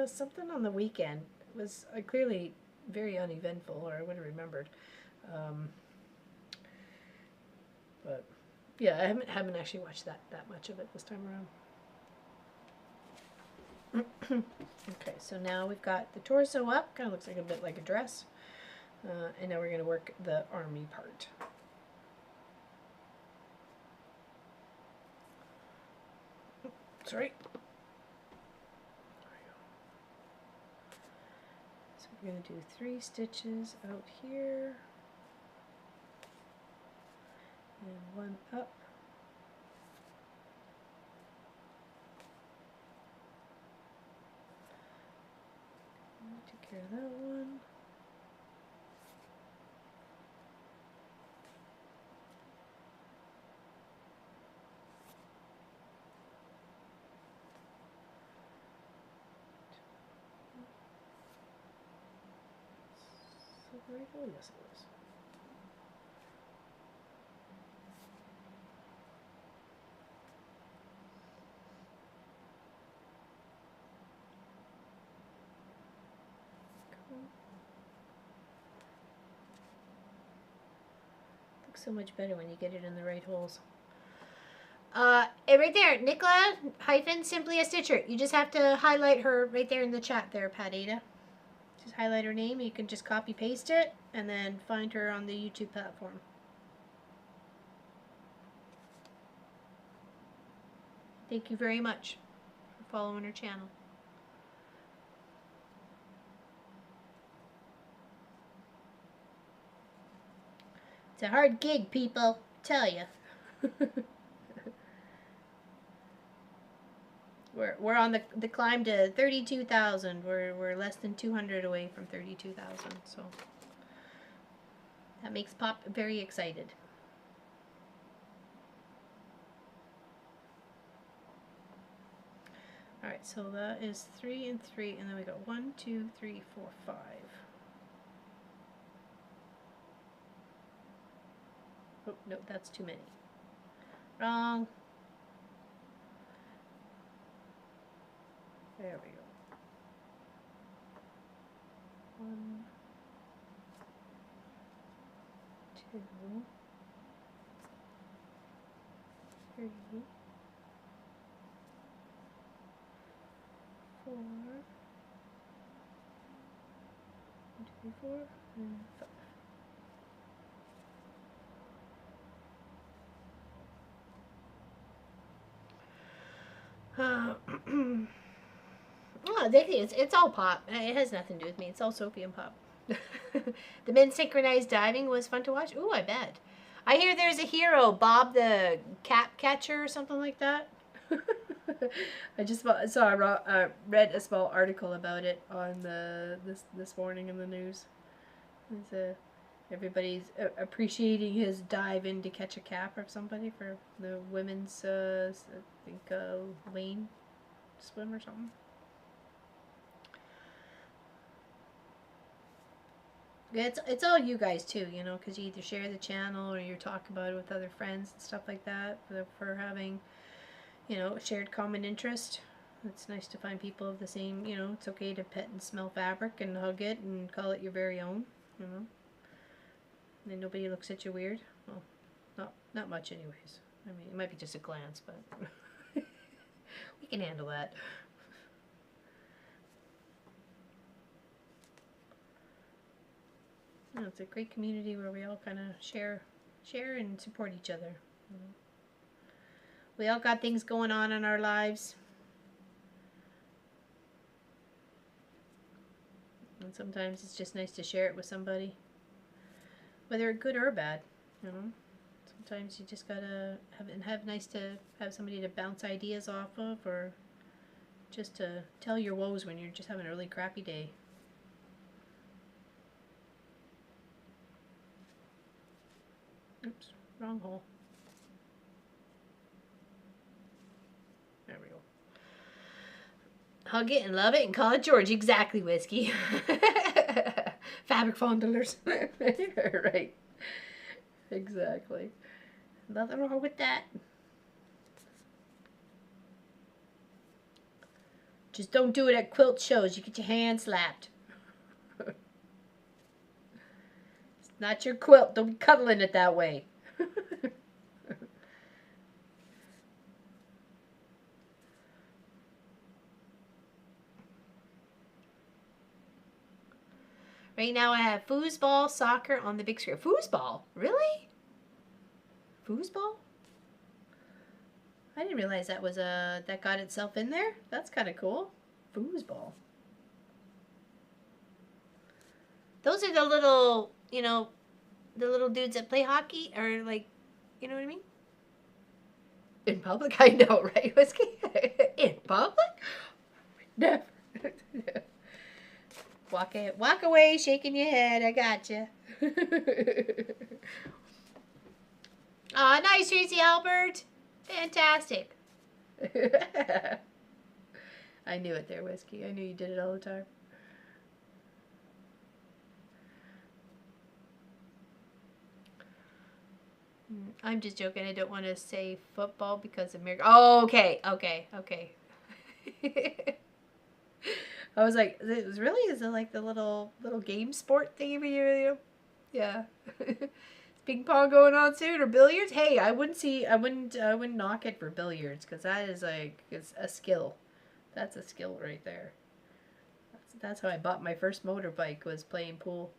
Something on the weekend. It was clearly very uneventful, or I would have remembered. But yeah, I haven't actually watched that much of it this time around. Okay, so now we've got the torso up. Kind of looks like a bit like a dress. And now we're going to work the army part. Sorry. So we're going to do 3 stitches out here and 1 up. Take care of that one. Oh, yes, it is. Cool. Looks so much better when you get it in the right holes. Right there, Nicola hyphen Simply a Stitcher. You just have to highlight her right there in the chat there, Pat Ada. Just highlight her name. You can just copy paste it and then find her on the YouTube platform. Thank you very much for following her channel. It's a hard gig, people. Tell you. We're on the climb to 32,000. We're less than 200 away from 32,000. So that makes Pop very excited. All right, so that is 3 and 3, and then we got 1, 2, 3, 4, 5. Oh no, that's too many. Wrong. There we go. 1, 2, 3, 4, 1, 2, 3, 4, and 5. Oh, it's all Pop. It has nothing to do with me. It's all Sophie and Pop. The men's synchronized diving was fun to watch. Ooh, I bet. I hear there's a hero, Bob the Cat Catcher or something like that. I just read a small article about it on this morning in the news. Everybody's appreciating his dive in to catch a cap or somebody for the women's, I think, lane swim or something. It's all you guys too, you know, because you either share the channel or you talk about it with other friends and stuff like that for having you know, shared common interest. It's nice to find people of the same, you know, it's okay to pet and smell fabric and hug it and call it your very own, you know. And then nobody looks at you weird. Well, not much anyways. I mean, it might be just a glance, but we can handle that. You know, it's a great community where we all kind of share and support each other. You know. We all got things going on in our lives. And sometimes it's just nice to share it with somebody. Whether good or bad, you know. Sometimes you just gotta have nice to have somebody to bounce ideas off of, or just to tell your woes when you're just having a really crappy day. Oops, wrong hole. There we go. Hug it and love it and call it George. Exactly, Whiskey. Fabric fondlers. Right. Exactly. Nothing wrong with that. Just don't do it at quilt shows. You get your hand slapped. It's not your quilt. Don't be cuddling it that way. Right now I have foosball, soccer on the big screen. Foosball? Really? Foosball? I didn't realize that was that got itself in there. That's kind of cool. Foosball. Those are the little, you know, the little dudes that play hockey, or like, you know what I mean? In public, I know, right, Whiskey? In public? Never. Walk away, shaking your head. I gotcha. Aw, nice, Tracy Albert. Fantastic. I knew it there, Whiskey. I knew you did it all the time. I'm just joking. I don't want to say football because America. Oh, okay. I was like, is it like the little game sport thing for you? Yeah. Is ping pong going on soon, or billiards? Hey, I wouldn't knock it for billiards, because that is like, it's a skill. That's a skill right there. That's how I bought my first motorbike, was playing pool.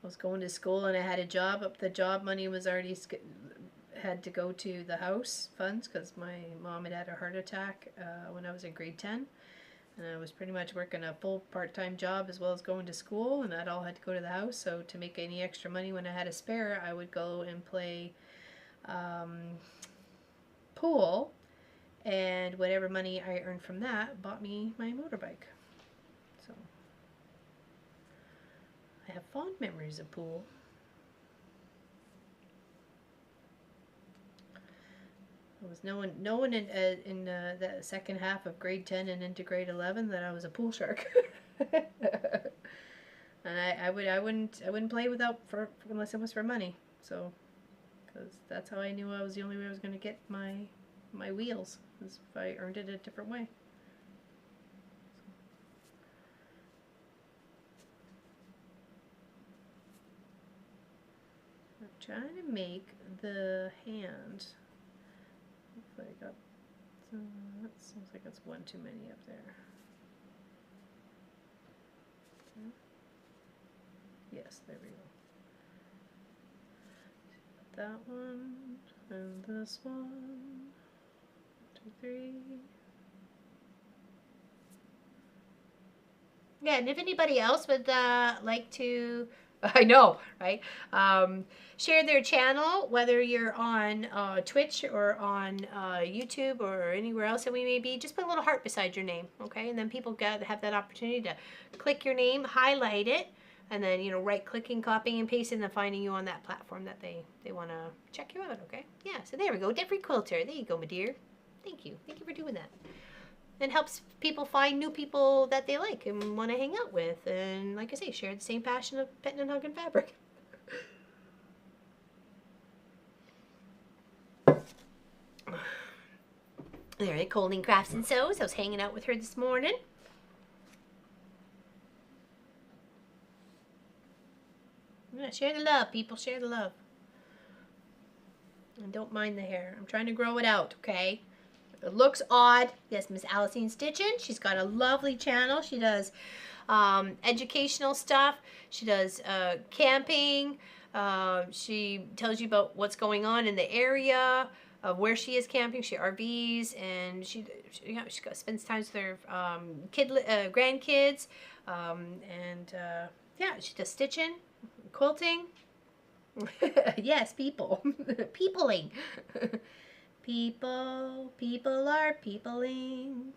I was going to school and I had a job. The job money was already had to go to the house funds, because my mom had a heart attack when I was in grade 10, and I was pretty much working a full part-time job as well as going to school, and that all had to go to the house. So to make any extra money when I had a spare, I would go and play pool, and whatever money I earned from that bought me my motorbike. So I have fond memories of pool. It was no one in the second half of grade 10 and into grade 11 that I was a pool shark. And I wouldn't play unless it was for money. So, because that's how I knew I was the only way I was going to get my wheels, is if I earned it a different way. I'm trying to make the hand. I got, that seems like it's one too many up there. Okay. Yes, there we go. That one, and this one. 1, 2, 3. Yeah, and if anybody else would like to, I know, right? Share their channel, whether you're on Twitch or on YouTube or anywhere else that we may be. Just put a little heart beside your name, okay? And then people have that opportunity to click your name, highlight it, and then, you know, right-clicking, copying, and pasting, and finding you on that platform that they want to check you out, okay? Yeah, so there we go. Debt-free quilter. There you go, my dear. Thank you. Thank you for doing that. and helps people find new people that they like and want to hang out with. And like I say, share the same passion of petting and hugging fabric. All right, Colleen Crafts and Sews. I was hanging out with her this morning. Yeah, share the love, people. Share the love. And don't mind the hair. I'm trying to grow it out, okay? It looks odd. Yes, Miss Alicine Stitchin'. She's got a lovely channel. She does educational stuff. She does camping. She tells you about what's going on in the area of where she is camping. She RVs, and she spends time with her grandkids. Yeah, she does stitching, quilting. Yes, people. Peopling. People are peopling.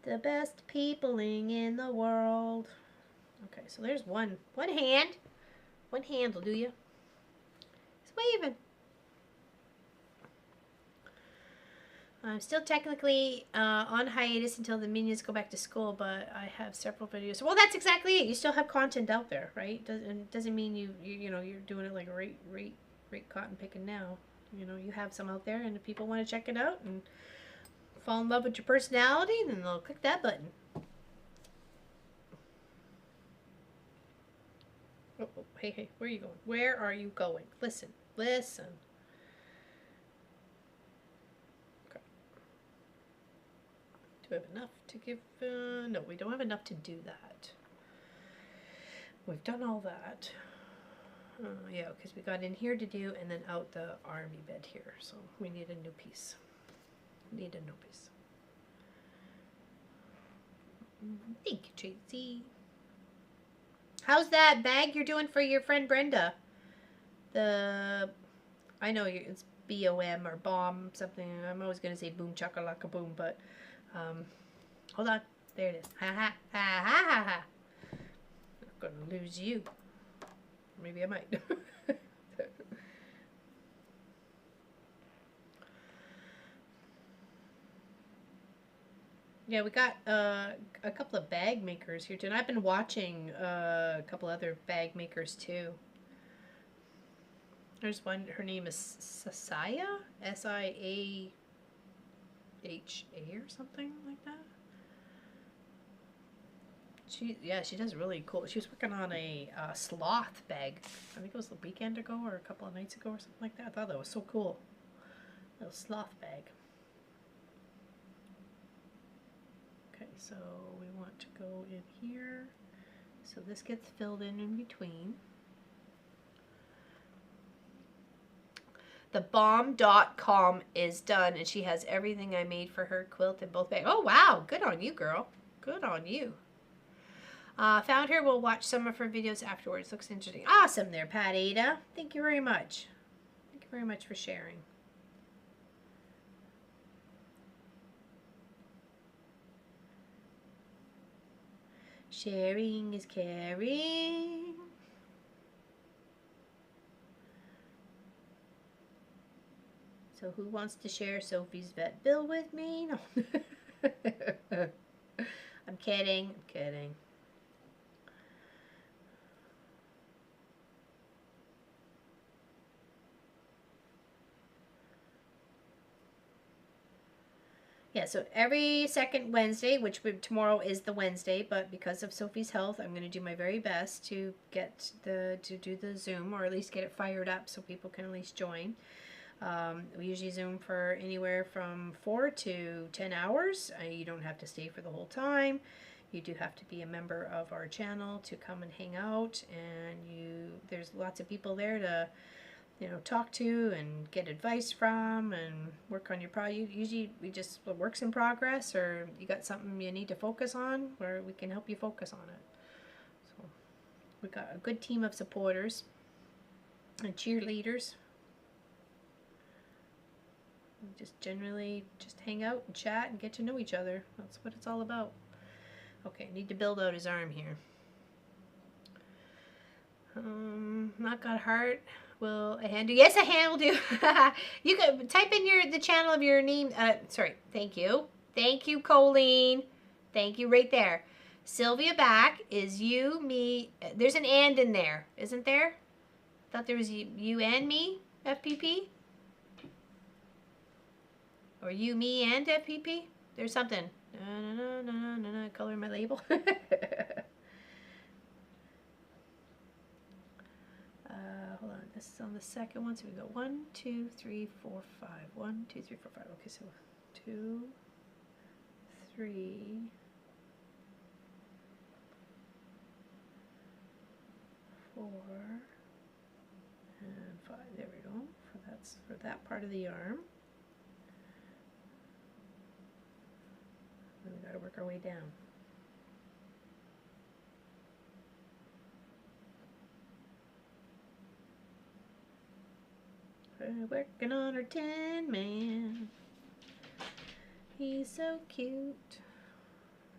The best peopling in the world. Okay, so there's one hand. One hand will do you. It's waving. I'm still technically on hiatus until the minions go back to school, but I have several videos. Well, that's exactly it. You still have content out there, right? Doesn't mean you're doing it like right cotton picking now. You know, you have some out there, and if people want to check it out and fall in love with your personality, then they'll click that button. Oh, hey, where are you going? Where are you going? Listen. Do we have enough to give? No, we don't have enough to do that. We've done all that. Yeah, because we got in here to do, and then out the army bed here. So we need a new piece. Thank you, Tracy. How's that bag you're doing for your friend Brenda? I know it's BOM or bomb something. I'm always gonna say boom chakalaka boom, but hold on. There it is. Ha ha ha ha ha ha. I'm gonna lose you. Maybe I might. Yeah, we got a couple of bag makers here too, and I've been watching a couple other bag makers too. There's one, her name is Sasaya, Siaha or something like that. She does really cool. She was working on a sloth bag. I think it was the weekend ago or a couple of nights ago or something like that. I thought that was so cool. Little sloth bag. Okay, so we want to go in here. So this gets filled in between. The bomb.com is done, and she has everything I made for her quilt in both bags. Oh, wow. Good on you, girl. Good on you. Found her. We'll watch some of her videos afterwards. Looks interesting. Awesome there, Pat Ada. Thank you very much. Thank you very much for sharing. Sharing is caring. So who wants to share Sophie's vet bill with me? No. I'm kidding. I'm kidding. Yeah, so every second Wednesday, which tomorrow is the Wednesday, but because of Sophie's health, I'm going to do my very best to do the Zoom, or at least get it fired up so people can at least join. We usually Zoom for anywhere from 4 to 10 hours. You don't have to stay for the whole time. You do have to be a member of our channel to come and hang out, and there's lots of people there to talk to and get advice from and work on your project. Usually we just works in progress, or you got something you need to focus on, where we can help you focus on it. So we got a good team of supporters and cheerleaders. We just generally just hang out and chat and get to know each other. That's what it's all about. Okay, need to build out his arm here. Not got heart will a hand do? Yes, a hand will do. You can type in the channel of your name. Sorry. Thank you. Thank you, Colleen. Thank you right there. Sylvia back is you, me. There's an and in there, isn't there? Thought there was you and me, FPP. Or you, me, and FPP. There's something. No. Color my label. Hold on. This is on the second one. So we go 1, 2, 3, 4, 5. 1, 2, 3, 4, 5. Okay, so 2, 3, 4, and 5. There we go. That's for that part of the arm. And we got to work our way down. We're working on our Tin Man. He's so cute.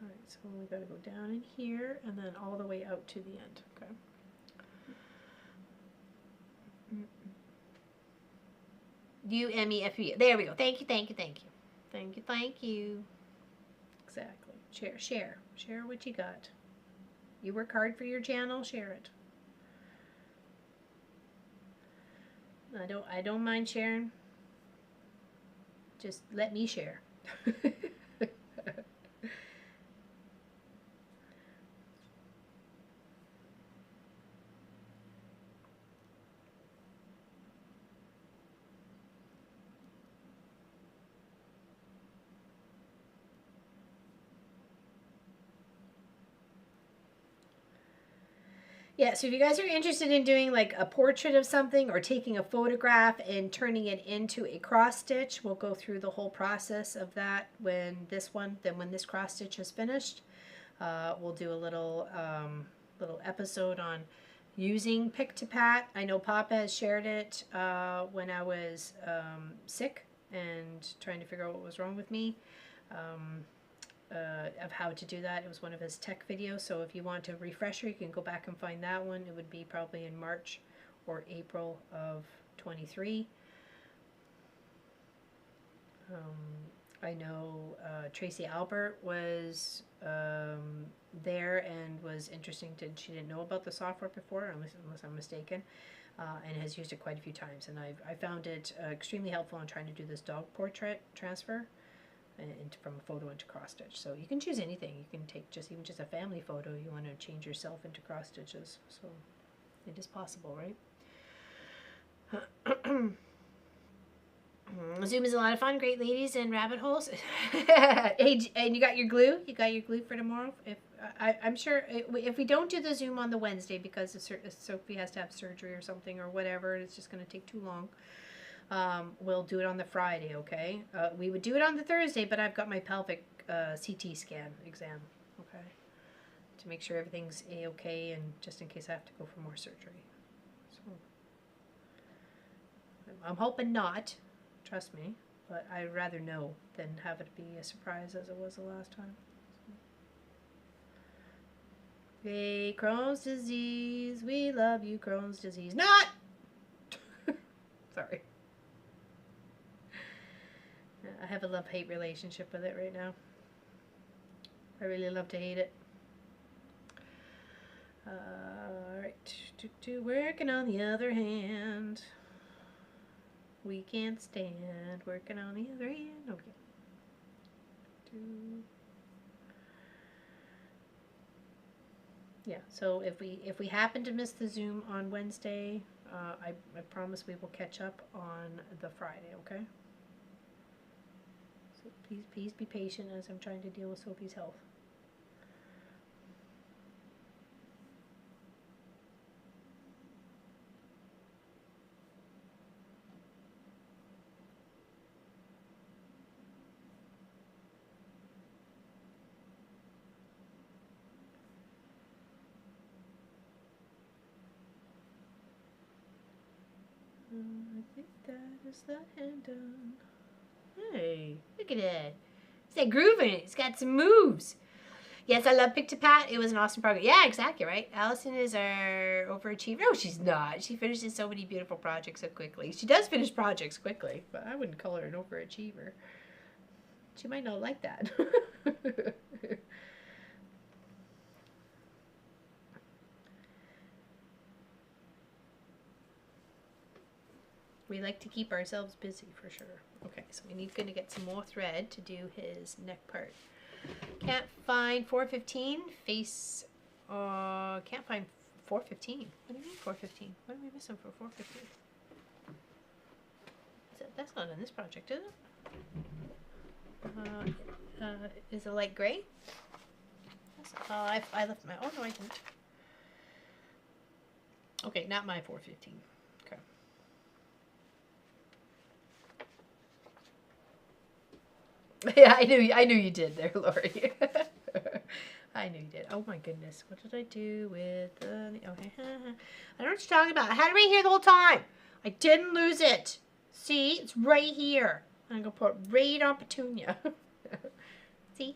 Alright, so we got to go down in here and then all the way out to the end. Okay. U-M-E-F-E. There we go. Thank you, thank you, thank you. Thank you, thank you. Exactly. Share what you got. You work hard for your channel, share it. I don't mind sharing. Just let me share. Yeah, so if you guys are interested in doing like a portrait of something or taking a photograph and turning it into a cross stitch, we'll go through the whole process of that when this cross stitch is finished. We'll do a little episode on using Pick to Pat. I know Papa has shared it when I was sick and trying to figure out what was wrong with me. Of how to do that. It was one of his tech videos, so if you want a refresher, you can go back and find that one. It would be probably in March or April of 23. I know Tracy Albert was there and was interesting she didn't know about the software before, unless I'm mistaken, and has used it quite a few times, and I found it extremely helpful in trying to do this dog portrait transfer from a photo into cross stitch. So you can choose anything. You can take even just a family photo. You want to change yourself into cross stitches. So it is possible, right? Zoom is a lot of fun. Great ladies and rabbit holes. And you got your glue. You got your glue for tomorrow. I'm sure if we don't do the Zoom on the Wednesday because Sophie has to have surgery or something or whatever, it's just going to take too long. We'll do it on the Friday, okay? We would do it on the Thursday, but I've got my pelvic CT scan exam, okay? To make sure everything's A-okay and just in case I have to go for more surgery. So I'm hoping not, trust me, but I'd rather know than have it be a surprise as it was the last time. Hey, Crohn's disease, we love you, Crohn's disease. Not! Sorry. I have a love-hate relationship with it right now. I really love to hate it. Alright. Working on the other hand. We can't stand working on the other hand. Okay. Yeah, so if we happen to miss the Zoom on Wednesday, I promise we will catch up on the Friday, okay? So please be patient as I'm trying to deal with Sophie's health. I think that is the hand done. Hey, look at that. It's that groove in it. It's got some moves. Yes, I love Pick to Pat. It was an awesome program. Yeah, exactly, right? Allison is our overachiever. No, she's not. She finishes so many beautiful projects so quickly. She does finish projects quickly, but I wouldn't call her an overachiever. She might not like that. We like to keep ourselves busy for sure. Okay, so we need to get some more thread to do his neck part. Can't find 415 face. Can't find 415. What do you mean 415? What are we missing for 415? That's not in this project, is it? Is it light gray? I left my. Oh no, I didn't. Okay, not my 415. Okay. Yeah, I knew you did there, Lori. I knew you did. Oh my goodness, what did I do with okay? I don't know what you're talking about. I had it right here the whole time. I didn't lose it. See, it's right here. I'm gonna put right on Petunia. See?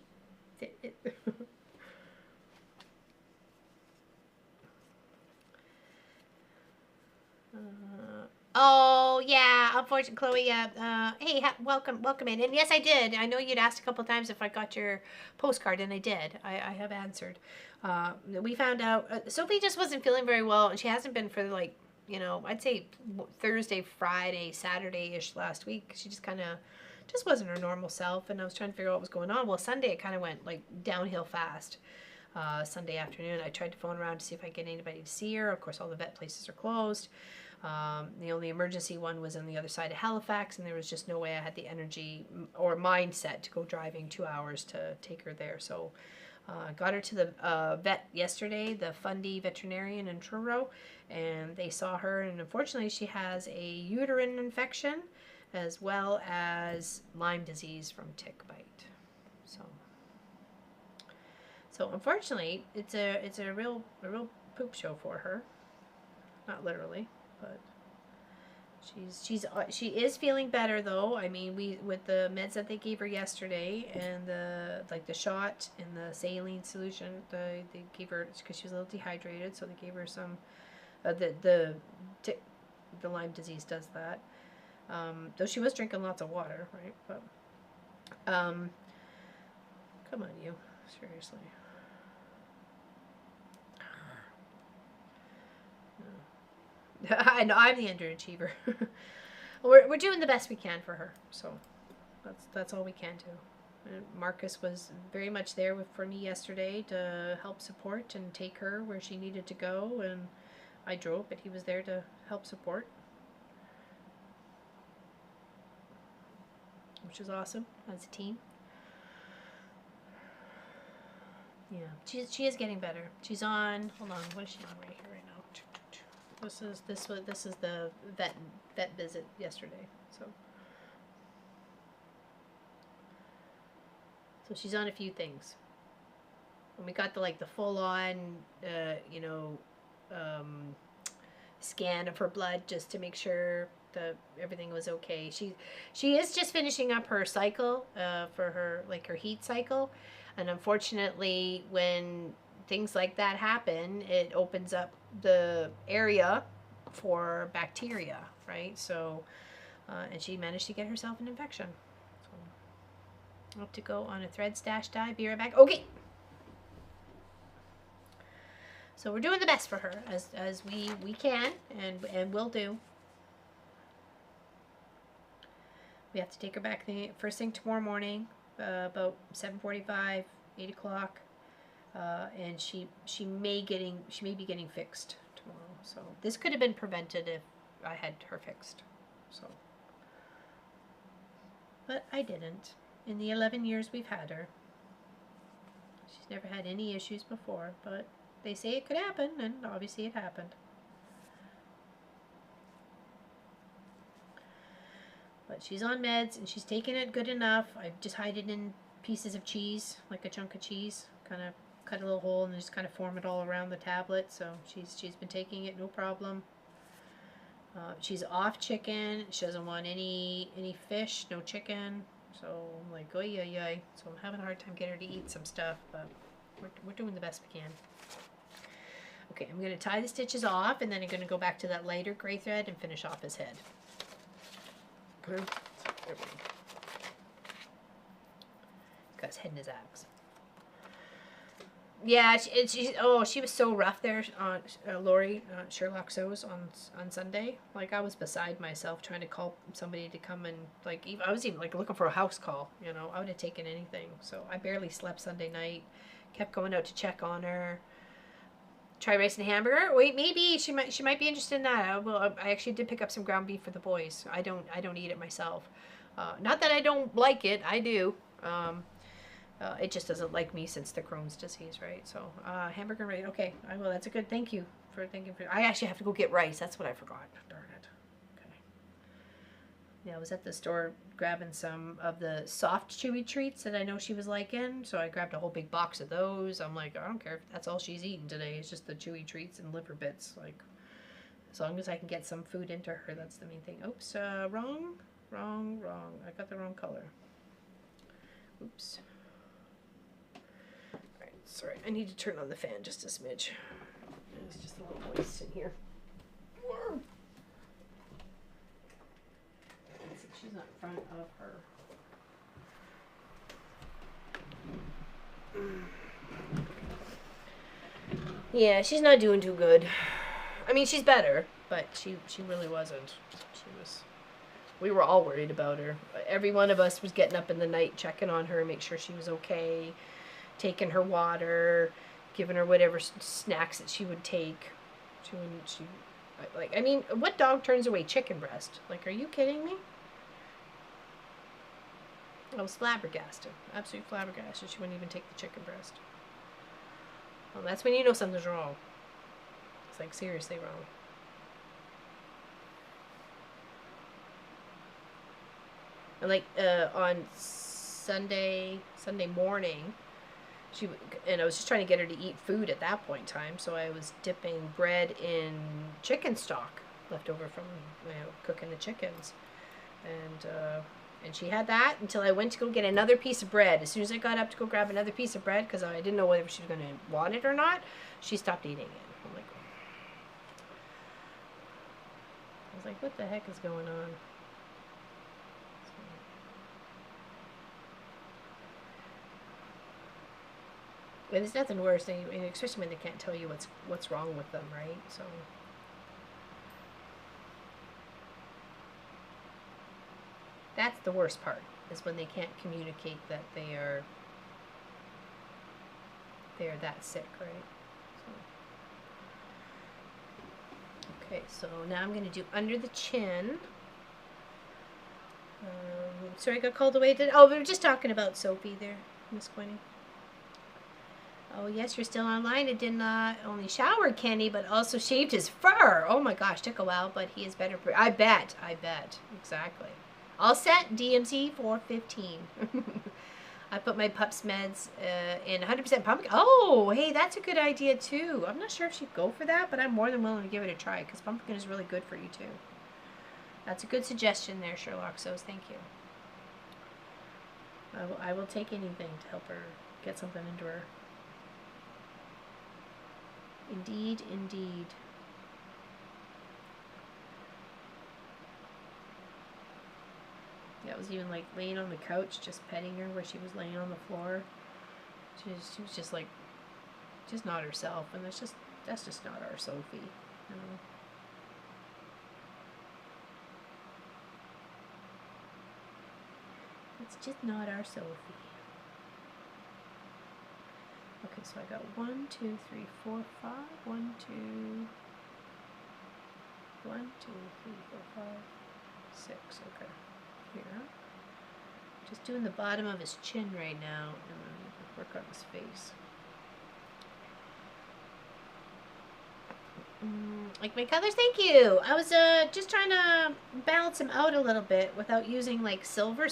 Oh yeah, unfortunately, Chloe. Hey, welcome in. And yes, I did. I know you'd asked a couple times if I got your postcard, and I did. I have answered. We found out Sophie just wasn't feeling very well, and she hasn't been for like I'd say Thursday, Friday, Saturday-ish last week. She just just wasn't her normal self, and I was trying to figure out what was going on. Well, Sunday it kind of went like downhill fast. Sunday afternoon, I tried to phone around to see if I could get anybody to see her. Of course, all the vet places are closed. The only emergency one was on the other side of Halifax, and there was just no way I had the energy or mindset to go driving 2 hours to take her there. So got her to the vet yesterday, the Fundy veterinarian in Truro, and they saw her, and unfortunately she has a uterine infection as well as Lyme disease from tick bite. So unfortunately, it's a real poop show for her. Not literally, but she is feeling better though. I mean, with the meds that they gave her yesterday and the shot and the saline solution, they gave her because she was a little dehydrated, so they gave her some. The Lyme disease does that. Though she was drinking lots of water, right? But come on, you seriously. I know I'm the underachiever. We're doing the best we can for her, so that's all we can do. And Marcus was very much there for me yesterday to help support and take her where she needed to go, and I drove, but he was there to help support, which is awesome as a team. Yeah, she is getting better. She's on. Hold on, what is she on right here right now? This is the vet visit yesterday. So she's on a few things. When we got the full on scan of her blood just to make sure that everything was okay. She is just finishing up her cycle for her her heat cycle, and unfortunately when things like that happen, it opens up the area for bacteria, right? So, and she managed to get herself an infection. So, I'll have to go on a thread stash dive. Be right back. Okay. So we're doing the best for her as we can and will do. We have to take her back first thing tomorrow morning, about 7:45, 8 o'clock. And she may be getting fixed tomorrow. So this could have been prevented if I had her fixed. So, but I didn't. In the 11 years we've had her, she's never had any issues before. But they say it could happen, and obviously it happened. But she's on meds and she's taking it good enough. I've just hide it in pieces of cheese, like a chunk of cheese, kind of cut a little hole and just kind of form it all around the tablet. So she's been taking it no problem. She's off chicken. She doesn't want any fish, no chicken. So I'm like, oy. So I'm having a hard time getting her to eat some stuff, but we're doing the best we can. Okay, I'm going to tie the stitches off, and then I'm going to go back to that lighter gray thread and finish off his head. Okay. There we go. Got his head in his axe. Yeah, she was so rough there on Lori Sherlock Sews on Sunday. Like, I was beside myself trying to call somebody to come and, like, I was even like looking for a house call. You know, I would have taken anything. So I barely slept Sunday night. Kept going out to check on her. Try rice and hamburger. Wait, maybe she might be interested in that. I actually did pick up some ground beef for the boys. I don't eat it myself. Not that I don't like it. I do. It just doesn't like me since the Crohn's disease, right? So, hamburger and rice. Okay, I will. That's a good thank you for thinking. I actually have to go get rice. That's what I forgot. Darn it. Okay. Yeah, I was at the store grabbing some of the soft chewy treats that I know she was liking. So I grabbed a whole big box of those. I'm like, I don't care if that's all she's eating today. It's just the chewy treats and liver bits. Like, as long as I can get some food into her, that's the main thing. Oops, wrong. I got the wrong color. Oops. Sorry, I need to turn on the fan just a smidge. It's just a little moist in here. She's not in front of her. Yeah, she's not doing too good. I mean, she's better, but she really wasn't. We were all worried about her. Every one of us was getting up in the night, checking on her, make sure she was okay. Taking her water, giving her whatever snacks that she would take. I mean, what dog turns away chicken breast? Like, are you kidding me? I was flabbergasted. Absolutely flabbergasted. She wouldn't even take the chicken breast. Well, that's when you know something's wrong. It's like seriously wrong. And like, on Sunday morning, I was just trying to get her to eat food at that point in time, so I was dipping bread in chicken stock left over from cooking the chickens, and she had that until I went to go get another piece of bread. As soon as I got up to go grab another piece of bread, because I didn't know whether she was going to want it or not, she stopped eating it. I'm like, I was like, what the heck is going on? But there's nothing worse than, especially when they can't tell you what's wrong with them, right? So that's the worst part, is when they can't communicate that they're that sick, right? So. Okay, so now I'm going to do under the chin. Sorry, I got called away. We were just talking about Sophie there, Miss Quinny. Oh, yes, you're still online. It did not only shower Kenny, but also shaved his fur. Oh, my gosh. Took a while, but he is better. I bet. Exactly. All set. DMC 415. I put my pup's meds in 100% pumpkin. Oh, hey, that's a good idea, too. I'm not sure if she'd go for that, but I'm more than willing to give it a try, because pumpkin is really good for you, too. That's a good suggestion there, Sherlock Sews. Thank you. I will take anything to help her get something into her. Indeed. Yeah, it was even like laying on the couch, just petting her where she was laying on the floor. She was just like, just not herself, and that's just not our Sophie, you know. It's just not our Sophie. Okay, so I got 1, 2, 3, 4, 5. 1, 2, 3, 4, 5, 6. Okay, here. Just doing the bottom of his chin right now, and then work on his face. Like my colors, thank you. I was just trying to balance him out a little bit without using like silver,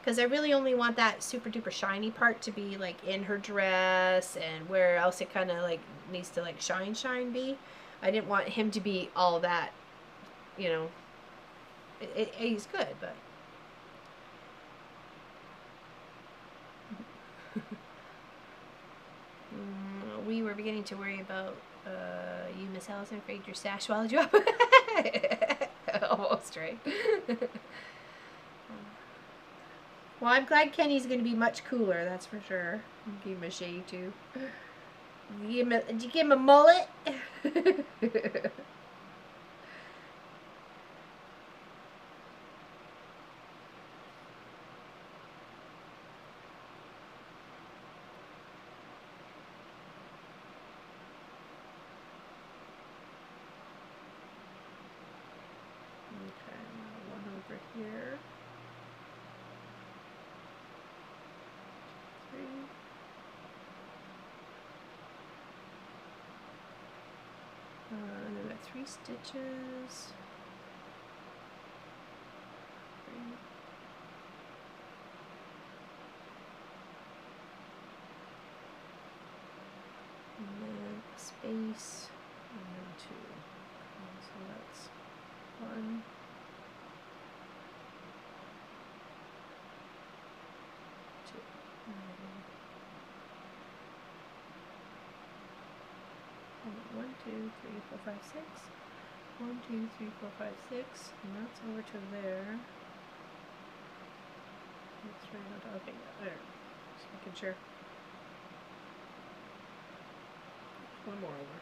because I really only want that super duper shiny part to be like in her dress, and where else it kind of like needs to like shine be. I didn't want him to be all that, you know. He's good, but we're beginning to worry about you, Miss Allison, afraid your stash swallowed you up. Almost, right? Well, I'm glad Kenny's going to be much cooler, that's for sure. Give him a shave, too. Did you give him a mullet? Here. 3. And I've got 3 stitches. 3. And then a space, and then 2. So that's 1. 1, 2, 3, 4, 5, 6. 1, 2, 3, 4, 5, 6. And that's over to there. That's right on top. Okay, yeah, there. Just making sure. One more over.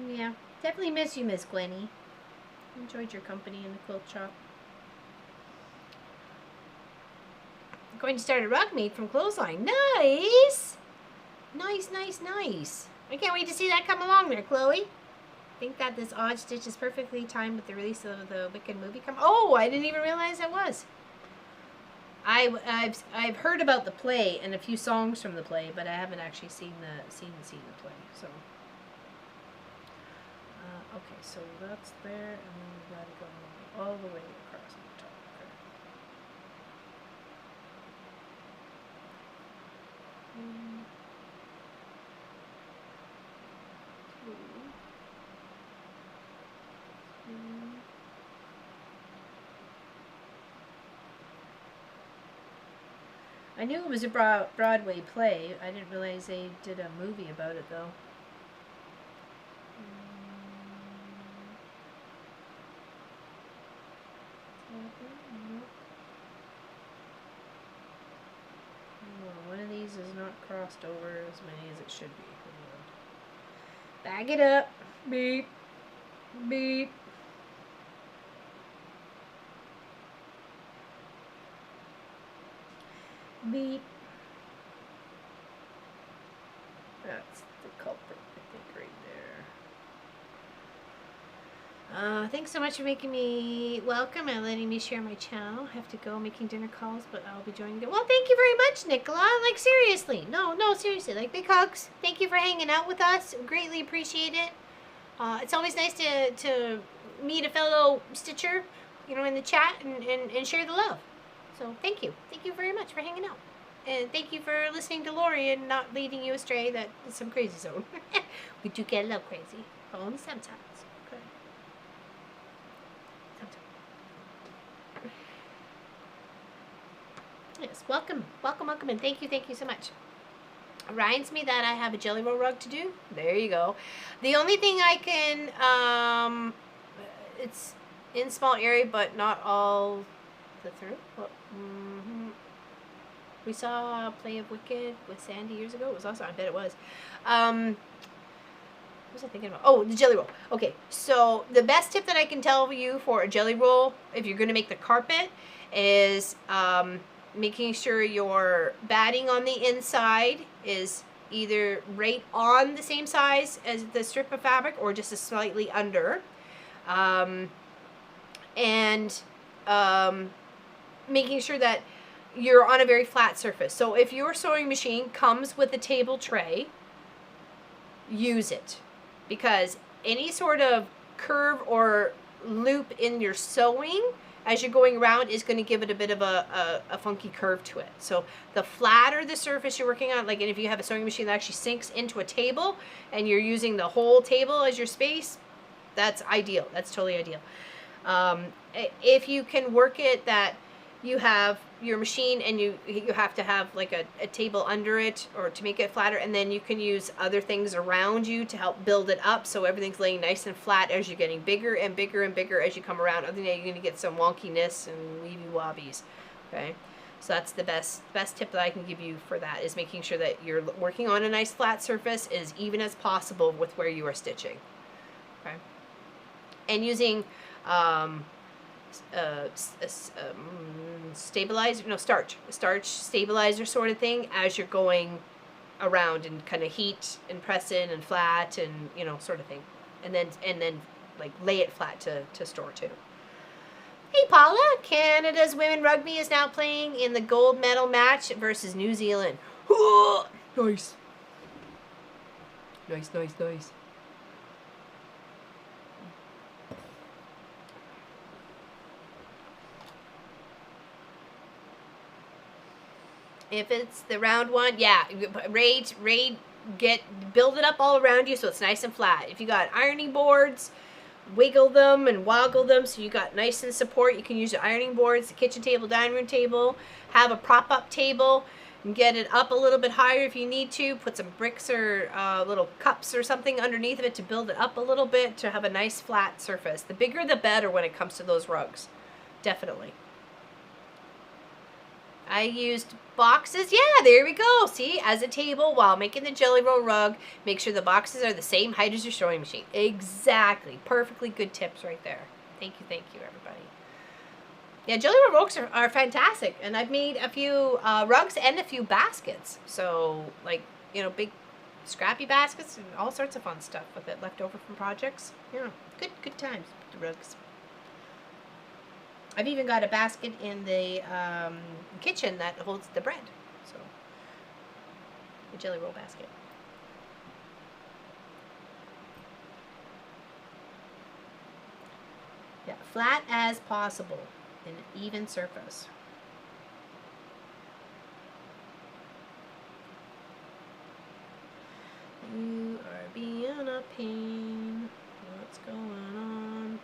Yeah, definitely miss you, Miss Gwenny. Enjoyed your company in the quilt shop. I'm going to start a rug made from clothesline. Nice! Nice, nice, nice. I can't wait to see that come along there, Chloe. I think that this odd stitch is perfectly timed with the release of the Wicked movie. Oh, I didn't even realize it was. I've heard about the play and a few songs from the play, but I haven't actually seen the play. So. Okay, so that's there, and then we gotta go all the way across the top. Okay. 2, 3. I knew it was a Broadway play. I didn't realize they did a movie about it, though. One of these is not crossed over as many as it should be. Bag it up. Beep. Beep. Beep. That's the culprit, I think, right there. Thanks so much for making me welcome and letting me share my channel. I have to go making dinner calls, but I'll be joining you. Well, thank you very much, Nicola. Like, seriously. No, seriously. Like, big hugs. Thank you for hanging out with us. Greatly appreciate it. It's always nice to meet a fellow Stitcher, you know, in the chat and share the love. So, thank you. Thank you very much for hanging out. And thank you for listening to Lori and not leading you astray. That is some crazy zone. We do get a little crazy. Only sometimes. Okay. Sometimes. Yes, welcome, and thank you so much. Reminds me that I have a jelly roll rug to do. There you go. The only thing I can, it's in small area, but not all the through. Well, we saw a play of Wicked with Sandy years ago. It was awesome. I bet it was. What was I thinking about? Oh, the jelly roll. Okay, so the best tip that I can tell you for a jelly roll, if you're going to make the carpet, is making sure your batting on the inside is either right on the same size as the strip of fabric or just a slightly under. Making sure that you're on a very flat surface. So if your sewing machine comes with a table tray, use it, because any sort of curve or loop in your sewing as you're going around is going to give it a bit of a funky curve to it. So the flatter the surface you're working on, like if you have a sewing machine that actually sinks into a table and you're using the whole table as your space, that's ideal. That's totally ideal. If you can work it that you have your machine and you have to have like a table under it or to make it flatter, and then you can use other things around you to help build it up so everything's laying nice and flat as you're getting bigger and bigger and bigger as you come around. Other than that, you're going to get some wonkiness and weeby wobbies. Okay, so that's the best tip that I can give you for that, is making sure that you're working on a nice flat surface as even as possible with where you are stitching. Okay, and using starch stabilizer sort of thing as you're going around, and kind of heat and press in and flat and sort of thing, and then like lay it flat to store too. Hey Paula, Canada's women rugby is now playing in the gold medal match versus New Zealand. Nice. Nice. If it's the round one, yeah, raid, build it up all around you so it's nice and flat. If you got ironing boards, wiggle them and woggle them so you got nice and support. You can use your ironing boards, the kitchen table, dining room table, have a prop up table, and get it up a little bit higher if you need to. Put some bricks or little cups or something underneath of it to build it up a little bit to have a nice flat surface. The bigger the better when it comes to those rugs, definitely. I used boxes. Yeah, there we go. See, as a table while making the jelly roll rug, make sure the boxes are the same height as your sewing machine. Exactly. Perfectly good tips right there. Thank you, everybody. Yeah, jelly roll rugs are fantastic. And I've made a few rugs and a few baskets. So, like, big scrappy baskets and all sorts of fun stuff with it left over from projects. Yeah, good times with the rugs. I've even got a basket in the kitchen that holds the bread. So, a jelly roll basket. Yeah, flat as possible in an even surface. You are being a pain. What's going on?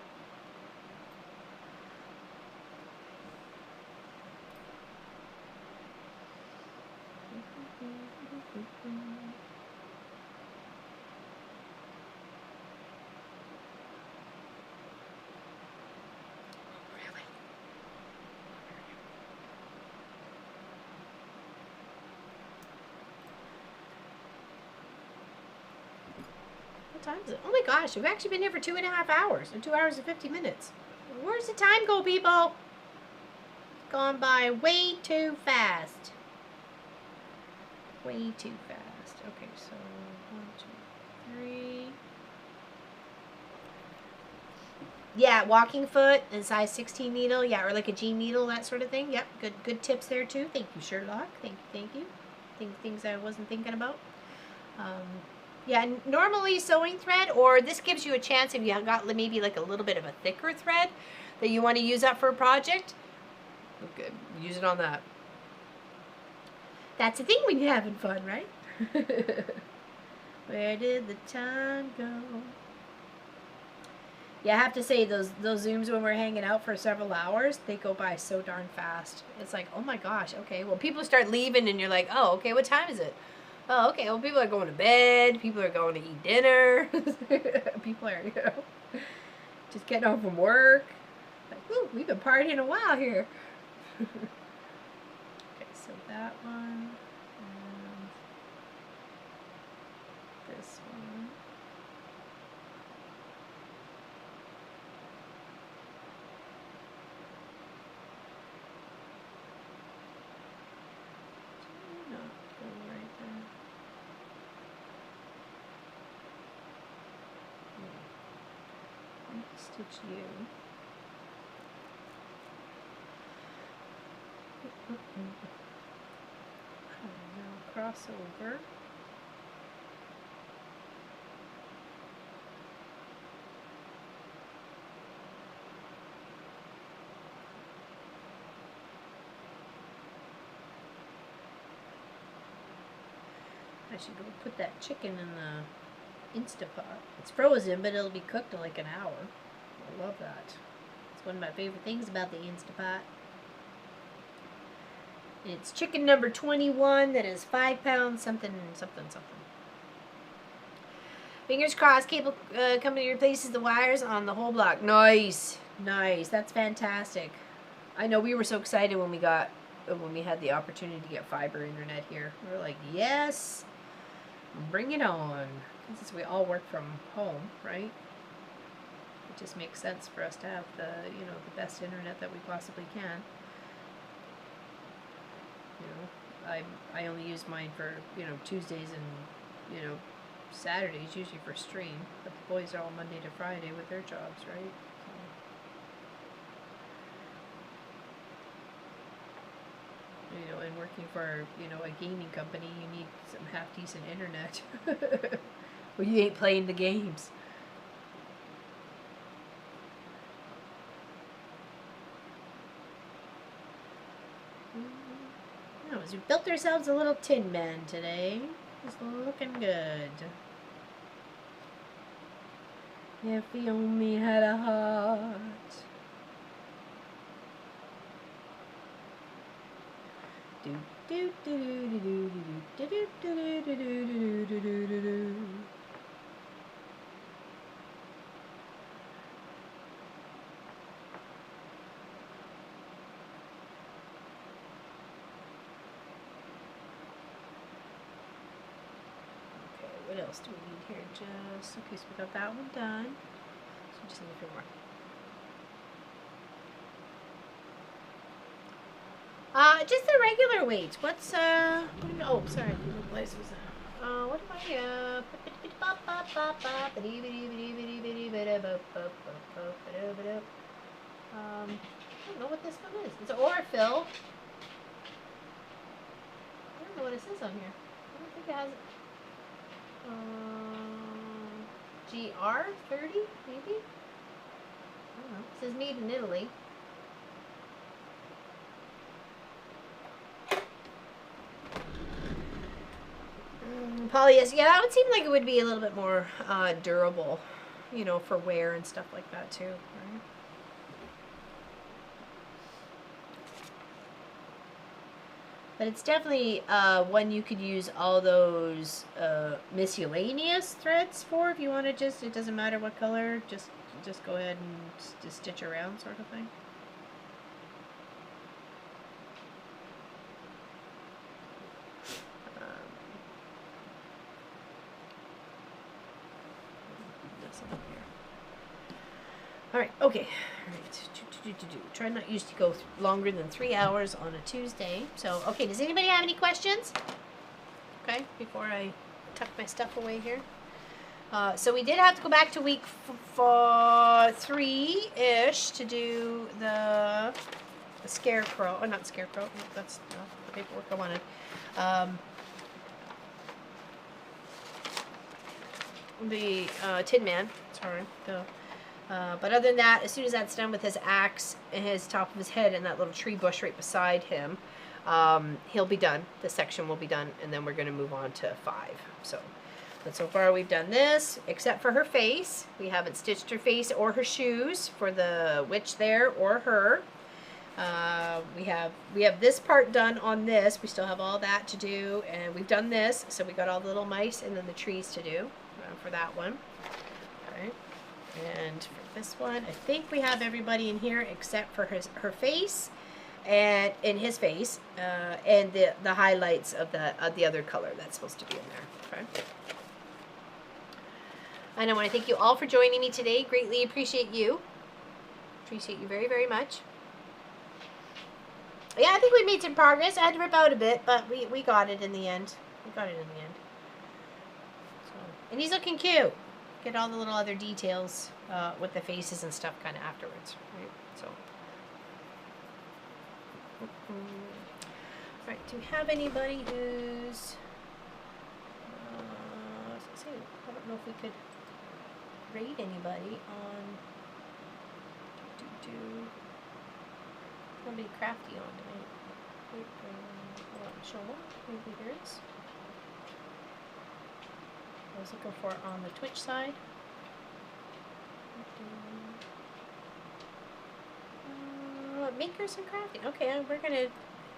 What time is it? Oh my gosh, we've actually been here for 2.5 hours, or 2 hours and 50 minutes. Where's the time go, people? It's gone by way too fast. Way too fast. Okay, so 1, 2, 3. Yeah, walking foot and size 16 needle. Yeah, or like a jean needle, that sort of thing. Yep, good tips there too. Thank you, Sherlock. Thank you. Things I wasn't thinking about. Yeah, normally sewing thread, or this gives you a chance if you have got maybe like a little bit of a thicker thread that you want to use up for a project. Okay, use it on that. That's the thing when you're having fun, right? Where did the time go? Yeah, I have to say, those Zooms when we're hanging out for several hours, they go by so darn fast. It's like, oh my gosh, okay. Well, people start leaving and you're like, oh, okay, what time is it? Oh, okay, well, people are going to bed. People are going to eat dinner. People are, just getting home from work. Like, woo, we've been partying a while here. Okay, so that one. And this one. Stitch you. Now cross over. should go put that chicken in the Instapot. It's frozen, but it'll be cooked in like an hour. I love that. It's one of my favorite things about the Instapot. It's chicken number 21 that is 5 pounds, something. Fingers crossed, cable company replaces the wires on the whole block. Nice. Nice. That's fantastic. I know we were so excited when we had the opportunity to get fiber internet here. We were like, yes, bring it on. Since we all work from home, right? It just makes sense for us to have the best internet that we possibly can. I only use mine for, Tuesdays and, Saturdays usually for stream, but the boys are all Monday to Friday with their jobs, right? So, and working for, a gaming company, you need some half-decent internet. Well, you ain't playing the games. We built ourselves a little Tin Man today. It's looking good. If we only had a heart. Do do do do do do do do do do do do do do do. What else do we need here? Just, okay, so we got that one done. So we just need a few more. Just the regular weights. What's, oh, sorry, the place was, what am I, I don't know what this one is. It's an Orifil. I don't know what it says on here. I don't think it has GR30, maybe? I don't know. It says made in Italy. Polyester. Yeah, that would seem like it would be a little bit more durable, for wear and stuff like that too, right? But it's definitely one you could use all those miscellaneous threads for if you want to just, it doesn't matter what color, just go ahead and just stitch around sort of thing. Alright, okay. Alright. Try not used to go longer than 3 hours on a Tuesday. So, okay, does anybody have any questions? Okay, before I tuck my stuff away here. So we did have to go back to week 3-ish to do the scarecrow. Oh, not scarecrow. That's not the paperwork I wanted. The Tin Man. Sorry. But other than that, as soon as that's done with his axe and his top of his head and that little tree bush right beside him, he'll be done. This section will be done, and then we're going to move on to 5. But so far we've done this, except for her face. We haven't stitched her face or her shoes for the witch there or her. We have this part done on this. We still have all that to do, and we've done this. So we got all the little mice and then the trees to do for that one. Okay. And for this one, I think we have everybody in here except for her face, and in his face, and the highlights of the other color that's supposed to be in there. Okay. And I want to thank you all for joining me today. Greatly appreciate you. Appreciate you very, very much. Yeah, I think we made some progress. I had to rip out a bit, but we got it in the end. So, and he's looking cute. Get all the little other details with the faces and stuff kind of afterwards, right? So, all right. Do we have anybody who's? Let's see. I don't know if we could rate anybody on. Nobody crafty on tonight. Wait, hold on, show one. Maybe there is. I was looking for on the Twitch side. Makers and crafting. Okay, we're gonna. I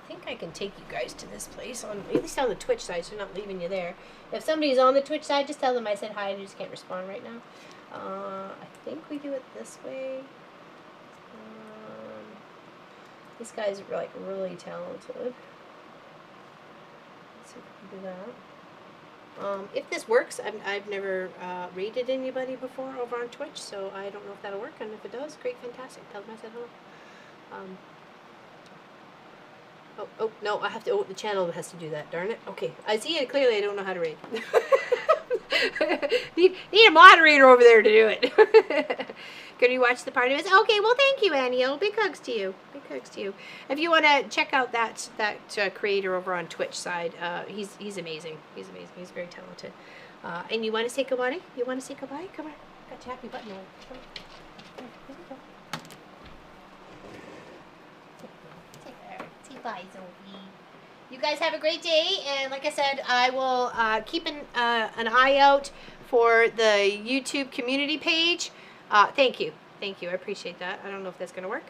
think I can take you guys to this place on at least on the Twitch side, so I'm not leaving you there. If somebody's on the Twitch side, just tell them I said hi. I just can't respond right now. I think we do it this way. These guys are like really talented. Let's see if we can do that. If this works, I've never rated anybody before over on Twitch, so I don't know if that'll work. And if it does, great, fantastic. Tell them I said hello. Oh, no, I have to, the channel has to do that, darn it. Okay, I see it clearly, I don't know how to read. need a moderator over there to do it. Can you watch the party? Okay, well, thank you, Annie. Big hugs to you. Big hugs to you. If you want to check out that creator over on Twitch side, he's amazing. He's amazing. He's very talented. And you want to say goodbye? You want to say goodbye? Come on. Got your happy button on. Come on. Here we go. Bye, Sophie. You guys have a great day, and like I said, I will keep an eye out for the YouTube community page. Thank you, I appreciate that. I don't know if that's gonna work,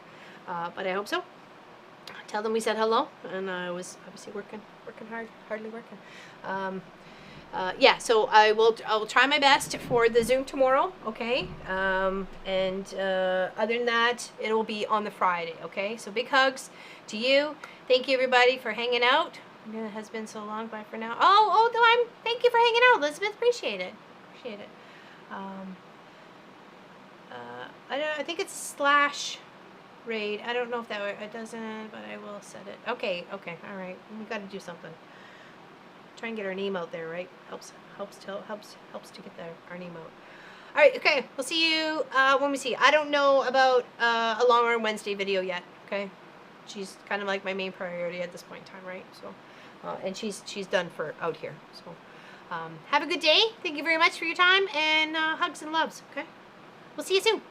but I hope so. Tell them we said hello, and I was obviously working hardly working. Yeah, so I will try my best for the Zoom tomorrow, okay? And other than that, it will be on the Friday, okay? So big hugs to you. Thank you, everybody, for hanging out. It has been so long. Bye for now. Thank you for hanging out, Elizabeth. Appreciate it. I think it's / raid. I don't know if that it doesn't, but I will set it. Okay, all right. We got to do something. Try and get our name out there, right? Helps to get our name out. All right, okay. We'll see you when we see. I don't know about a Long Arm Wednesday video yet. Okay, she's kind of like my main priority at this point in time, right? So, and she's done for out here. So, have a good day. Thank you very much for your time, and hugs and loves. Okay, we'll see you soon.